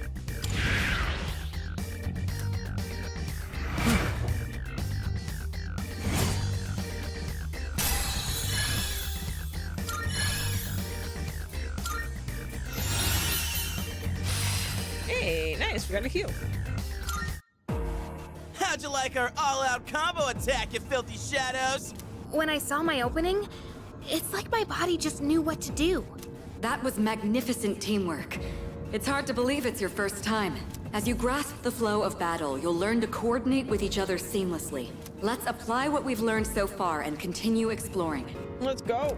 S1: Hey, nice, we got a heal.
S18: How'd you like our all-out combo attack, you filthy shadows?
S8: When I saw my opening, it's like my body just knew what to do.
S7: That was magnificent teamwork. It's hard to believe it's your first time. As you grasp the flow of battle, you'll learn to coordinate with each other seamlessly. Let's apply what we've learned so far and continue exploring.
S1: Let's go.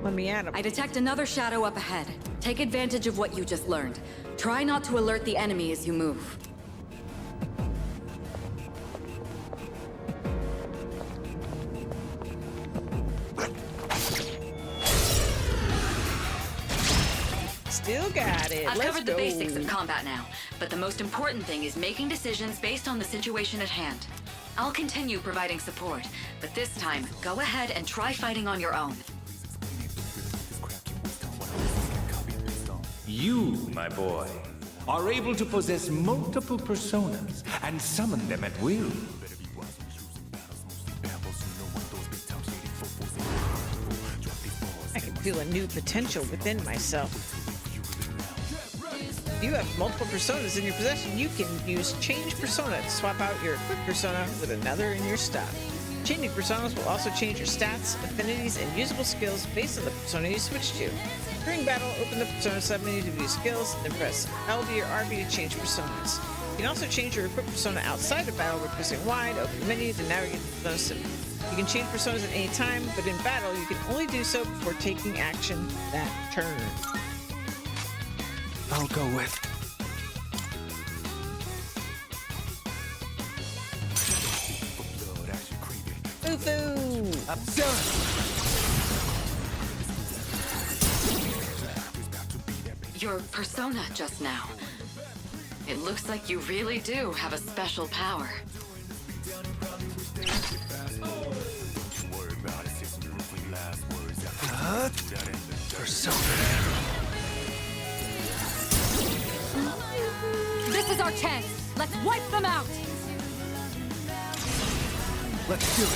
S1: Let me at him.
S7: I detect another shadow up ahead. Take advantage of what you just learned. Try not to alert the enemy as you move.
S1: Still got it.
S7: I've
S1: Let's
S7: covered the
S1: go.
S7: basics of combat now, but the most important thing is making decisions based on the situation at hand. I'll continue providing support, but this time, go ahead and try fighting on your own.
S2: You, my boy, are able to possess multiple personas and summon them at will.
S1: I can feel a new potential within myself. If you have multiple personas in your possession, you can use Change Persona to swap out your equipped persona with another in your stock. Changing personas will also change your stats, affinities, and usable skills based on the persona you switch to. During battle, open the persona submenu to view skills, then press LB or RB to change personas. You can also change your equipped persona outside of battle by pressing Y to open the menu to navigate the persona submenu. You can change personas at any time, but in battle, you can only do so before taking action that turn.
S5: I'll go with.
S1: Foo-foo!
S7: Your persona just now. It looks like you really do have a special power.
S5: Persona.
S9: This is our chance! Let's wipe them out!
S5: Let's do it.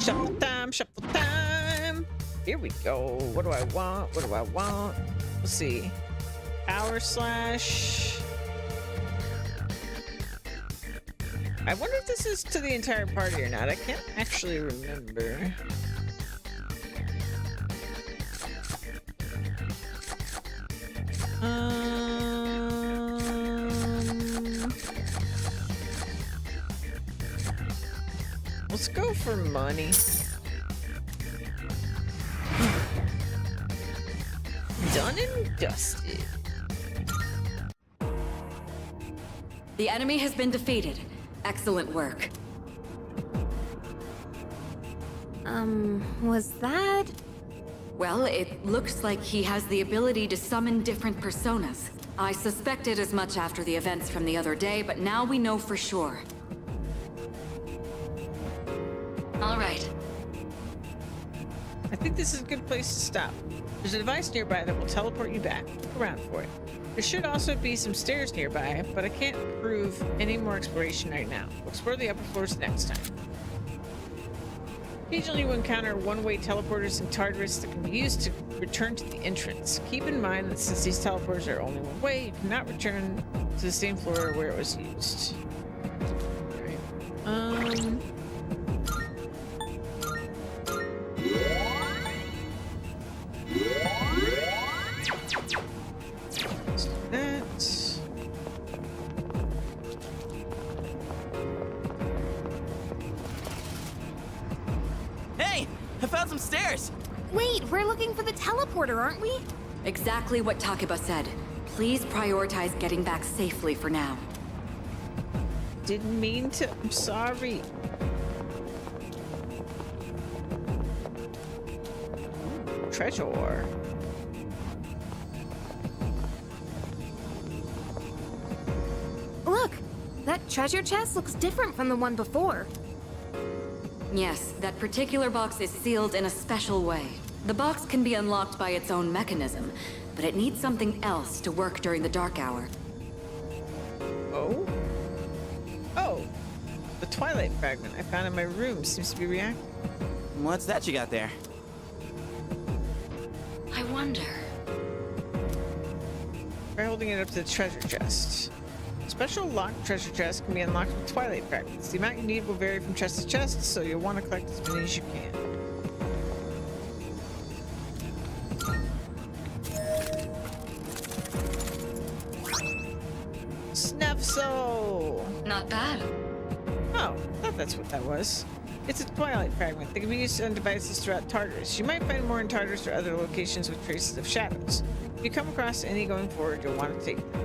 S1: Shuffle time, shuffle time. Here we go. What do I want? What do I want? Let's see. Power slash. I wonder if this is to the entire party or not. I can't actually remember. Let's go for money. Done and dusted.
S7: The enemy has been defeated. Excellent work.
S8: Was that...
S7: Well, it looks like he has the ability to summon different personas. I suspected as much after the events from the other day, but now we know for sure. All right.
S1: I think this is a good place to stop. There's a device nearby that will teleport you back. Look around for it. There should also be some stairs nearby, but I can't prove any more exploration right now. We'll explore the upper floors next time. Occasionally you encounter one-way teleporters and Tartarus that can be used to return to the entrance. Keep in mind that since these teleporters are only one way, you cannot return to the same floor where it was used. Alright.
S18: Hey, I found some stairs.
S8: Wait, we're looking for the teleporter, aren't we?
S7: Exactly what Takeba said. Please prioritize getting back safely for now.
S1: Didn't mean to. I'm sorry. Treasure.
S8: Look, that treasure chest looks different from the one before.
S7: Yes, that particular box is sealed in a special way. The box can be unlocked by its own mechanism, but it needs something else to work during the dark hour.
S1: Oh? Oh! The Twilight fragment I found in my room seems to be reacting.
S18: What's that you got there?
S7: I wonder.
S1: Try holding it up to the treasure chest. Special locked treasure chests can be unlocked with Twilight fragments. The amount you need will vary from chest to chest, so you'll want to collect as many as you can. Snefso!
S7: Not bad.
S1: Oh, I thought that's what that was. It's a Twilight fragment that can be used on devices throughout Tartarus. You might find more in Tartarus or other locations with traces of shadows. If you come across any going forward, you'll want to take them.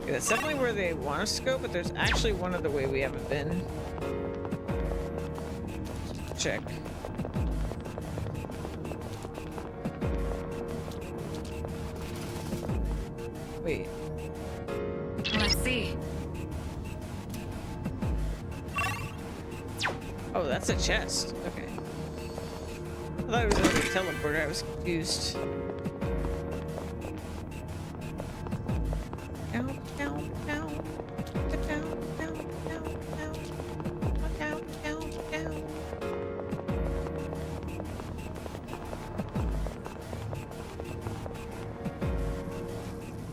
S1: Okay, that's definitely where they want us to go, but there's actually one other way we haven't been. Check. Wait.
S7: Let's see.
S1: Oh, that's a chest. Okay. I thought it was another teleporter. I was confused. Down, down, down. Down, down, down, down. Down, down, down.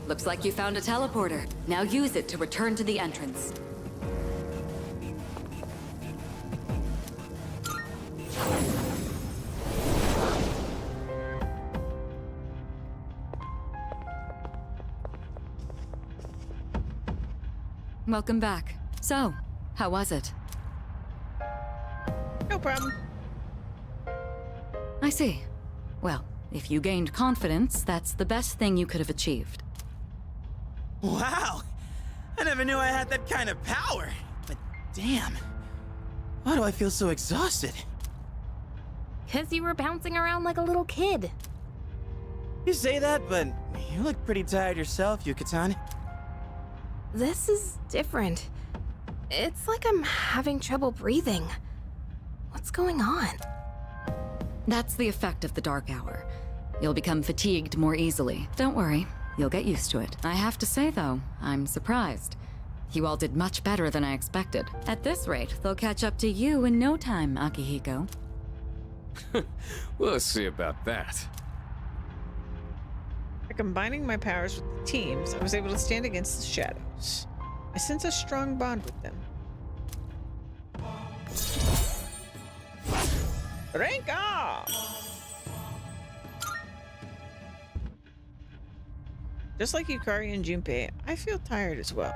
S7: Looks like you found a teleporter. Now use it to return to the entrance. Welcome back. So, how was it?
S1: No problem.
S7: I see. Well, if you gained confidence, that's the best thing you could have achieved.
S18: Wow! I never knew I had that kind of power. But damn, why do I feel so exhausted?
S8: 'Cause you were bouncing around like a little kid.
S18: You say that, but you look pretty tired yourself, Yuka-tan.
S8: This is different. It's like I'm having trouble breathing. What's going on?
S7: That's the effect of the dark hour. You'll become fatigued more easily. Don't worry, you'll get used to it. I have to say, though, I'm surprised. You all did much better than I expected. At this rate, they'll catch up to you in no time, Akihiko.
S19: We'll see about that.
S1: By combining my powers with the teams, I was able to stand against the shadows. I sense a strong bond with them. Rank off! Just like Yukari and Junpei, I feel tired as well.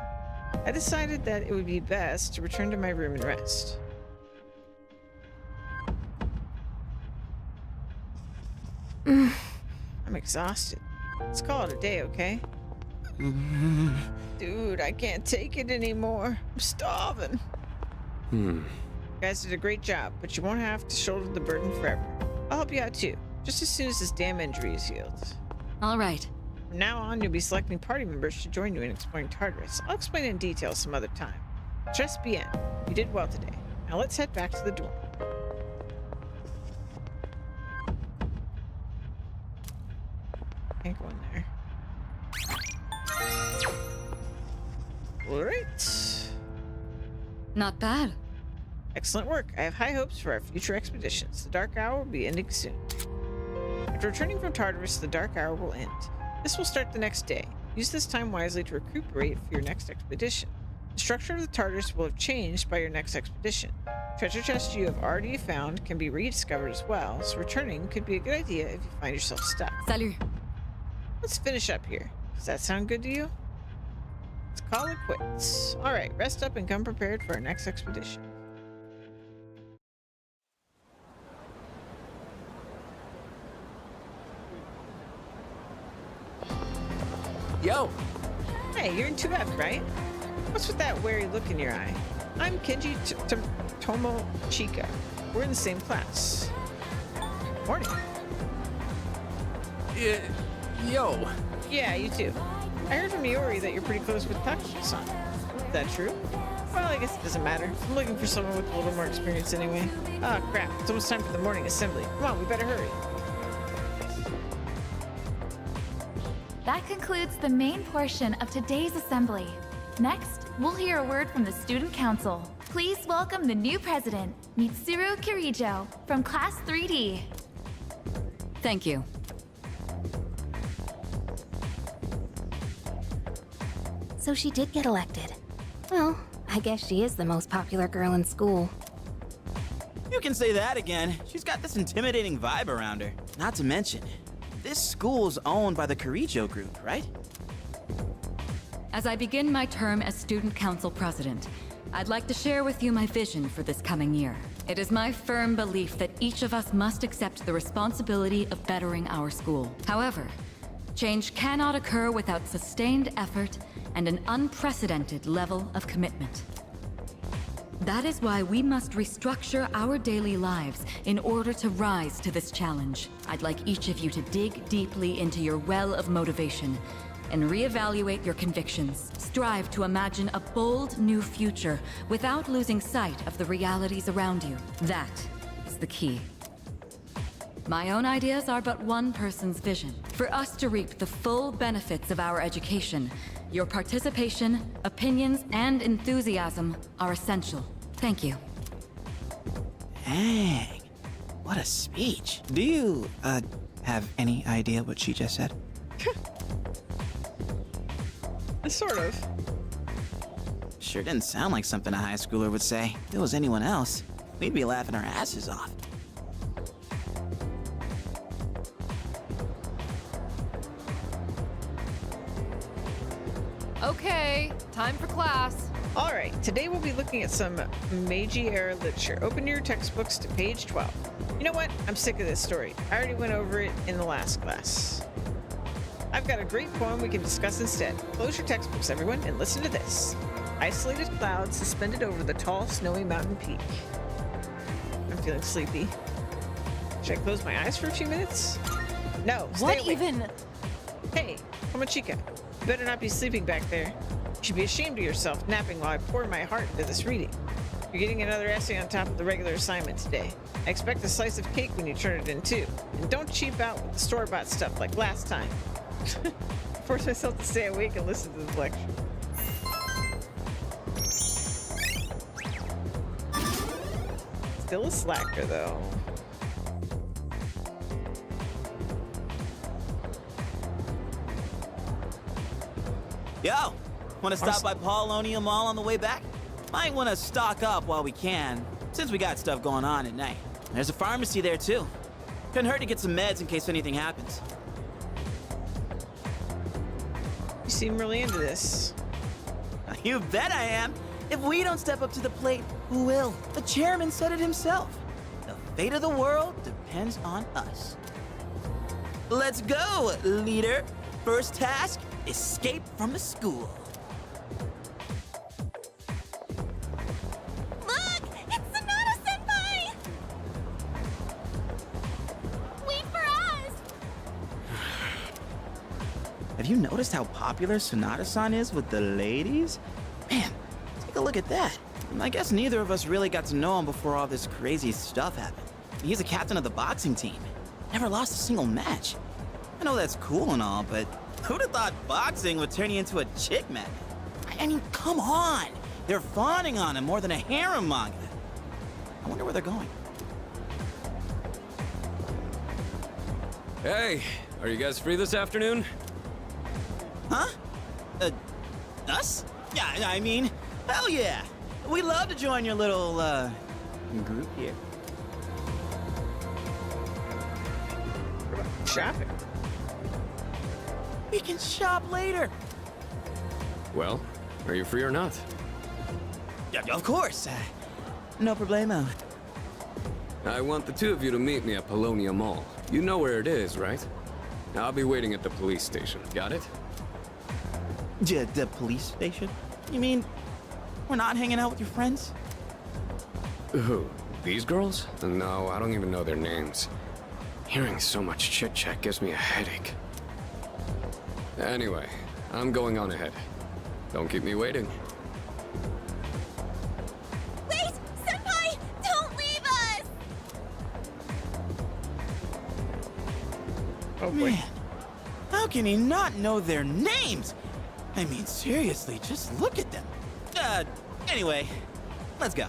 S1: I decided that it would be best to return to my room and rest. I'm exhausted. Let's call it a day, okay? Dude, I can't take it anymore. I'm starving. You guys did a great job, but you won't have to shoulder the burden forever. I'll help you out too, just as soon as this damn injury is healed.
S7: All right.
S1: From now on, you'll be selecting party members to join you in exploring Tartarus. I'll explain in detail some other time. Just bien. You did well today. Now let's head back to the dorm. Can't go in there. Alright.
S7: Not bad.
S1: Excellent work. I have high hopes for our future expeditions. The Dark Hour will be ending soon. After returning from Tartarus, the Dark Hour will end. This will start the next day. Use this time wisely to recuperate for your next expedition. The structure of the Tartarus will have changed by your next expedition. Treasure chests you have already found can be rediscovered as well, so returning could be a good idea if you find yourself stuck.
S7: Salut.
S1: Let's finish up here. Does that sound good to you? Let's call it quits. Alright, rest up and come prepared for our next expedition.
S10: Yo!
S1: Hey, you're in 2F, right? What's with that wary look in your eye? I'm Kenji Tomochika. We're in the same class. Morning.
S10: Yo!
S1: Yeah, you too. I heard from Iori that you're pretty close with Takuma-san. Is that true? Well, I guess it doesn't matter. I'm looking for someone with a little more experience anyway. Ah, crap. It's almost time for the morning assembly. Come on, we better hurry.
S11: That concludes the main portion of today's assembly. Next, we'll hear a word from the Student Council. Please welcome the new president, Mitsuru Kirijo, from Class 3D.
S7: Thank you.
S8: So she did get elected. Well, I guess she is the most popular girl in school.
S18: You can say that again. She's got this intimidating vibe around her. Not to mention, this school's owned by the Kirijo group, right?
S7: As I begin my term as Student Council President, I'd like to share with you my vision for this coming year. It is my firm belief that each of us must accept the responsibility of bettering our school. However, change cannot occur without sustained effort and an unprecedented level of commitment. That is why we must restructure our daily lives in order to rise to this challenge. I'd like each of you to dig deeply into your well of motivation and reevaluate your convictions. Strive to imagine a bold new future without losing sight of the realities around you. That is the key. My own ideas are but one person's vision. For us to reap the full benefits of our education, your participation, opinions, and enthusiasm are essential. Thank you.
S18: Dang. What a speech. Do you, have any idea what she just said?
S1: Sort of.
S18: Sure didn't sound like something a high schooler would say. If it was anyone else, we'd be laughing our asses off.
S9: Okay, time for class.
S1: All right, today we'll be looking at some Meiji era literature. Open your textbooks to page 12. You know what? I'm sick of this story. I already went over it in the last class. I've got a great poem we can discuss instead. Close your textbooks, everyone, and listen to this. Isolated clouds suspended over the tall, snowy mountain peak. I'm feeling sleepy. Should I close my eyes for a few minutes? No, stay
S11: What
S1: awake.
S11: even?
S1: Hey, Tomochika, you better not be sleeping back there. You should be ashamed of yourself napping while I pour my heart into this reading. You're getting another essay on top of the regular assignment today. I expect a slice of cake when you turn it in too. And don't cheap out with the store-bought stuff like last time. Force myself to stay awake and listen to this lecture. Still a slacker, though.
S18: Yo, want to stop by Paulownia Mall on the way back? Might want to stock up while we can, since we got stuff going on at night. There's a pharmacy there, too. Couldn't hurt to get some meds in case anything happens.
S1: You seem really into this.
S18: You bet I am. If we don't step up to the plate, who will? The chairman said it himself. The fate of the world depends on us. Let's go, leader. First task, escape from the school.
S15: Look! It's Sonata-senpai! Wait for us!
S18: Have you noticed how popular Sonata-san is with the ladies? Man, take a look at that. I guess neither of us really got to know him before all this crazy stuff happened. He's a captain of the boxing team. Never lost a single match. I know that's cool and all, but who'd have thought boxing would turn you into a chick magnet? I mean, come on! They're fawning on him more than a harem manga. I wonder where they're going.
S19: Hey, are you guys free this afternoon?
S18: Huh? Us? Yeah, I mean, hell yeah! We'd love to join your little, group here.
S1: Shopping.
S18: We can shop later.
S19: Well, are you free or not?
S18: Yeah, of course. No problemo.
S19: I want the two of you to meet me at Polonia Mall. You know where it is, right? I'll be waiting at the police station. Got it?
S18: Yeah, the police station? You mean we're not hanging out with your friends?
S19: Who? These girls? No, I don't even know their names. Hearing so much chit-chat gives me a headache. Anyway, I'm going on ahead. Don't keep me waiting.
S15: Wait! Senpai! Don't leave us!
S1: Oh boy.
S18: Man, how can he not know their names? I mean, seriously, just look at them. Anyway, let's go.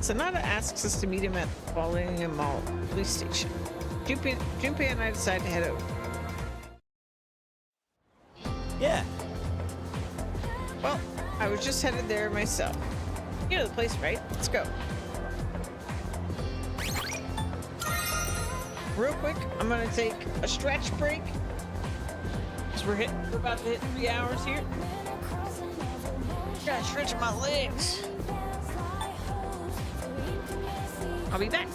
S1: Sonata asks us to meet him at Polonia Mall police station. Junpei and I decide to head over.
S18: Yeah.
S1: Well, I was just headed there myself. You know the place, right? Let's go. Real quick, I'm gonna take a stretch break. Because we're about to hit 3 hours here. Gotta stretch my legs. I'll be back.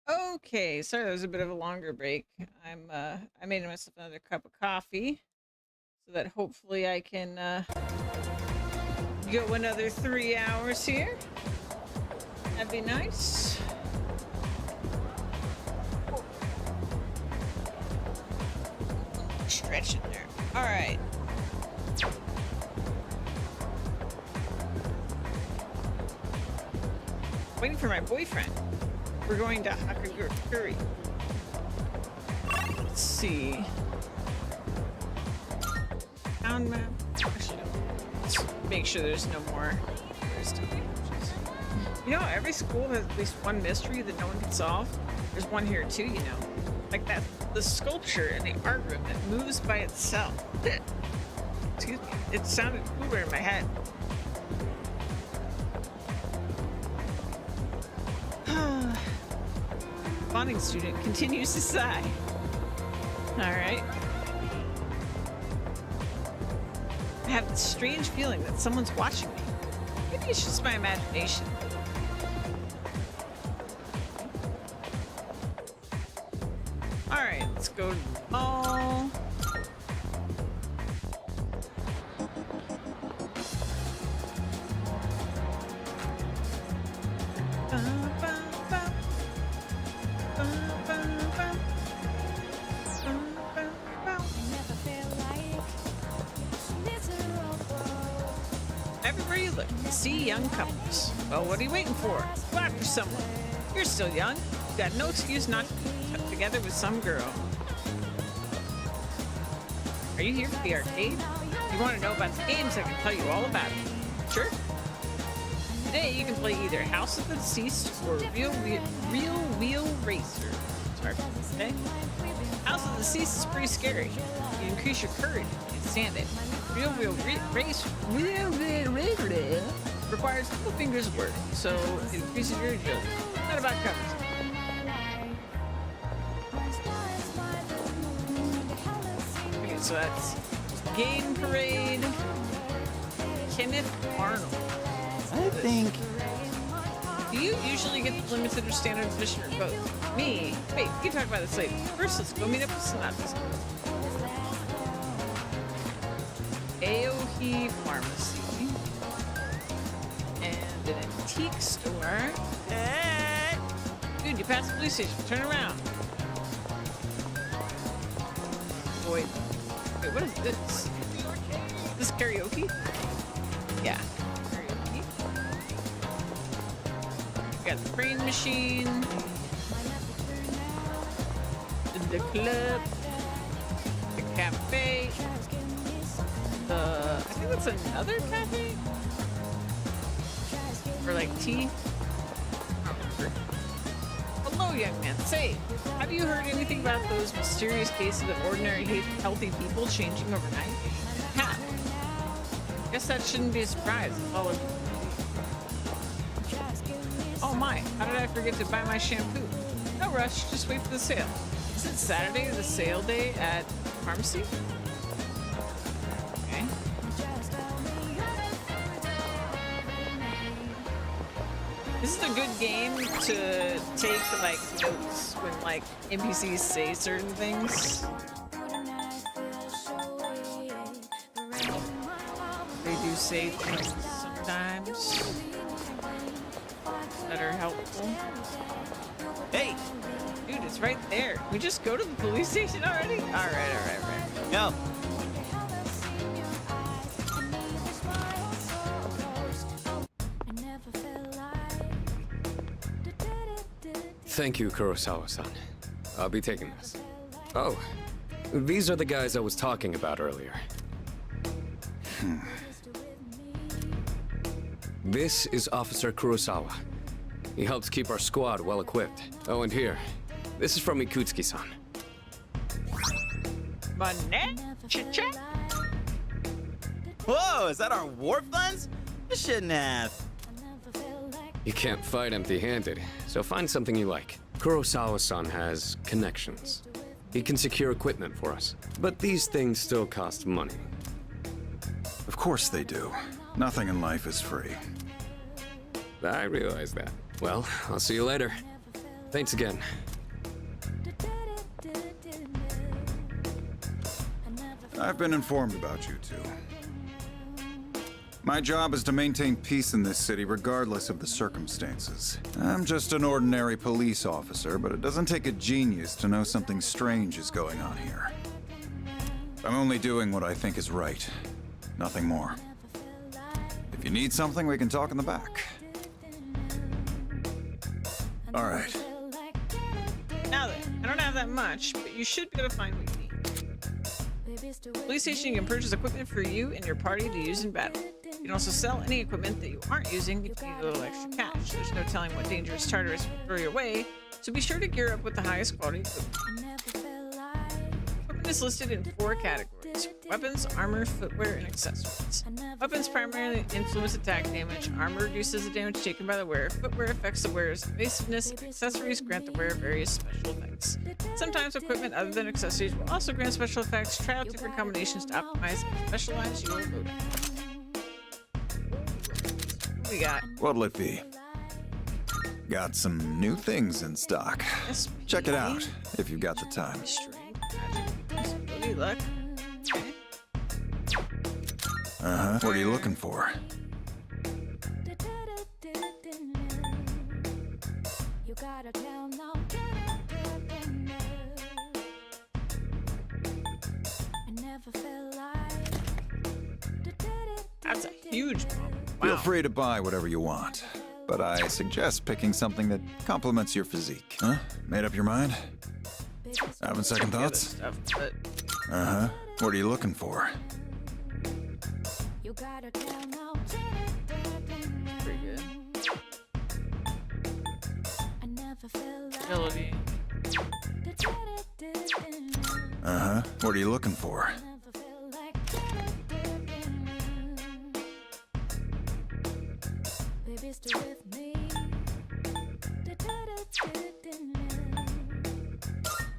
S1: Okay, sorry, that was a bit of a longer break. I made myself another cup of coffee so that hopefully I can go another 3 hours here. That'd be nice. Stretch in there. All right. Waiting for my boyfriend. We're going to Hakaguri. Let's see. Town map. Actually, no. Let's make sure there's no more. You know, every school has at least one mystery that no one can solve. There's one here too, you know. Like that, the sculpture in the art room that moves by itself. Excuse me. It sounded cooler in my head. Bonding student continues to sigh. Alright. I have this strange feeling that someone's watching me. Maybe it's just my imagination. Alright, let's go to the mall. Everywhere you look, you see young couples. Well, what are you waiting for? Go after someone. You're still young. You've got no excuse not to be together with some girl. Are you here for the arcade? If you want to know about the games, I can tell you all about it. Sure? Today, you can play either House of the Deceased or Real Wheel Racer. Sorry. Okay? House of the Deceased is pretty scary. You increase your courage if you can stand it. Real Wheel Race requires couple fingers of work, so it increases your agility. That about covers it. Okay, so that's Game Parade, Kenneth Arnold.
S18: I think...
S1: Do you usually get the limited or standard edition or both? Me? Wait, we can talk about this later. First, let's go meet up with Synopsis. Aohi Pharmacy. And an antique store. Hey! Dude, you passed the police station. Turn around. Boy. Wait, what is this? Is this karaoke? Yeah. Karaoke. We got the crane machine. The club. The cafe. I think that's another cafe? Or like tea? Hello, young man. Say, have you heard anything about those mysterious cases of ordinary, healthy people changing overnight? Ha! Guess that shouldn't be a surprise if all of you. Oh my, how did I forget to buy my shampoo? No rush, just wait for the sale. Isn't Saturday the sale day at pharmacy? Okay. This is a good game to take like notes when like NPCs say certain things. They do say things sometimes that are helpful. Hey! Dude, it's right there. We just go to the police station already? Alright.
S18: Go.
S19: Thank you, Kurosawa-san. I'll be taking this. Oh, these are the guys I was talking about earlier. This is Officer Kurosawa. He helps keep our squad well equipped. Oh, and here, this is from Ikutsuki-san.
S18: Whoa, is that our warp lens? You shouldn't have.
S19: You can't fight empty-handed, so find something you like. Kurosawa-san has connections. He can secure equipment for us, but these things still cost money.
S5: Of course they do. Nothing in life is free.
S19: I realize that. Well, I'll see you later. Thanks again.
S5: I've been informed about you two. My job is to maintain peace in this city regardless of the circumstances. I'm just an ordinary police officer, but it doesn't take a genius to know something strange is going on here. I'm only doing what I think is right. Nothing more. If you need something, we can talk in the back. All right.
S1: Now then, I don't have that much, but you should be able to find what you need. Police station, you can purchase equipment for you and your party to use in battle. You can also sell any equipment that you aren't using if you need a little extra cash. There's no telling what dangerous Tartarus will throw your way, so be sure to gear up with the highest quality equipment. Equipment is listed in 4 categories: weapons, armor, footwear, and accessories. Weapons primarily influence attack damage, armor reduces the damage taken by the wearer, footwear affects the wearer's evasiveness, and accessories grant the wearer various special effects. Sometimes equipment other than accessories will also grant special effects. Try out different combinations to optimize and specialize your loadout. We got.
S5: What'll it be? Got some new things in stock. Check it out if you've got the time.
S1: Ability, luck. Okay.
S5: What are you looking for?
S1: That's a huge bump.
S5: Feel free to buy whatever you want, but I suggest picking something that complements your physique. Huh? Made up your mind? Having second thoughts? What are you looking for?
S1: Pretty good. Ability.
S5: What are you looking for?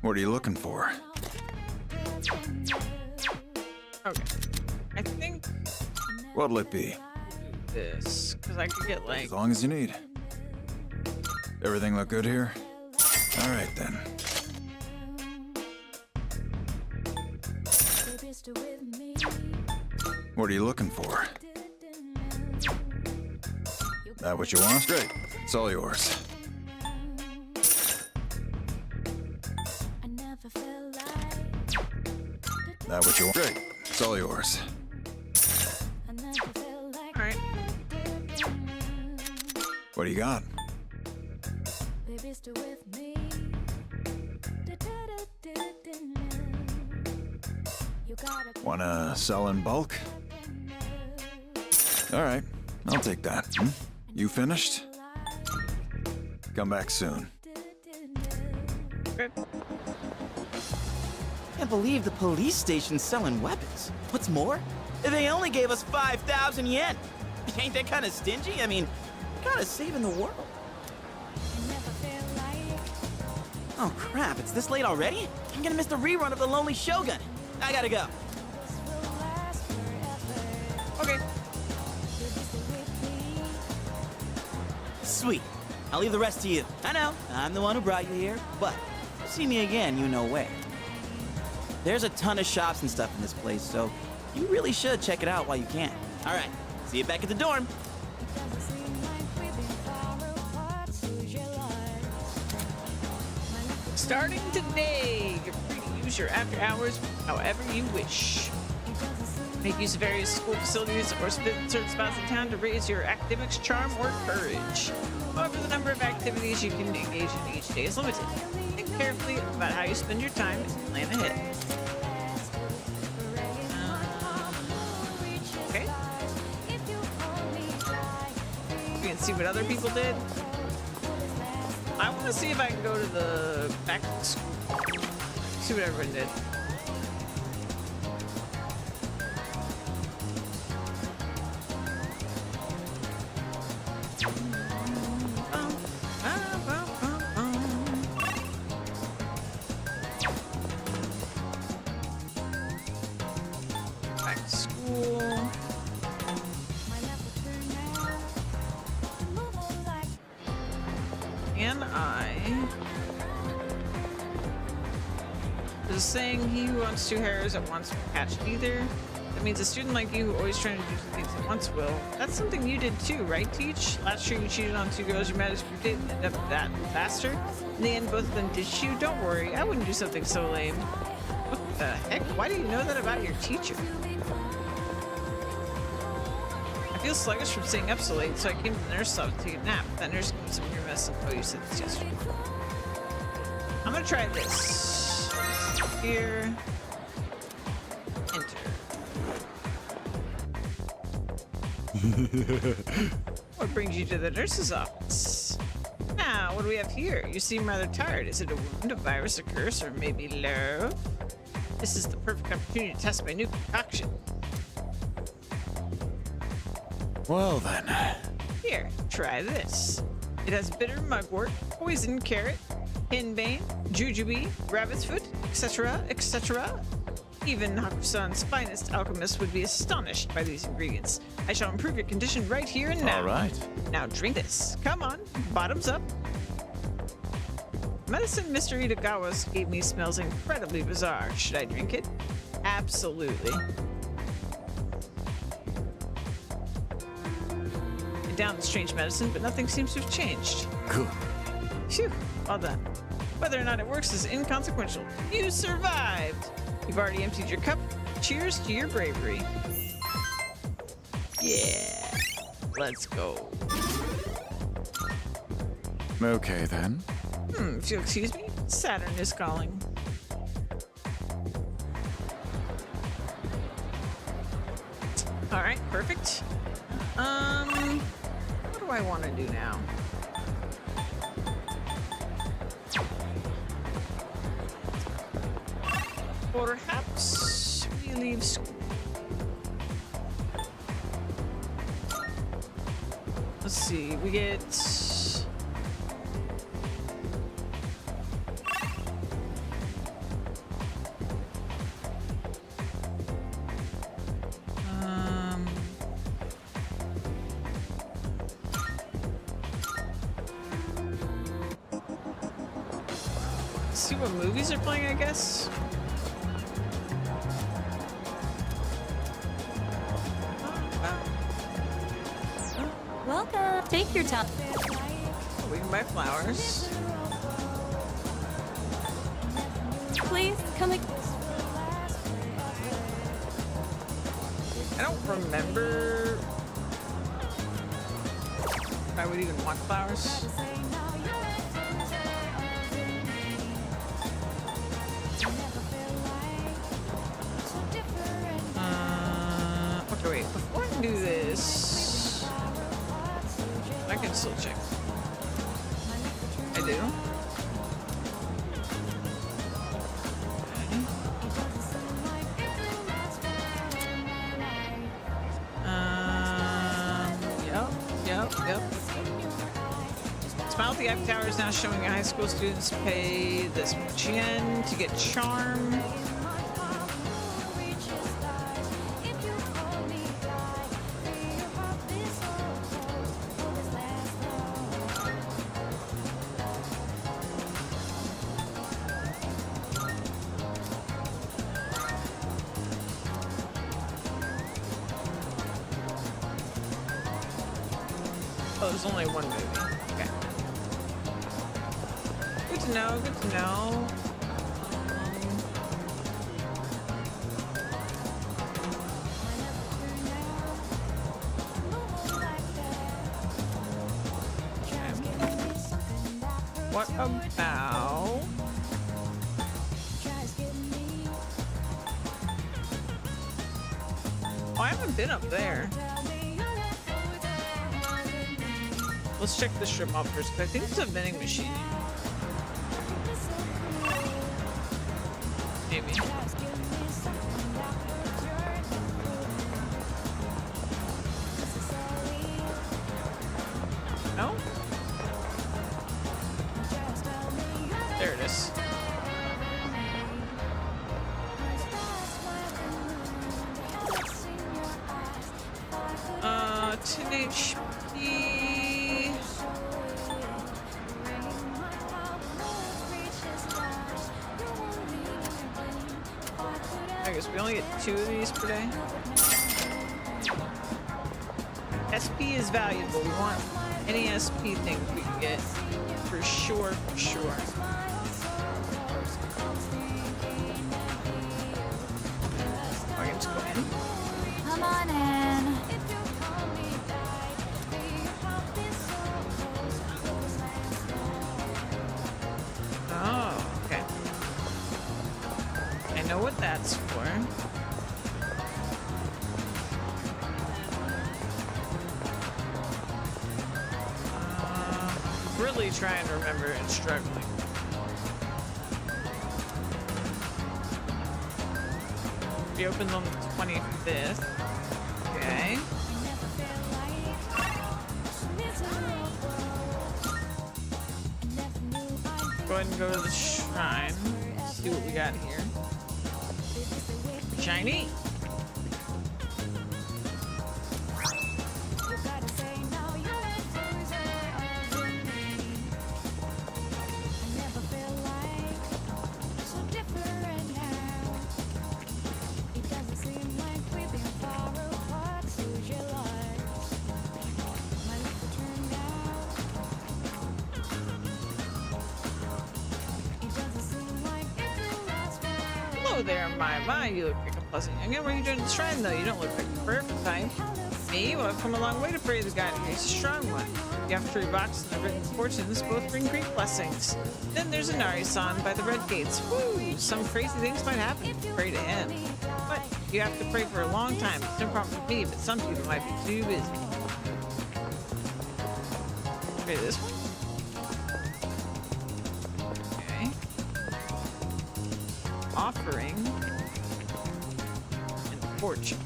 S5: What are you looking for?
S1: Okay. I think
S5: What'll it be?
S1: this, because I could get like.
S5: As long as you need. Everything look good here? All right then. What are you looking for? That what you want? Great. It's all yours. That what you want? Great. It's all yours.
S1: Alright.
S5: What do you got? Wanna sell in bulk? All right. I'll take that. You finished? Come back soon.
S1: Okay.
S18: Can't believe the police station's selling weapons. What's more, they only gave us 5,000 yen. Ain't that kind of stingy? I mean, kind of saving the world. Oh crap, it's this late already? I'm gonna miss the rerun of The Lonely Shogun. I gotta go.
S1: Okay.
S18: Sweet. I'll leave the rest to you. I know, I'm the one who brought you here, but if you see me again, you know where. There's a ton of shops and stuff in this place, so you really should check it out while you can. All right, see you back at the dorm.
S1: Starting today, you're free to use your after hours however you wish. Make use of various school facilities or certain spots in town to raise your academics, charm, or courage. However, the number of activities you can engage in each day is limited. Think carefully about how you spend your time and plan ahead. Okay. We can see what other people did. I want to see if I can go to the back to school. See what everyone did. Back to school. Can eye. There's a saying, he who wants two hares at once will catch neither. That means a student like you who always trying to do two things at once will. That's something you did too, right, Teach? Last year you cheated on two girls you met as you did and ended up that faster. In the end, both of them ditched you. Don't worry, I wouldn't do something so lame. What the heck? Why do you know that about your teacher? I feel sluggish from staying up so late, so I came to the nurse's office to take a nap. That nurse gave me some of your medicine. Oh, you said this yesterday. I'm gonna try this. Here. Enter. What brings you to the nurse's office? Now, what do we have here? You seem rather tired. Is it a wound, a virus, a curse, or maybe love? This is the perfect opportunity to test my new concoction.
S5: Well then.
S1: Here, try this. It has bitter mugwort, poison carrot, henbane, jujube, rabbit's foot, etc., etc. Even Hakusan's finest alchemist would be astonished by these ingredients. I shall improve your condition right here and now.
S5: All right.
S1: Now drink this. Come on, bottoms up. Medicine Mr. Itagawa gave me smells incredibly bizarre. Should I drink it? Absolutely. I downed the strange medicine, but nothing seems to have changed.
S5: Cool.
S1: Phew, well done. Whether or not it works is inconsequential. You survived! You've already emptied your cup. Cheers to your bravery. Yeah. Let's go.
S5: Okay then.
S1: If you'll excuse me, Saturn is calling. Alright, perfect. What do I want to do now? Perhaps we leave school. Let's see, we get... see what movies are playing, I guess.
S22: Welcome. Take your time.
S1: We can buy flowers.
S22: Please come.
S1: I don't remember if I would even want flowers. Okay, wait. Before I do this, I can still check. I do. Yep. Smile at the Eiffel Tower is now showing high school students pay this much yen to get charm. Oh, there's only one movie. Okay. Good to know, good to know. What about... Oh, I haven't been up there. Let's check the shrimp up first, because I think it's a vending machine. Maybe. No? There it is. I guess we only get 2 of these per day. SP is valuable. We want any SP thing we can get. For sure, for sure. I can just go in.
S11: Come on in.
S1: Oh, okay. I know what that's for. Really trying to remember and struggling. We opened on the 25th. Okay. Go ahead and go to the shrine. See what we got here. Shiny. Hello there, my, you look like a pleasant youngin'. What are you doing at the shrine, though? You don't look like the perfect type. Me? Well, I've come a long way to pray to the god here. He's a strong one. The after box and the written fortunes both bring great blessings. Then there's a Nari-san by the red gates. Woo! Some crazy things might happen if you pray to him. But you have to pray for a long time. It's no problem with me, but some people might be too busy. Pray this one. Offering and fortune.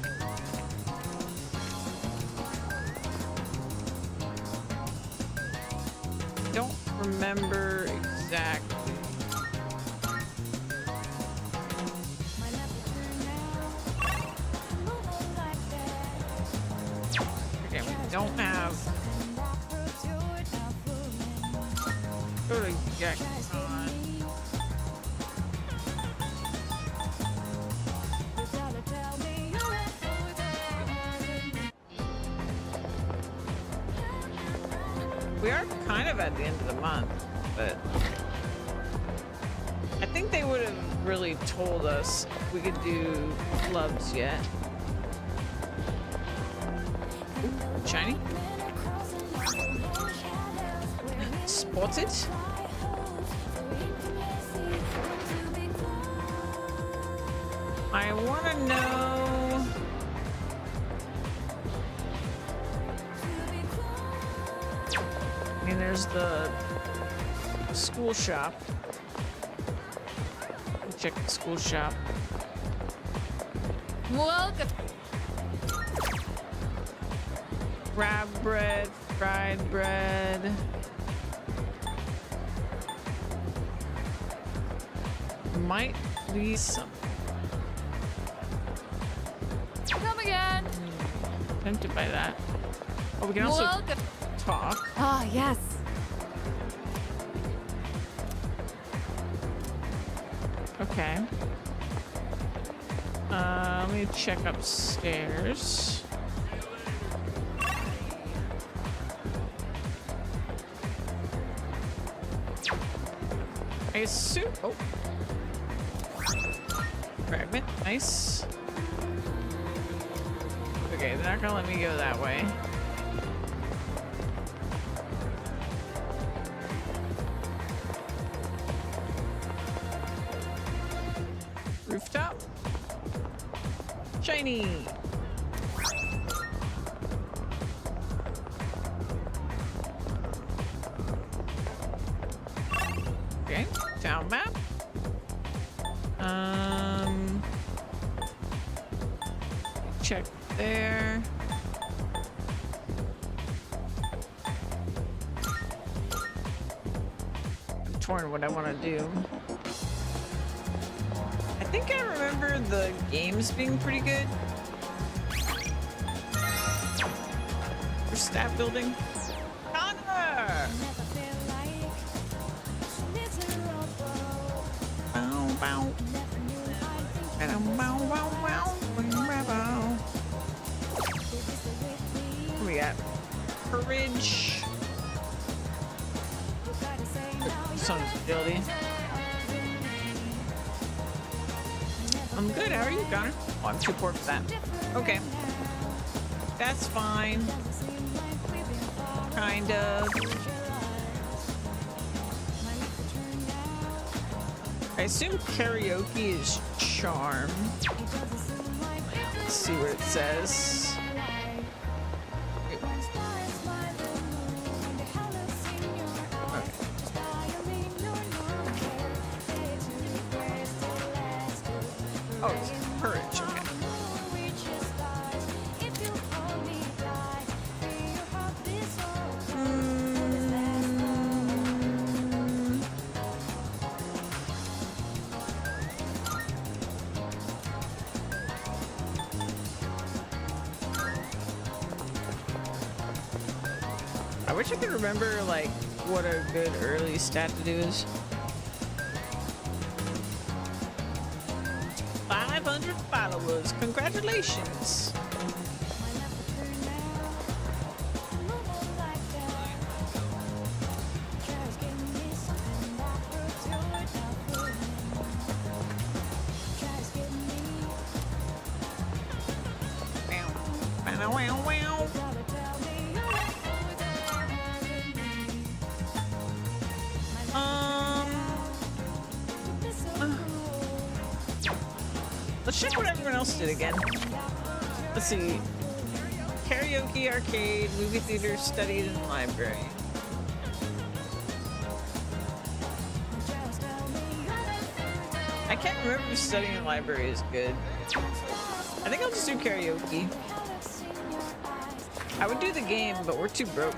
S1: Don't remember exactly. Okay, we don't have. Go to Gekon. We are kind of at the end of the month, but I think they would have really told us if we could do clubs yet. Ooh, shiny. Spotted. I want to know. I mean, there's the school shop. Check the school shop.
S9: Welcome.
S1: Crab bread, fried bread. Might be some.
S9: Come again.
S1: Tempted by that. Oh, we can also talk.
S7: Ah, yes.
S1: Okay. Let me check upstairs. I assume. Oh. Fragment. Nice. Okay, they're not gonna let me go that way. Rooftop. Shiny. Okay, town map. Check there. I'm torn what I want to do. I think I remember the games being pretty good. For staff building. Connor! Bow, bow. Bow, bow. What we got? Courage. Persona's ability. I'm good. How are you, Connor? Oh, I'm too poor for that. Okay. That's fine. Kind of. I assume karaoke is charm. Let's see what it says. Oh, it's courage. Okay. I wish I could remember, like, what a good early stat to do is. 500 followers. Congratulations. Let's check what everyone else did again. Let's see. Karaoke, arcade, movie theater, studied in the library. I can't remember if studying in the library is good. I think I'll just do karaoke. I would do the game, but we're too broke.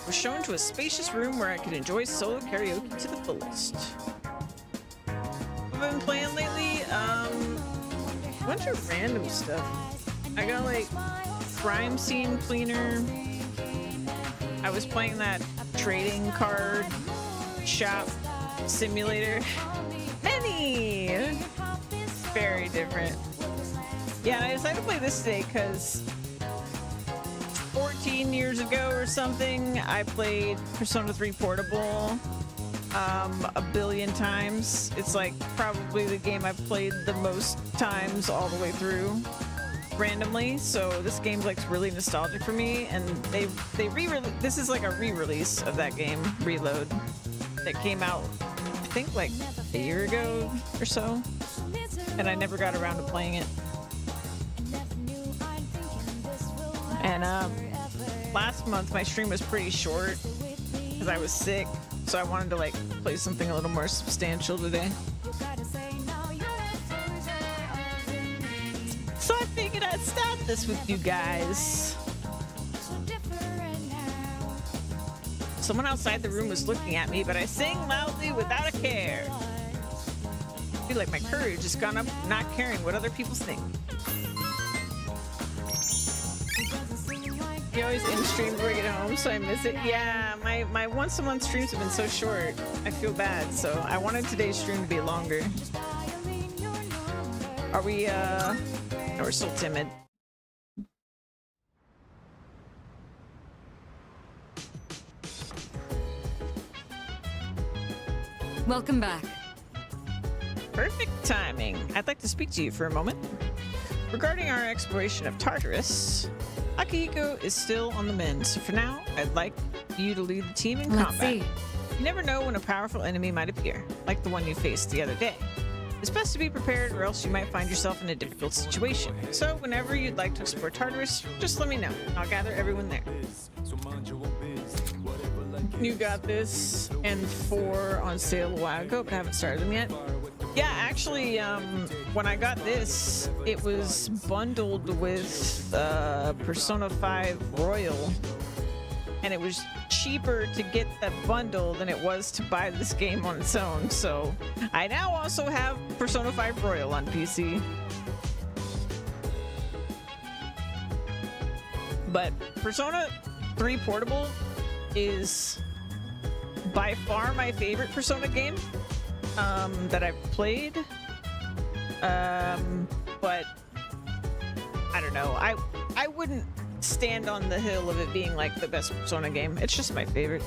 S1: We're shown to a spacious room where I can enjoy solo karaoke to the fullest. What have I been playing lately? A bunch of random stuff. I got like crime scene cleaner. I was playing that trading card shop simulator. Many! Very different. Yeah, and I decided to play this today because 14 years ago or something, I played Persona 3 Portable a billion times. It's like probably the game I've played the most times all the way through randomly. So this game's like really nostalgic for me, and they this is like a re-release of that game, Reload, that came out I think like a year ago or so, and I never got around to playing it. And last month my stream was pretty short because I was sick, so I wanted to like play something a little more substantial today. So I figured I'd start this with you guys. Someone outside the room was looking at me, but I sang loudly without a care. I feel like my courage has gone up not caring what other people think. You always in stream before I get home, so I miss it. Yeah, my once a month streams have been so short. I feel bad, so I wanted today's stream to be longer. Are we, no, we're still timid.
S7: Welcome back.
S1: Perfect timing. I'd like to speak to you for a moment. Regarding our exploration of Tartarus, Akihiko is still on the mend, so for now, I'd like you to lead the team in
S7: Let's
S1: combat.
S7: see.
S1: You never know when a powerful enemy might appear, like the one you faced the other day. It's best to be prepared, or else you might find yourself in a difficult situation. So whenever you'd like to explore Tartarus, just let me know. I'll gather everyone there. You got this and 4 on sale a while ago, but I haven't started them yet. Yeah, actually, when I got this, it was bundled with Persona 5 Royal, and it was cheaper to get that bundle than it was to buy this game on its own. So I now also have Persona 5 Royal on PC. But Persona 3 Portable is by far my favorite Persona game that I've played. But I don't know. I wouldn't stand on the hill of it being like the best Persona game. It's just my favorite.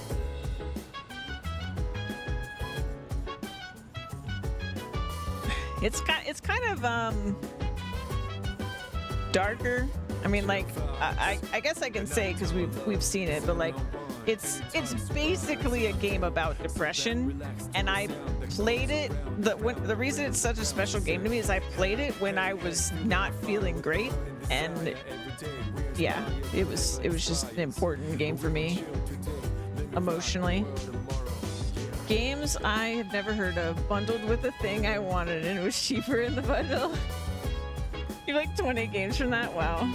S1: It's kind of darker. I mean, like I guess I can say because we've seen it, but like it's basically a game about depression, and I played it. The reason it's such a special game to me is I played it when I was not feeling great, and yeah, it was just an important game for me emotionally. Games I have never heard of, bundled with a thing I wanted and it was cheaper in the bundle. You have like 20 games from that? Wow.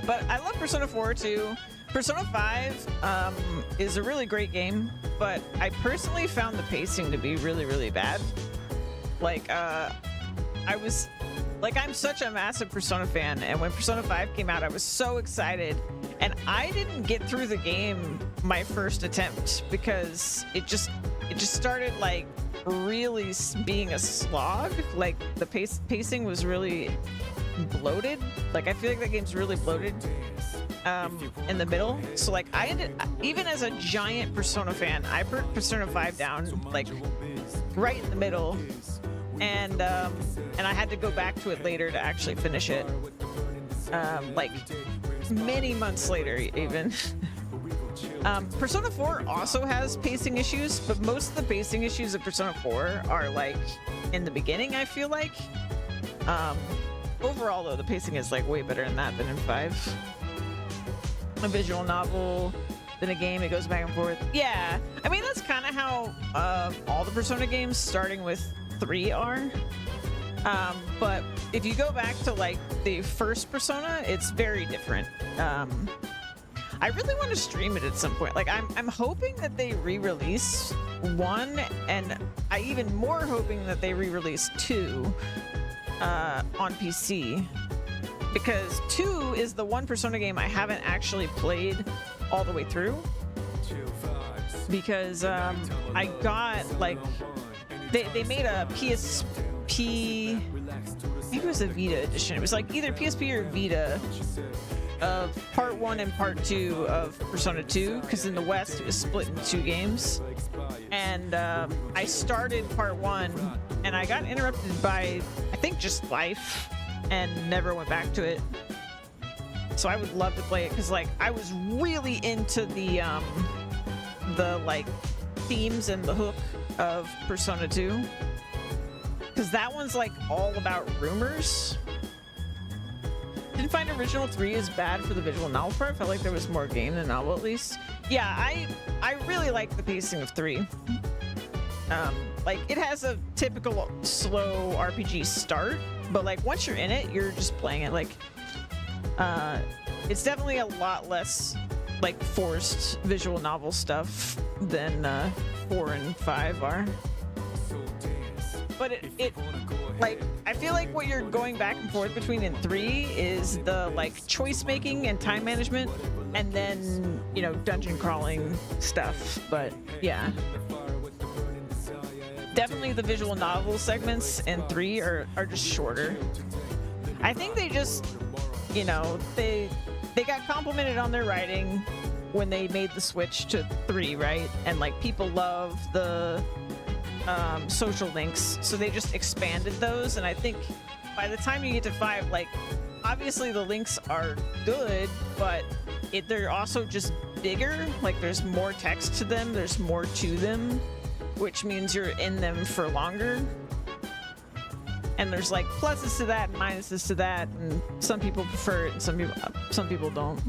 S1: But I love Persona 4 too. Persona 5 is a really great game, but I personally found the pacing to be really, really bad. Like, I'm such a massive Persona fan, and when Persona 5 came out, I was so excited, and I didn't get through the game my first attempt because it just started like really being a slog. Like the pacing was really bloated. Like I feel like that game's really bloated in the middle. So like even as a giant Persona fan, I put Persona 5 down like right in the middle. And I had to go back to it later to actually finish it. Like many months later, even. Persona 4 also has pacing issues, but most of the pacing issues of Persona 4 are like in the beginning, I feel like. Overall, though, the pacing is like way better in that than in 5. A visual novel, then a game, it goes back and forth. Yeah, I mean, that's kind of how all the Persona games, starting with 3 are. But if you go back to like the first Persona, it's very different. I really want to stream it at some point. Like I'm hoping that they re-release 1, and I even more hoping that they re-release 2 on PC, because 2 is the one Persona game I haven't actually played all the way through, because I got like they made a PSP, maybe it was a Vita edition. It was like either PSP or Vita of part 1 and part 2 of Persona 2, because in the West it was split into 2 games. And I started part 1 and I got interrupted by, I think, just life, and never went back to it. So I would love to play it, because like I was really into the like themes and the hook of Persona 2, because that one's like all about rumors. Didn't find original 3 as bad for the visual novel part. I felt like there was more game than novel, at least. Yeah, I really like the pacing of 3. Like it has a typical slow RPG start, but like once you're in it, you're just playing it. Like it's definitely a lot less like forced visual novel stuff than 4 and 5 are. But it like, I feel like what you're going back and forth between in 3 is the like choice making and time management, and then, you know, dungeon crawling stuff. But yeah, definitely the visual novel segments in 3 are just shorter. I think they just, you know, they got complimented on their writing when they made the switch to 3, right? And like people love the social links, so they just expanded those. And I think by the time you get to 5, like obviously the links are good, but they're also just bigger. Like there's more text to them, there's more to them, which means you're in them for longer. And there's like pluses to that and minuses to that, and some people prefer it and some people don't.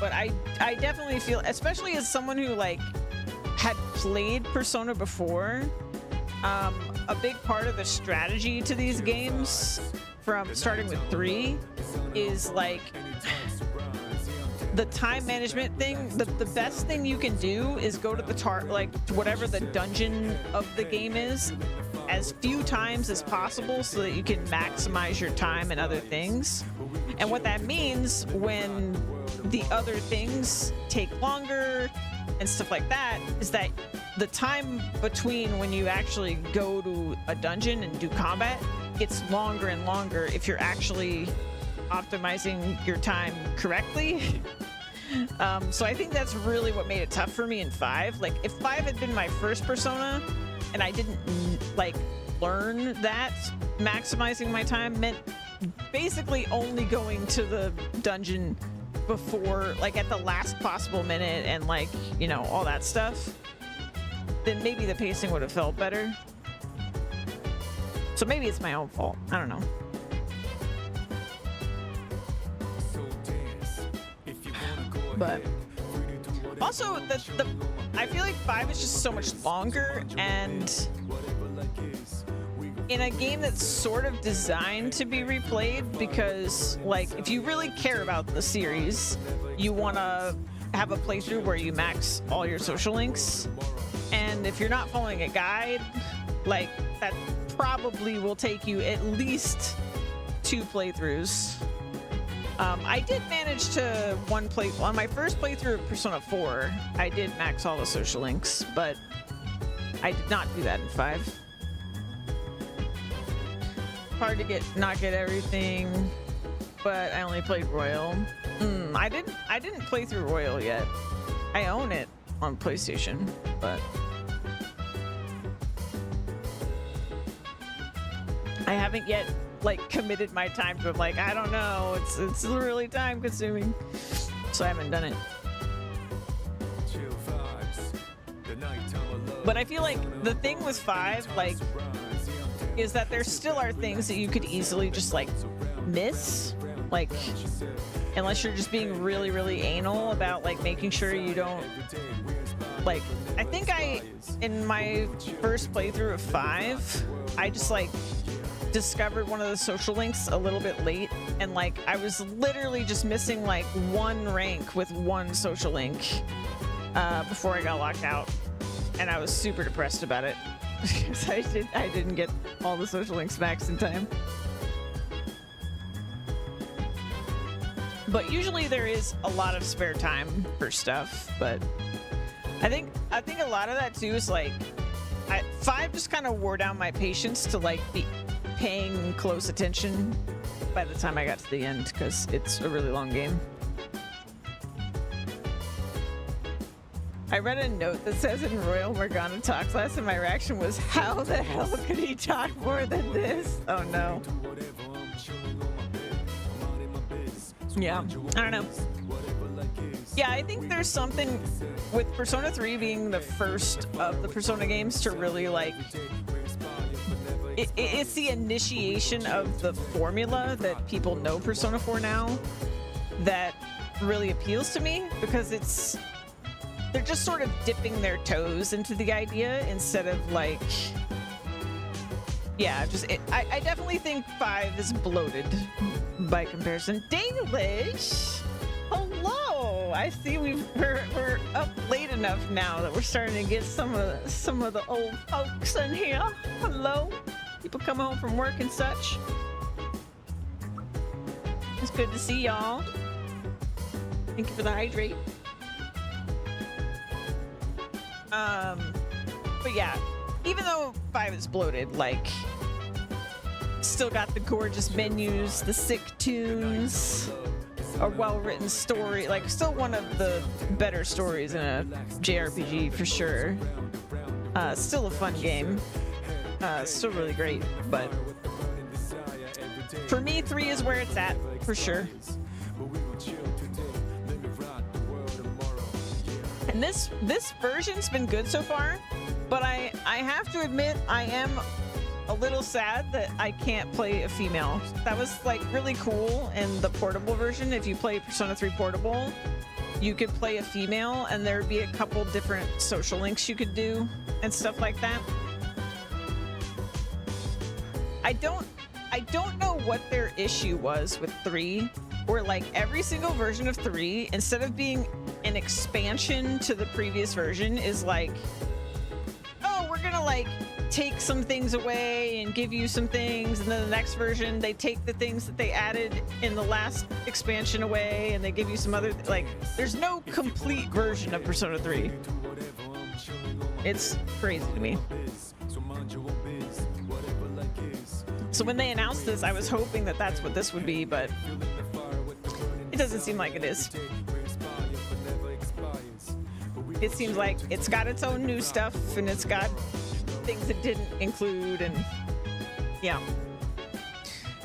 S1: But I definitely feel, especially as someone who like had played Persona before, a big part of the strategy to these games, from starting with 3, is like the time management thing, the best thing you can do is go to the like whatever the dungeon of the game is as few times as possible so that you can maximize your time and other things. And what that means when the other things take longer and stuff like that is that the time between when you actually go to a dungeon and do combat gets longer and longer if you're actually optimizing your time correctly. So I think that's really what made it tough for me in 5. Like, if 5 had been my first Persona and I didn't like learn that maximizing my time meant basically only going to the dungeon before, like, at the last possible minute and, like, you know, all that stuff, then maybe the pacing would have felt better. So maybe it's my own fault. I don't know. But also, I feel like 5 is just so much longer, and in a game that's sort of designed to be replayed, because, like, if you really care about the series, you want to have a playthrough where you max all your social links, and if you're not following a guide, like, that probably will take you at least 2 playthroughs. I did manage to on my first playthrough of Persona 4, I did max all the social links, but I did not do that in 5. Hard to not get everything, but I only played Royal. I didn't play through Royal yet. I own it on PlayStation, but I haven't yet, like, committed my time to it. Like, I don't know, it's really time consuming, so I haven't done it. But I feel like the thing with 5, like, is that there still are things that you could easily just, like, miss, like, unless you're just being really, really anal about, like, making sure you don't, like, I think in my first playthrough of 5, I just, like, discovered one of the social links a little bit late, and, like, I was literally just missing, like, 1 rank with 1 social link before I got locked out, and I was super depressed about it because I didn't get all the social links maxed in time. But usually there is a lot of spare time for stuff, but I think a lot of that too is, like, 5 just kind of wore down my patience to, like, be paying close attention by the time I got to the end, because it's a really long game. I read a note that says in Royal Morgana talks last, and my reaction was, how the hell could he talk more than this? Oh no. Yeah, I don't know. Yeah, I think there's something with Persona 3 being the first of the Persona games to really, like, it's the initiation of the formula that people know Persona 4 now that really appeals to me, because they're just sort of dipping their toes into the idea instead of, like, yeah, I definitely think 5 is bloated by comparison. Dalish, hello. I see we're up late enough now that we're starting to get some of the old folks in here. Hello. People come home from work and such. It's good to see y'all. Thank you for the hydrate. But yeah, even though 5 is bloated, like, still got the gorgeous menus, the sick tunes, a well-written story, like, still one of the better stories in a JRPG for sure. Still a fun game. Still really great, but for me, 3 is where it's at, for sure. And this version's been good so far, but I have to admit, I am a little sad that I can't play a female. That was, like, really cool in the portable version. If you play Persona 3 Portable, you could play a female, and there would be a couple different social links you could do and stuff like that. I don't know what their issue was with 3, where like every single version of 3, instead of being an expansion to the previous version, is like, oh, we're gonna like take some things away and give you some things, and then the next version they take the things that they added in the last expansion away and they give you some other like, there's no complete version of Persona 3. It's crazy to me. So when they announced this, I was hoping that that's what this would be, but it doesn't seem like it is. It seems like it's got its own new stuff and it's got things it didn't include, and yeah.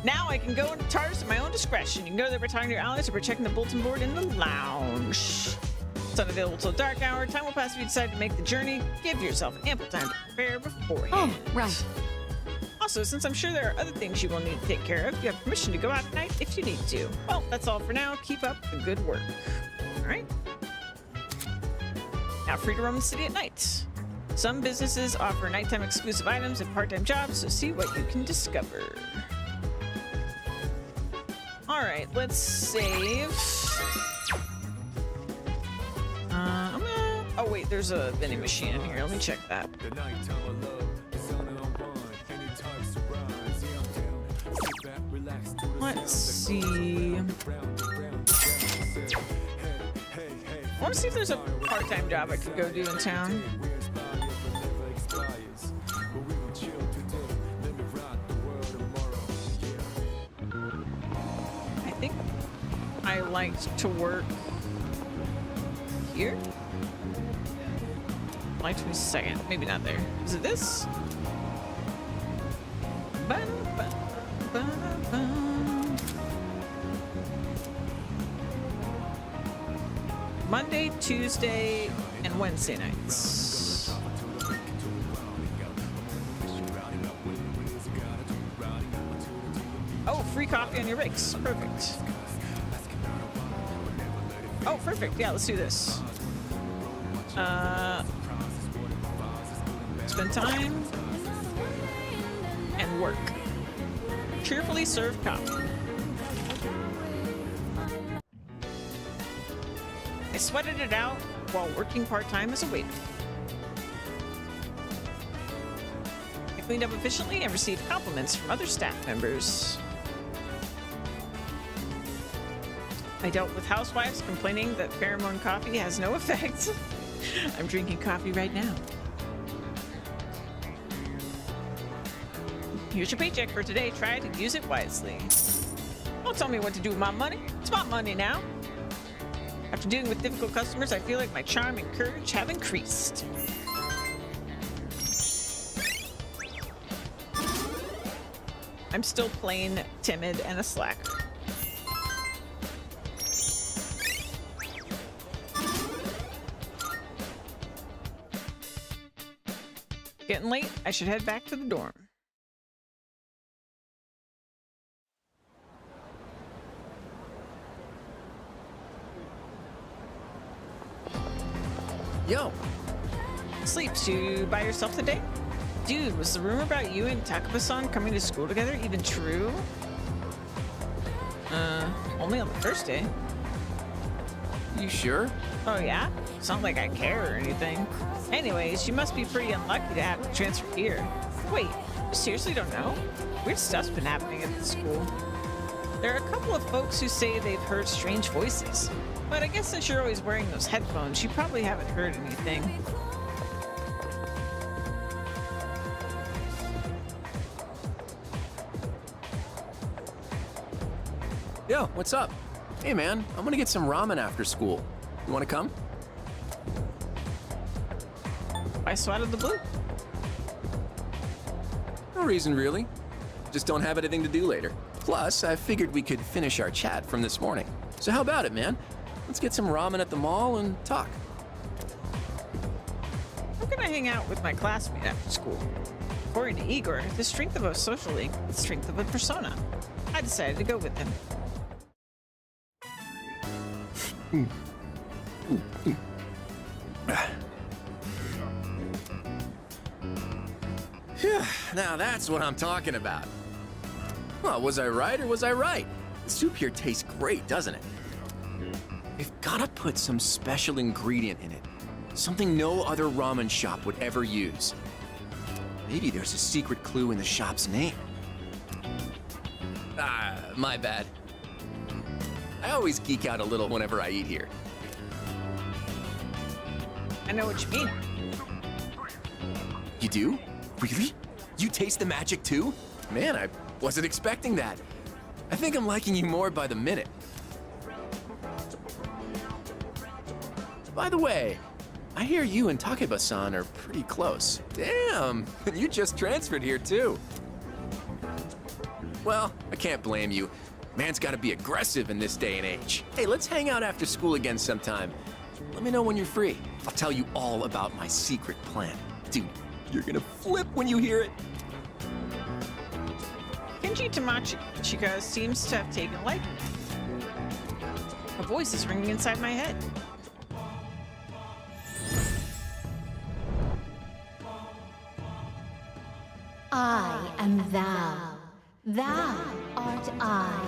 S1: Now I can go into TARDIS at my own discretion. You can go there by talking to your allies or by checking the bulletin board in the lounge. It's unavailable till dark hour. Time will pass if you decide to make the journey. Give yourself ample time to prepare beforehand.
S7: Oh, right.
S1: Also, since I'm sure there are other things you will need to take care of, you have permission to go out tonight if you need to. Well, that's all for now. Keep up the good work. All right. Now free to roam the city at night. Some businesses offer nighttime exclusive items and part-time jobs, so see what you can discover. All right, let's save. Oh wait, there's a vending machine in here. Let me check that. Let's see. I want to see if there's a part-time job I could go do in town. I think I liked to work here. July 22nd. Maybe not there. Is it this? Monday, Tuesday, and Wednesday nights. Oh, free coffee on your breaks. Perfect. Oh, perfect. Yeah, let's do this. Spend time and work. Cheerfully serve coffee. I sweated it out while working part-time as a waiter. I cleaned up efficiently and received compliments from other staff members. I dealt with housewives complaining that pheromone coffee has no effect. I'm drinking coffee right now. Here's your paycheck for today. Try to use it wisely. Don't tell me what to do with my money. It's my money now. After dealing with difficult customers, I feel like my charm and courage have increased. I'm still plain timid and a slacker. Getting late. I should head back to the dorm.
S10: Yo.
S1: Sleeps, you by yourself today? Dude, was the rumor about you and Takaba-san coming to school together even true? Only on the first day.
S10: You sure?
S1: Oh yeah? It's not like I care or anything. Anyways, you must be pretty unlucky to have to transfer here. Wait, you seriously don't know? Weird stuff's been happening at the school. There are a couple of folks who say they've heard strange voices. But I guess since you're always wearing those headphones, you probably haven't heard anything.
S10: Yo, what's up? Hey man, I'm gonna get some ramen after school. You wanna come?
S1: I swatted the blue.
S10: No reason really. Just don't have anything to do later. Plus, I figured we could finish our chat from this morning. So how about it, man? Let's get some ramen at the mall and talk.
S1: How can I hang out with my classmate after school? According to Igor, the strength of a social link is the strength of a persona. I decided to go with him.
S10: Now that's what I'm talking about. Well, was I right or was I right? The soup here tastes great, doesn't it? They've gotta put some special ingredient in it. Something no other ramen shop would ever use. Maybe there's a secret clue in the shop's name. Ah, my bad. I always geek out a little whenever I eat here.
S1: I know what you mean.
S10: You do? Really? You taste the magic too? Man, I wasn't expecting that. I think I'm liking you more by the minute. By the way, I hear you and Takeba-san are pretty close. Damn, you just transferred here too. Well, I can't blame you. Man's gotta be aggressive in this day and age. Hey, let's hang out after school again sometime. Let me know when you're free. I'll tell you all about my secret plan. Dude, you're gonna flip when you hear it.
S1: Kenji Tamachika seems to have taken a liking. A voice is ringing inside my head.
S4: I am thou. Thou art I.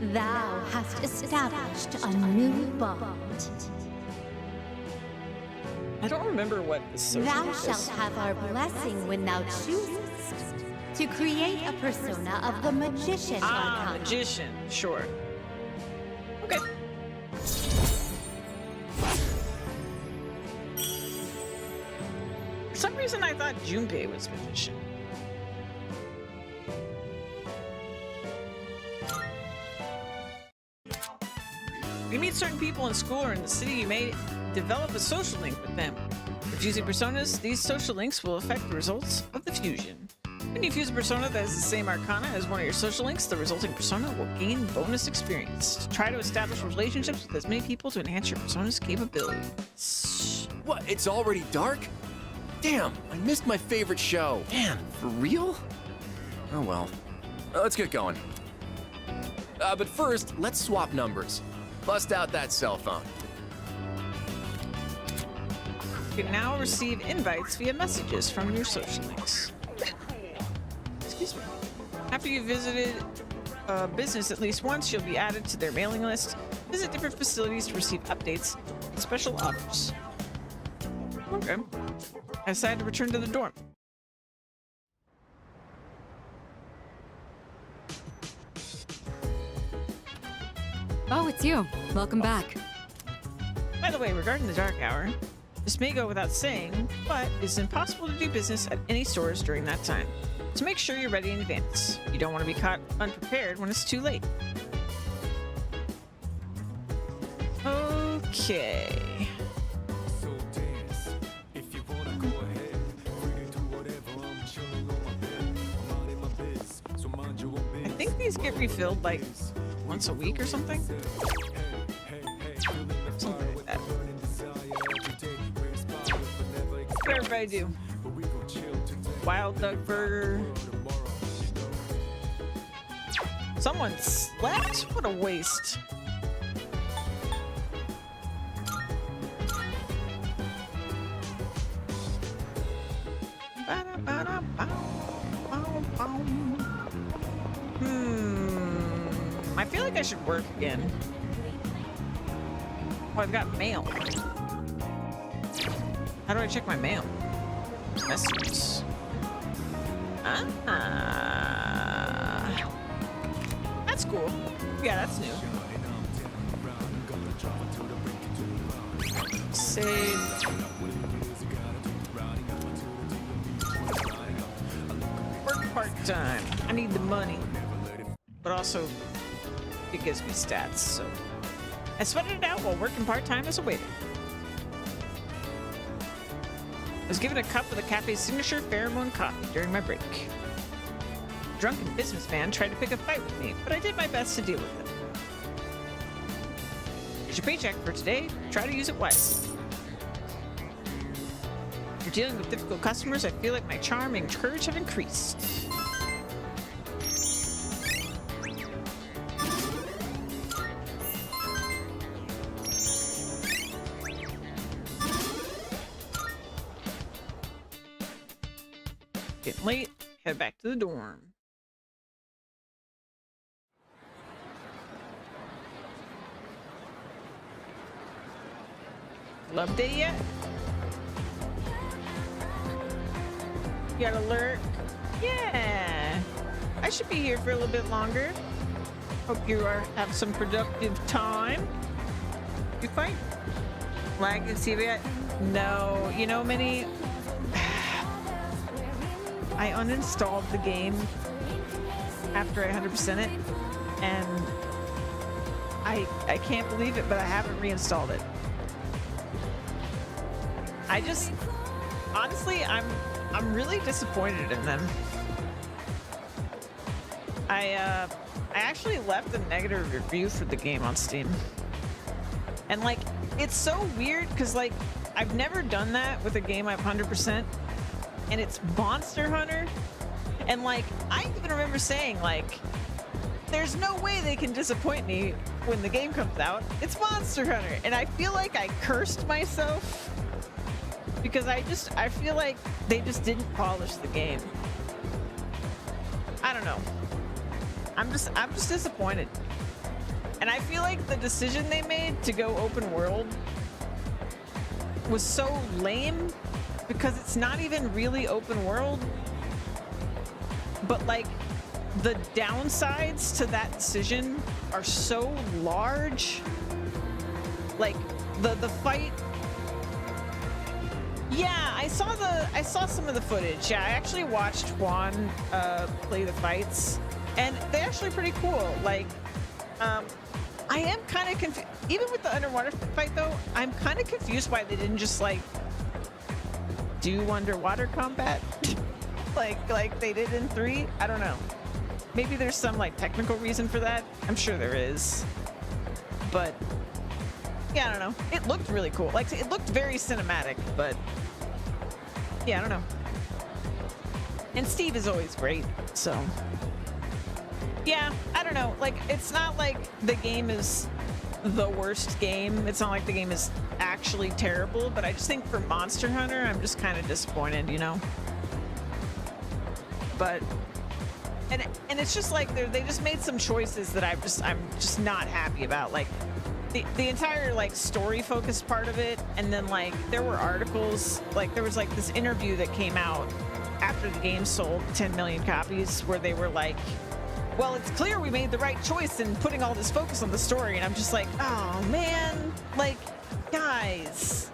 S4: Thou hast established a new bond.
S1: I don't remember what the social
S4: Thou
S1: is.
S4: shalt have our blessing when thou choosest to create a persona of the magician arcana.
S1: Magician, sure. Okay. For some reason, I thought Junpei was magician. You meet certain people in school or in the city, you may develop a social link with them. If fusing personas, these social links will affect the results of the fusion. When you fuse a persona that has the same arcana as one of your social links, the resulting persona will gain bonus experience. Try to establish relationships with as many people to enhance your persona's capabilities.
S10: What, it's already dark? Damn, I missed my favorite show. Man, for real? Oh well. Let's get going. But first, let's swap numbers. Bust out that cell phone.
S1: You can now receive invites via messages from your social links. Excuse me. After you've visited a business at least once, you'll be added to their mailing list. Visit different facilities to receive updates and special offers. Okay. I decided to return to the dorm.
S7: Oh, it's you. Welcome back.
S1: By the way, regarding the dark hour, this may go without saying, but it's impossible to do business at any stores during that time. So make sure you're ready in advance. You don't want to be caught unprepared when it's too late. Okay. I think these get refilled like once a week or something. Something like that. What did everybody do? Wild duck burger. Someone slept? What a waste. I feel like I should work again. Oh, I've got mail. How do I check my mail? Messages. That's cool. Yeah, that's new. Save. Work part-time. I need the money. But also, it gives me stats, so... I sweated it out while working part-time as a waiter. I was given a cup of the cafe's signature pheromone coffee during my break. A drunken businessman tried to pick a fight with me, but I did my best to deal with him. Here's your paycheck for today. Try to use it wisely. If you're dealing with difficult customers, I feel like my charm and courage have increased. Getting late, head back to the dorm. club day yet? You got alert? Yeah. I should be here for a little bit longer. Hope you have some productive time. You fine? Lag and see yet? No. You know, Minnie, I uninstalled the game after I 100% it, and I can't believe it, but I haven't reinstalled it. I just, honestly, I'm really disappointed in them. I actually left a negative review for the game on Steam. And like, it's so weird because like, I've never done that with a game I've 100%, and it's Monster Hunter. And like, I even remember saying like, there's no way they can disappoint me when the game comes out. It's Monster Hunter. And I feel like I cursed myself because I feel like they just didn't polish the game. I don't know. I'm just disappointed. And I feel like the decision they made to go open world was so lame because it's not even really open world. But like, the downsides to that decision are so large. Like the fight. Yeah, I saw some of the footage. Yeah, I actually watched Juan play the fights, and they're actually pretty cool. Like, I am kind of confused. Even with the underwater fight, though, I'm kind of confused why they didn't just like do underwater combat, like they did in 3. I don't know. Maybe there's some like technical reason for that. I'm sure there is. But yeah, I don't know. It looked really cool. Like, it looked very cinematic, but yeah, I don't know. And Steve is always great, so yeah, I don't know. Like, it's not like the game is the worst game. It's not like the game is actually terrible, but I just think for Monster Hunter, I'm just kind of disappointed, you know? But and it's just like they just made some choices that I'm just not happy about. Like the entire like story focused part of it, and then like there were articles, like there was like this interview that came out after the game sold 10 million copies where they were like, well, it's clear we made the right choice in putting all this focus on the story. And I'm just like, oh man, like, guys,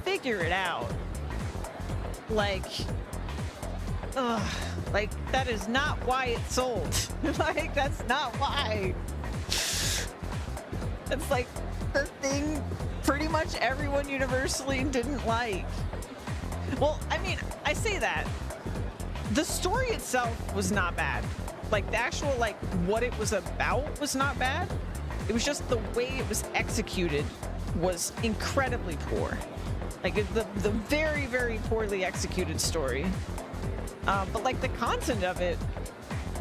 S1: figure it out. Like, ugh, like that is not why it sold. Like, that's not why. It's like the thing pretty much everyone universally didn't like. Well, I mean, I say that. The story itself was not bad. Like, the actual, like, what it was about was not bad. It was just the way it was executed was incredibly poor. Like, the very, very poorly executed story. But, like, the content of it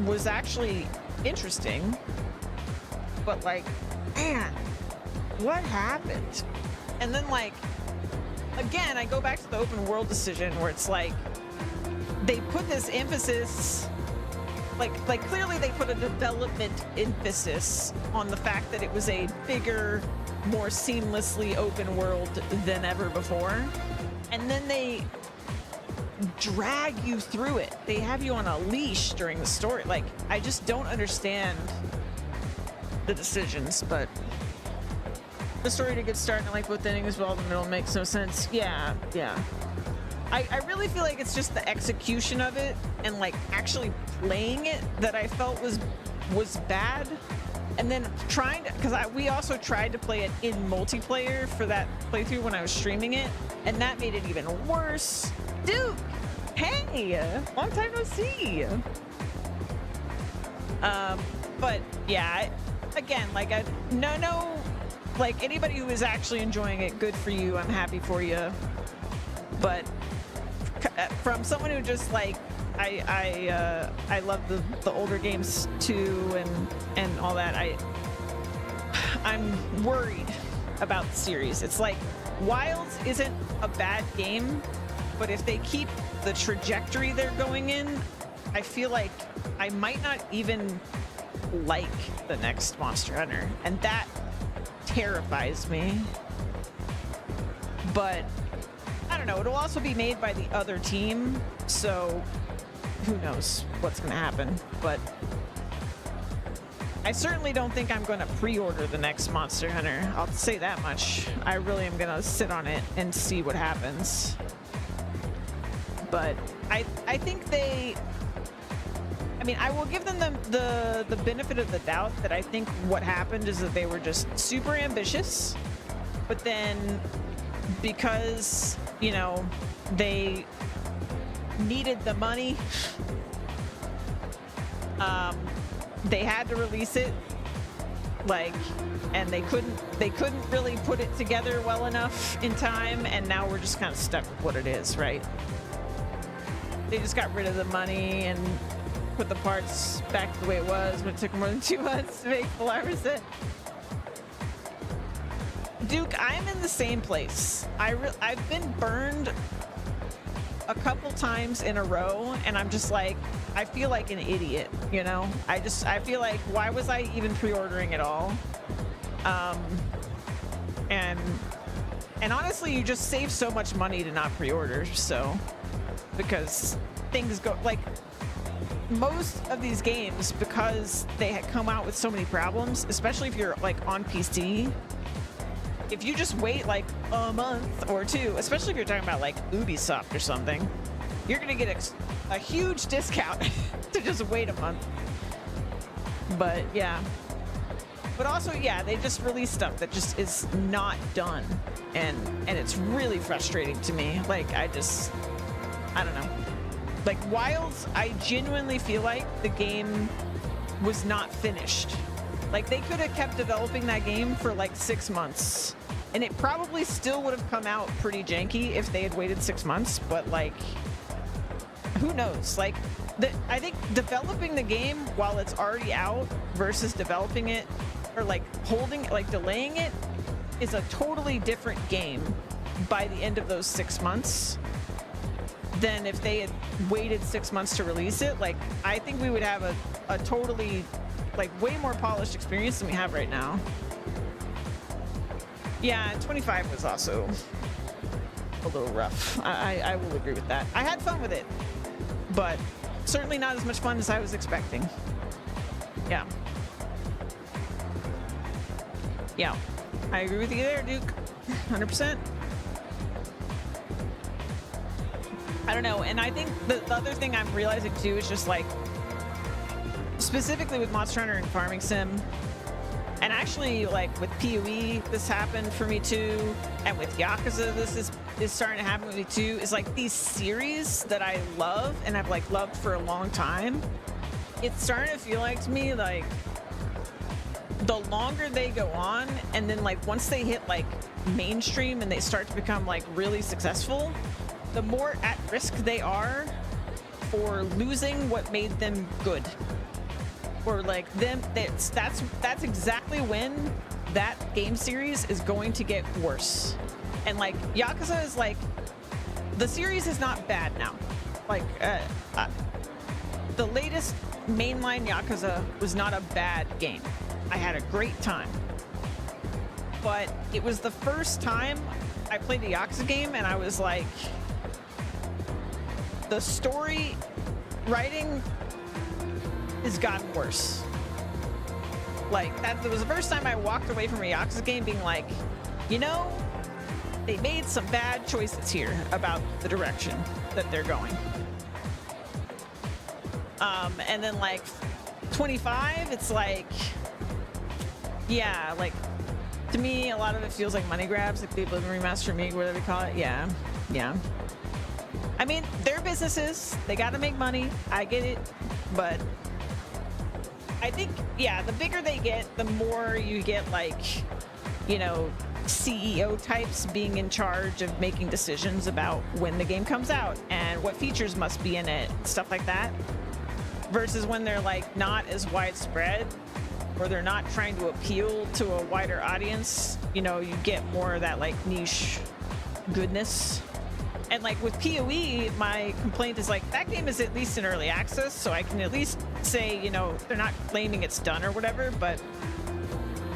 S1: was actually interesting. But, like, man, what happened? And then, like, again, I go back to the open world decision where it's like, they put this emphasis, like clearly they put a development emphasis on the fact that it was a bigger, more seamlessly open world than ever before. And then they drag you through it. They have you on a leash during the story. Like, I just don't understand the decisions, but the story had a good start and I like both endings, but all the middle makes no sense. Yeah. I really feel like it's just the execution of it and like actually playing it that I felt was bad. And then trying to, because we also tried to play it in multiplayer for that playthrough when I was streaming it, and that made it even worse. Dude, hey, long time no see. But yeah, again, like no, like anybody who is actually enjoying it, good for you. I'm happy for you. But from someone who just like, I love the older games too, and all that. I'm worried about the series. It's like Wilds isn't a bad game, but if they keep the trajectory they're going in, I feel like I might not even like the next Monster Hunter, and that terrifies me. but I don't know. It'll also be made by the other team, so who knows what's going to happen. But I certainly don't think I'm going to pre-order the next Monster Hunter. I'll say that much. I really am going to sit on it and see what happens. But I think they... I mean, I will give them the benefit of the doubt that I think what happened is that they were just super ambitious, but then because, you know, they needed the money, they had to release it, like, and they couldn't really put it together well enough in time, and now we're just kind of stuck with what it is, right? They just got rid of the money and put the parts back the way it was when it took more than 2 months to make full Iverson. Duke, I'm in the same place. I've been burned a couple times in a row, and I'm just like, I feel like an idiot, you know? I feel like, why was I even pre-ordering at all? And honestly, you just save so much money to not pre-order, so, because things go, like, most of these games, because they had come out with so many problems, especially if you're like on PC, if you just wait like a month or two, especially if you're talking about like Ubisoft or something, you're gonna get a huge discount to just wait a month. But yeah, but also, yeah, they just released stuff that just is not done, and it's really frustrating to me. Like, I don't know. Like, Wilds, I genuinely feel like the game was not finished. Like, they could have kept developing that game for like 6 months, and it probably still would have come out pretty janky if they had waited 6 months, but like, who knows? Like, I think developing the game while it's already out versus developing it, or like delaying it, is a totally different game by the end of those 6 months than if they had waited 6 months to release it. Like, I think we would have a totally, like, way more polished experience than we have right now. Yeah, 25 was also a little rough. I will agree with that. I had fun with it, but certainly not as much fun as I was expecting. Yeah. Yeah, I agree with you there, Duke. 100%. I don't know, and I think the other thing I'm realizing too is just like, specifically with Monster Hunter and Farming Sim, and actually like with PoE, this happened for me too, and with Yakuza, this is starting to happen with me too, is like these series that I love and I've like loved for a long time, it's starting to feel like to me like the longer they go on, and then like once they hit like mainstream and they start to become like really successful, the more at risk they are for losing what made them good. Or like them, that's exactly when that game series is going to get worse. And like Yakuza is like, the series is not bad now. Like the latest mainline Yakuza was not a bad game. I had a great time. But it was the first time I played a Yakuza game and I was like, the story writing has gotten worse. Like, that was the first time I walked away from a Yakuza game being like, you know, they made some bad choices here about the direction that they're going. And then like 25, it's like, yeah, like to me, a lot of it feels like money grabs, like the Oblivion Remaster Remake, whatever they call it. Yeah, yeah. I mean, they're businesses. They got to make money. I get it. But I think, yeah, the bigger they get, the more you get like, you know, CEO types being in charge of making decisions about when the game comes out and what features must be in it, stuff like that. Versus when they're like not as widespread, or they're not trying to appeal to a wider audience, you know, you get more of that like niche goodness. And like with PoE, my complaint is like, that game is at least in early access, so I can at least say, you know, they're not claiming it's done or whatever, but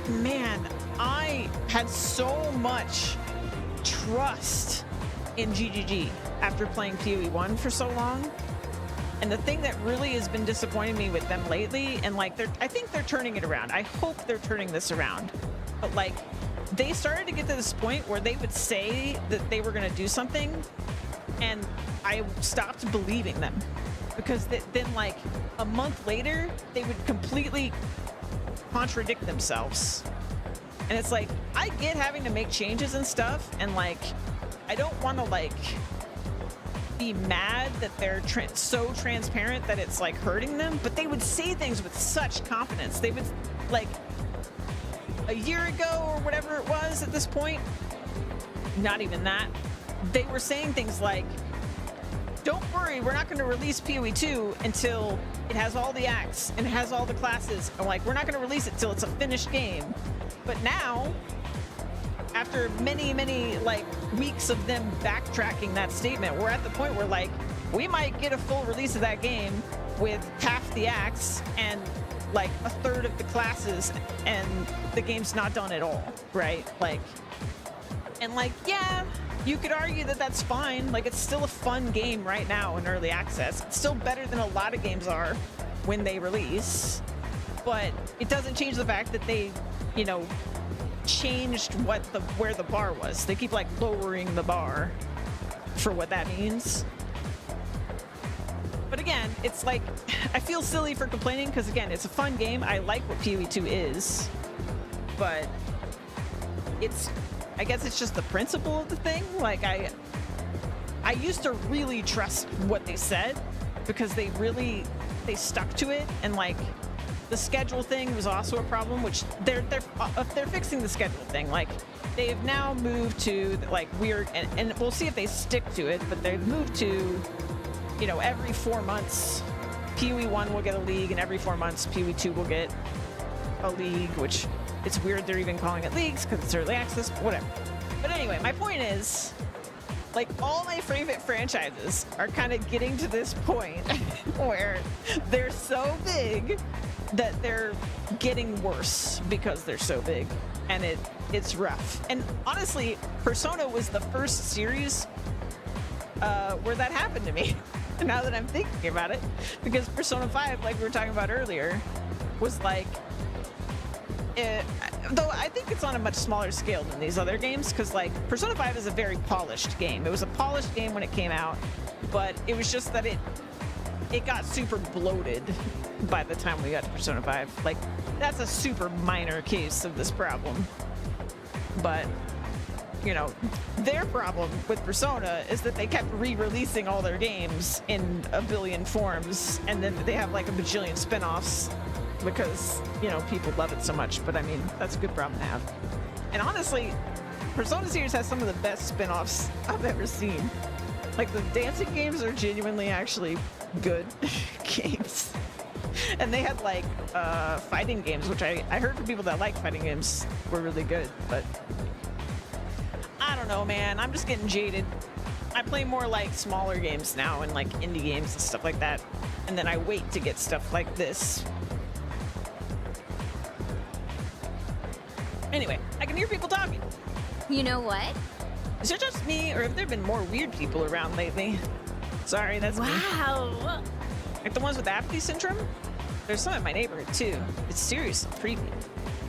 S1: man, I had so much trust in GGG after playing PoE 1 for so long. And the thing that really has been disappointing me with them lately, and like I think they're turning it around. I hope they're turning this around. But like, they started to get to this point where they would say that they were going to do something, and I stopped believing them. Because then like a month later, they would completely contradict themselves. And it's like, I get having to make changes and stuff, and like, I don't want to like be mad that they're so transparent that it's like hurting them, but they would say things with such confidence. They would, like, a year ago or whatever it was at this point, not even that, they were saying things like, don't worry, we're not going to release PoE 2 until it has all the acts and it has all the classes. And like, we're not going to release it till it's a finished game. But now, after many like weeks of them backtracking that statement, we're at the point where like, we might get a full release of that game with half the acts and like a third of the classes, and the game's not done at all, right? Like, and like, yeah, you could argue that that's fine. Like, it's still a fun game right now in early access. It's still better than a lot of games are when they release, but it doesn't change the fact that they, you know, changed where the bar was. They keep like lowering the bar for what that means. But again, it's like, I feel silly for complaining because again, it's a fun game. I like what PoE 2 is, but I guess it's just the principle of the thing. Like, I used to really trust what they said because they stuck to it, and like, the schedule thing was also a problem, which they're fixing the schedule thing. Like, they have now moved to like weird, and we'll see if they stick to it, but they've moved to, you know, every 4 months PoE 1 will get a league, and every 4 months PoE 2 will get a league, which it's weird they're even calling it leagues because it's early access, but whatever. But anyway, my point is, like, all my favorite franchises are kind of getting to this point where they're so big that they're getting worse because they're so big, and it's rough. And honestly, Persona was the first series where that happened to me. Now that I'm thinking about it, because Persona 5, like we were talking about earlier, was like, though I think it's on a much smaller scale than these other games, because like Persona 5 is a very polished game. It was a polished game when it came out, but it was just that it got super bloated by the time we got to Persona 5. Like, that's a super minor case of this problem. But, you know, their problem with Persona is that they kept re-releasing all their games in a billion forms, and then they have like a bajillion spin-offs because, you know, people love it so much. But I mean, that's a good problem to have. And honestly, Persona series has some of the best spin-offs I've ever seen. Like, the dancing games are genuinely actually good games. And they had like fighting games, which I heard from people that like fighting games were really good, but I don't know, man. I'm just getting jaded. I play more like smaller games now and like indie games and stuff like that. And then I wait to get stuff like this. Anyway, I can hear people talking.
S15: You know what?
S1: Is it just me, or have there been more weird people around lately? Sorry, that's me.
S15: Wow.
S1: Like the ones with apathy syndrome? There's some in my neighborhood too. It's seriously creepy.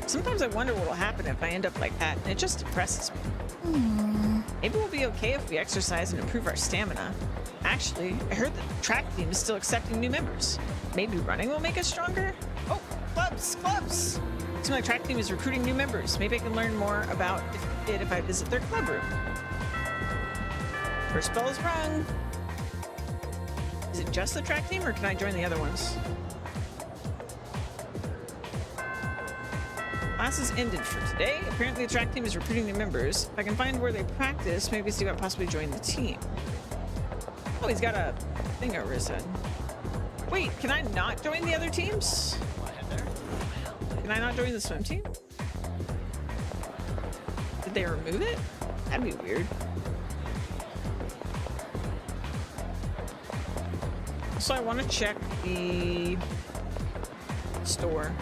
S1: Sometimes I wonder what will happen if I end up like that, and it just depresses me. Maybe we'll be okay if we exercise and improve our stamina. Actually, I heard the track team is still accepting new members. Maybe running will make us stronger? Oh, clubs! Seems like track team is recruiting new members. Maybe I can learn more about it if I visit their club room. First bell is rung. Is it just the track team, or can I join the other ones? Classes ended for today. Apparently the track team is recruiting new members. If I can find where they practice, maybe see about possibly joining the team. Oh, he's got a thing over his head. Wait, can I not join the other teams? Can I not join the swim team? Did they remove it? That'd be weird. So I want to check the store.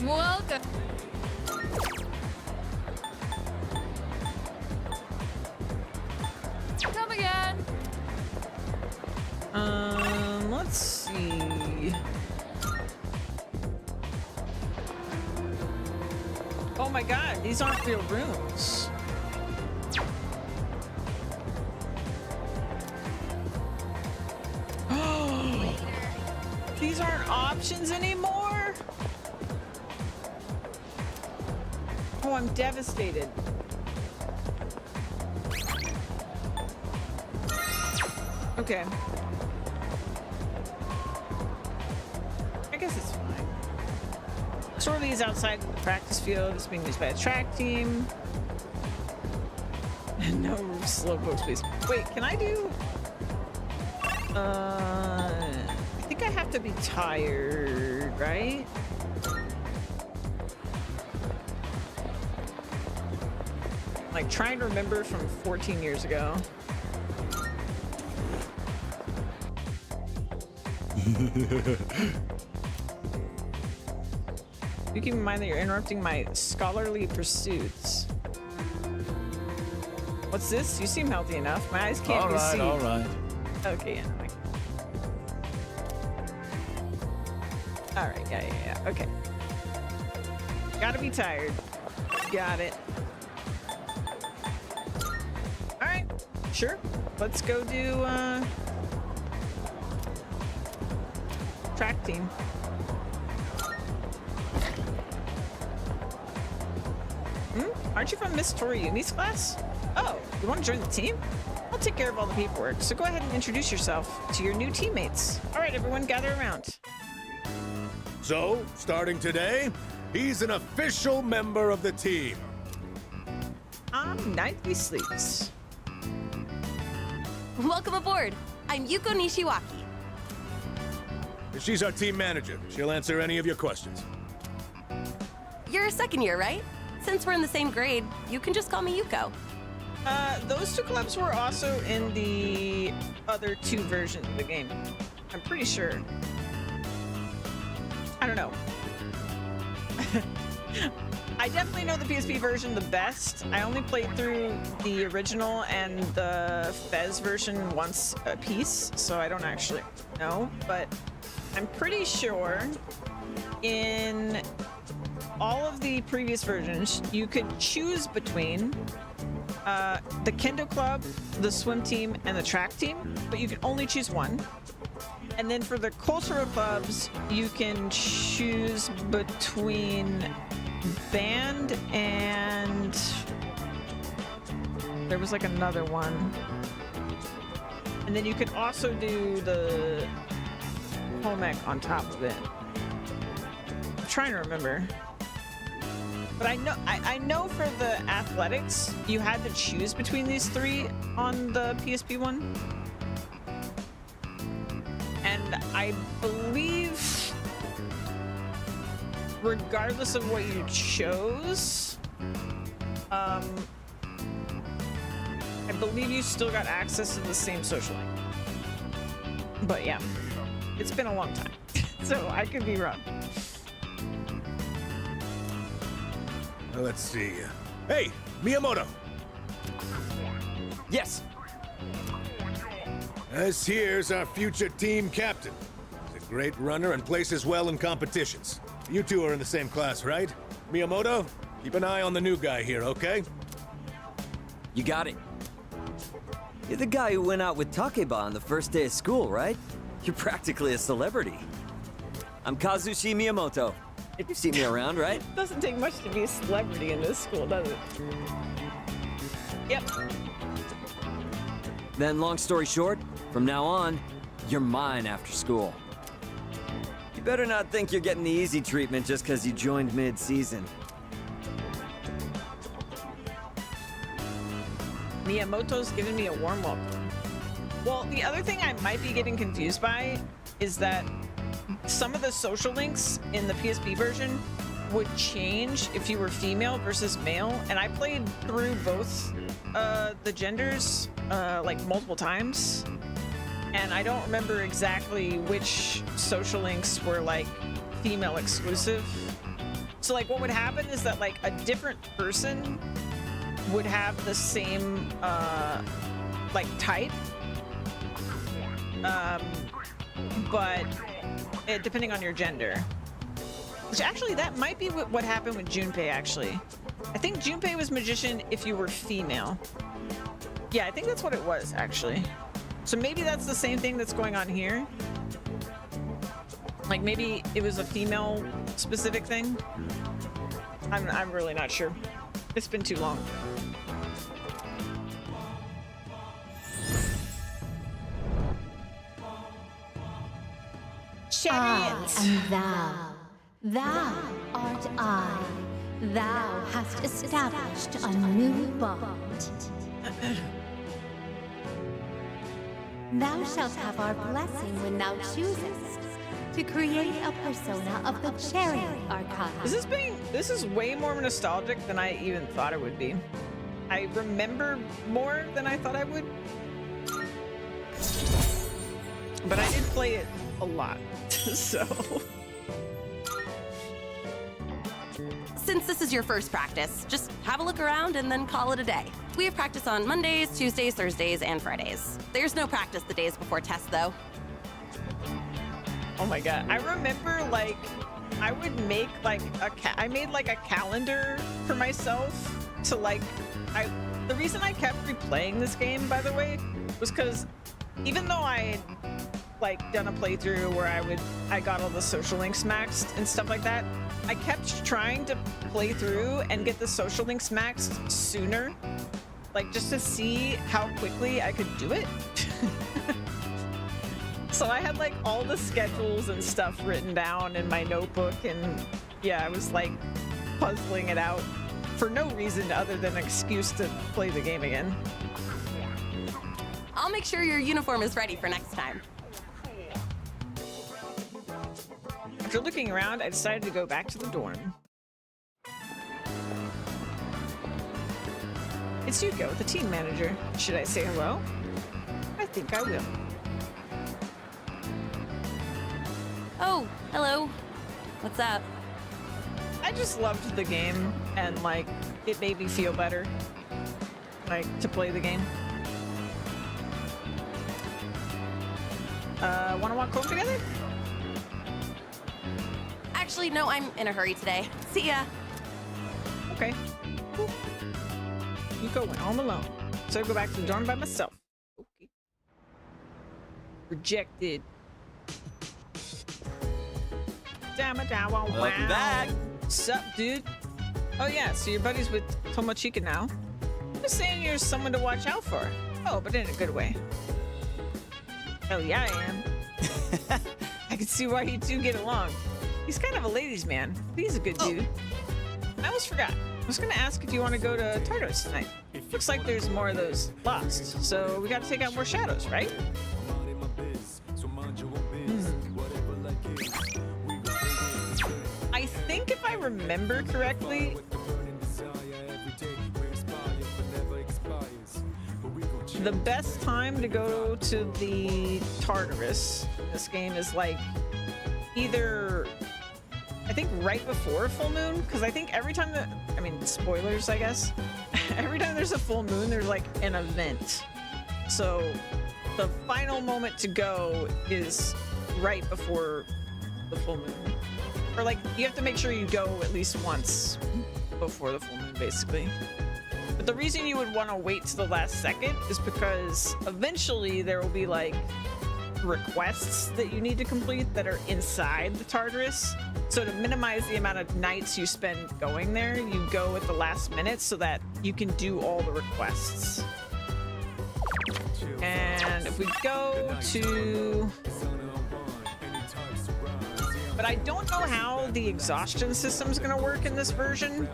S9: Welcome.
S1: my god, these aren't real rooms. These aren't options anymore? Oh, I'm devastated. Okay. I guess it's fine. Store these outside the practice field. It's being used by a track team. No slow books, please. Wait, can I do... I think I have to be tired, right? Like, trying to remember from 14 years ago. You keep in mind that you're interrupting my scholarly pursuits. What's this? You seem healthy enough. My eyes can't be seen.
S3: All right.
S1: Okay, yeah. All right, yeah. Okay. Gotta be tired. Got it. All right, sure. Let's go do track team. Aren't you from Miss Toriumi's class? Oh, you want to join the team? I'll take care of all the paperwork, so go ahead and introduce yourself to your new teammates. All right, everyone, gather around.
S13: So, starting today, he's an official member of the team.
S1: I'm Nightly Sleeps.
S8: Welcome aboard. I'm Yuko Nishiwaki.
S13: She's our team manager. She'll answer any of your questions.
S8: You're a second year, right? Since we're in the same grade, you can just call me Yuko.
S1: Those two clubs were also in the other two versions of the game. I'm pretty sure. I don't know. I definitely know the PSP version the best. I only played through the original and the Fez version once a piece, so I don't actually know, but I'm pretty sure in all of the previous versions, you could choose between the Kendo Club, the swim team, and the track team, but you can only choose one. And then for the cultural clubs, you can choose between band and there was like another one. And then you could also do the home ec on top of it. I'm trying to remember. But I know for the athletics, you had to choose between these three on the PSP one. And I believe, regardless of what you chose, I believe you still got access to the same social link. But yeah, it's been a long time, so I could be wrong.
S13: Let's see. Hey, Miyamoto!
S18: Yes.
S13: This here's our future team captain. He's a great runner and places well in competitions. You two are in the same class, right? Miyamoto, keep an eye on the new guy here, okay?
S18: You got it. You're the guy who went out with Takeba on the first day of school, right? You're practically a celebrity. I'm Kazushi Miyamoto. You've seen me around, right?
S1: Doesn't take much to be a celebrity in this school, does it? Yep.
S18: Then, long story short, from now on, you're mine after school. You better not think you're getting the easy treatment just because you joined mid-season.
S1: Miyamoto's giving me a warm welcome. Well, the other thing I might be getting confused by is that some of the social links in the PSP version would change if you were female versus male, and I played through both the genders like multiple times, and I don't remember exactly which social links were like female exclusive. So like what would happen is that like a different person would have the same like type, but depending on your gender. Which actually, that might be what happened with Junpei, actually. I think Junpei was magician if you were female. Yeah, I think that's what it was, actually. So maybe that's the same thing that's going on here. Like, maybe it was a female specific thing. I'm really not sure. It's been too long.
S4: I am thou. Thou art I. Thou hast established a new bond. Thou shalt have our blessing when thou choosest to create a persona of the Chariot Archive.
S1: This is way more nostalgic than I even thought it would be. I remember more than I thought I would. But I did play it a lot, so.
S12: Since this is your first practice, just have a look around and then call it a day. We have practice on Mondays, Tuesdays, Thursdays, and Fridays. There's no practice the days before tests, though.
S1: Oh my god. I remember, like, I would make, like, I made, like, a calendar for myself to, like, the reason I kept replaying this game, by the way, was because even though I like done a playthrough where I got all the social links maxed and stuff like that, I kept trying to play through and get the social links maxed sooner, like just to see how quickly I could do it. So I had like all the schedules and stuff written down in my notebook, and yeah, I was like puzzling it out for no reason other than an excuse to play the game again.
S12: I'll make sure your uniform is ready for next time.
S1: After looking around, I decided to go back to the dorm. It's Yuko, the team manager. Should I say hello? I think I will.
S12: Oh, hello. What's up?
S1: I just loved the game, and like, it made me feel better, like, to play the game. Wanna walk home together?
S12: Actually, no, I'm in a hurry today. See ya.
S1: Okay. Cool. Yuko went home alone, so I go back to the dorm by myself. Okay. Rejected.
S18: Welcome back.
S1: Sup, dude? Oh yeah, so you're buddies with Tomochika now? I'm just saying you're someone to watch out for. Oh, but in a good way. Hell yeah, I am. I can see why you two get along. He's kind of a ladies' man, but he's a good dude. I almost forgot. I was gonna ask if you want to go to Tardos tonight. Looks like there's more of those lost, so we gotta take out more shadows, right? I think if I remember correctly, the best time to go to the Tartarus in this game is like either, I think right before full moon, because I think every time I mean, spoilers, I guess. Every time there's a full moon, there's like an event. So the final moment to go is right before the full moon. Or like, you have to make sure you go at least once before the full moon, basically. But the reason you would want to wait to the last second is because eventually there will be like requests that you need to complete that are inside the Tartarus. So to minimize the amount of nights you spend going there, you go at the last minute so that you can do all the requests. And if we go to... But I don't know how the exhaustion system is going to work in this version.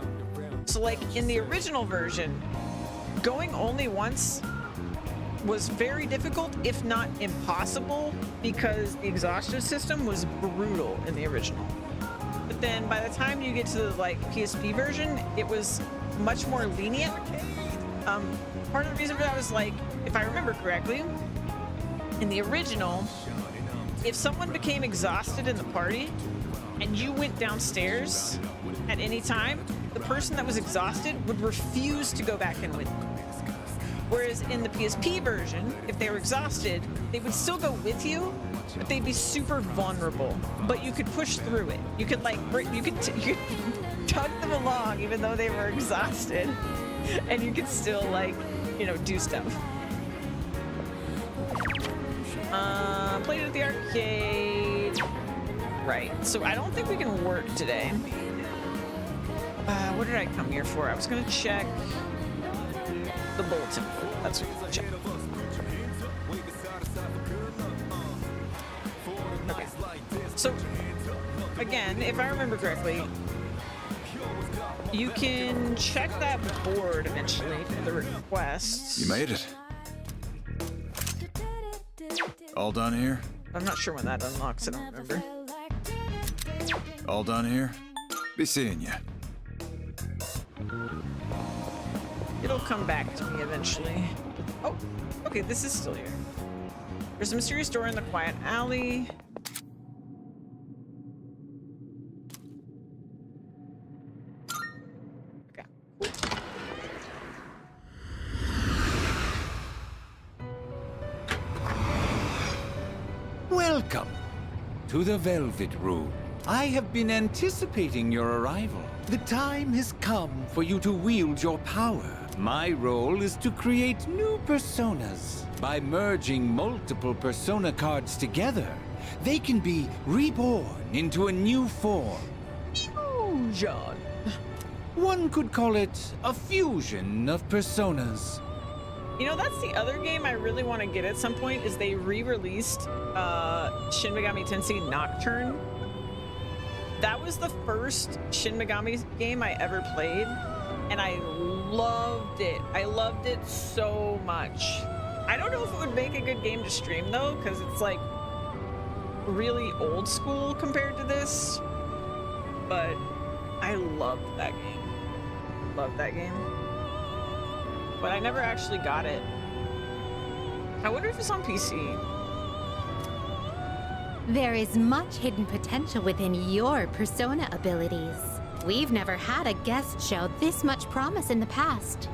S1: So like in the original version, going only once was very difficult, if not impossible, because the exhaustion system was brutal in the original. But then by the time you get to the like PSP version, it was much more lenient. Part of the reason for that was like, if I remember correctly, in the original, if someone became exhausted in the party and you went downstairs at any time, the person that was exhausted would refuse to go back in with you. Whereas in the PSP version, if they were exhausted, they would still go with you, but they'd be super vulnerable. But you could push through it. You could like, you could tug them along even though they were exhausted, and you could still like, you know, do stuff. Played it at the arcade. Right. So I don't think we can work today. What did I come here for? I was gonna check the bulletin board. That's what I'm checking. Okay. So, again, if I remember correctly, you can check that board eventually for the requests.
S5: You made it. All done here?
S1: I'm not sure when that unlocks. I don't remember.
S5: All done here? Be seeing ya.
S1: It'll come back to me eventually. Oh, okay, this is still here. There's a mysterious door in the quiet alley. Okay.
S2: Welcome to the Velvet Room. I have been anticipating your arrival. The time has come for you to wield your power. My role is to create new personas. By merging multiple persona cards together, they can be reborn into a new form. Fusion. One could call it a fusion of personas.
S1: You know, that's the other game I really want to get at some point, is they re-released Shin Megami Tensei Nocturne. That was the first Shin Megami game I ever played, and I loved it. I loved it so much. I don't know if it would make a good game to stream though, because it's like really old school compared to this, but I loved that game. Loved that game. But I never actually got it. I wonder if it's on PC.
S4: There is much hidden potential within your persona abilities. We've never had a guest show this much promise in the past.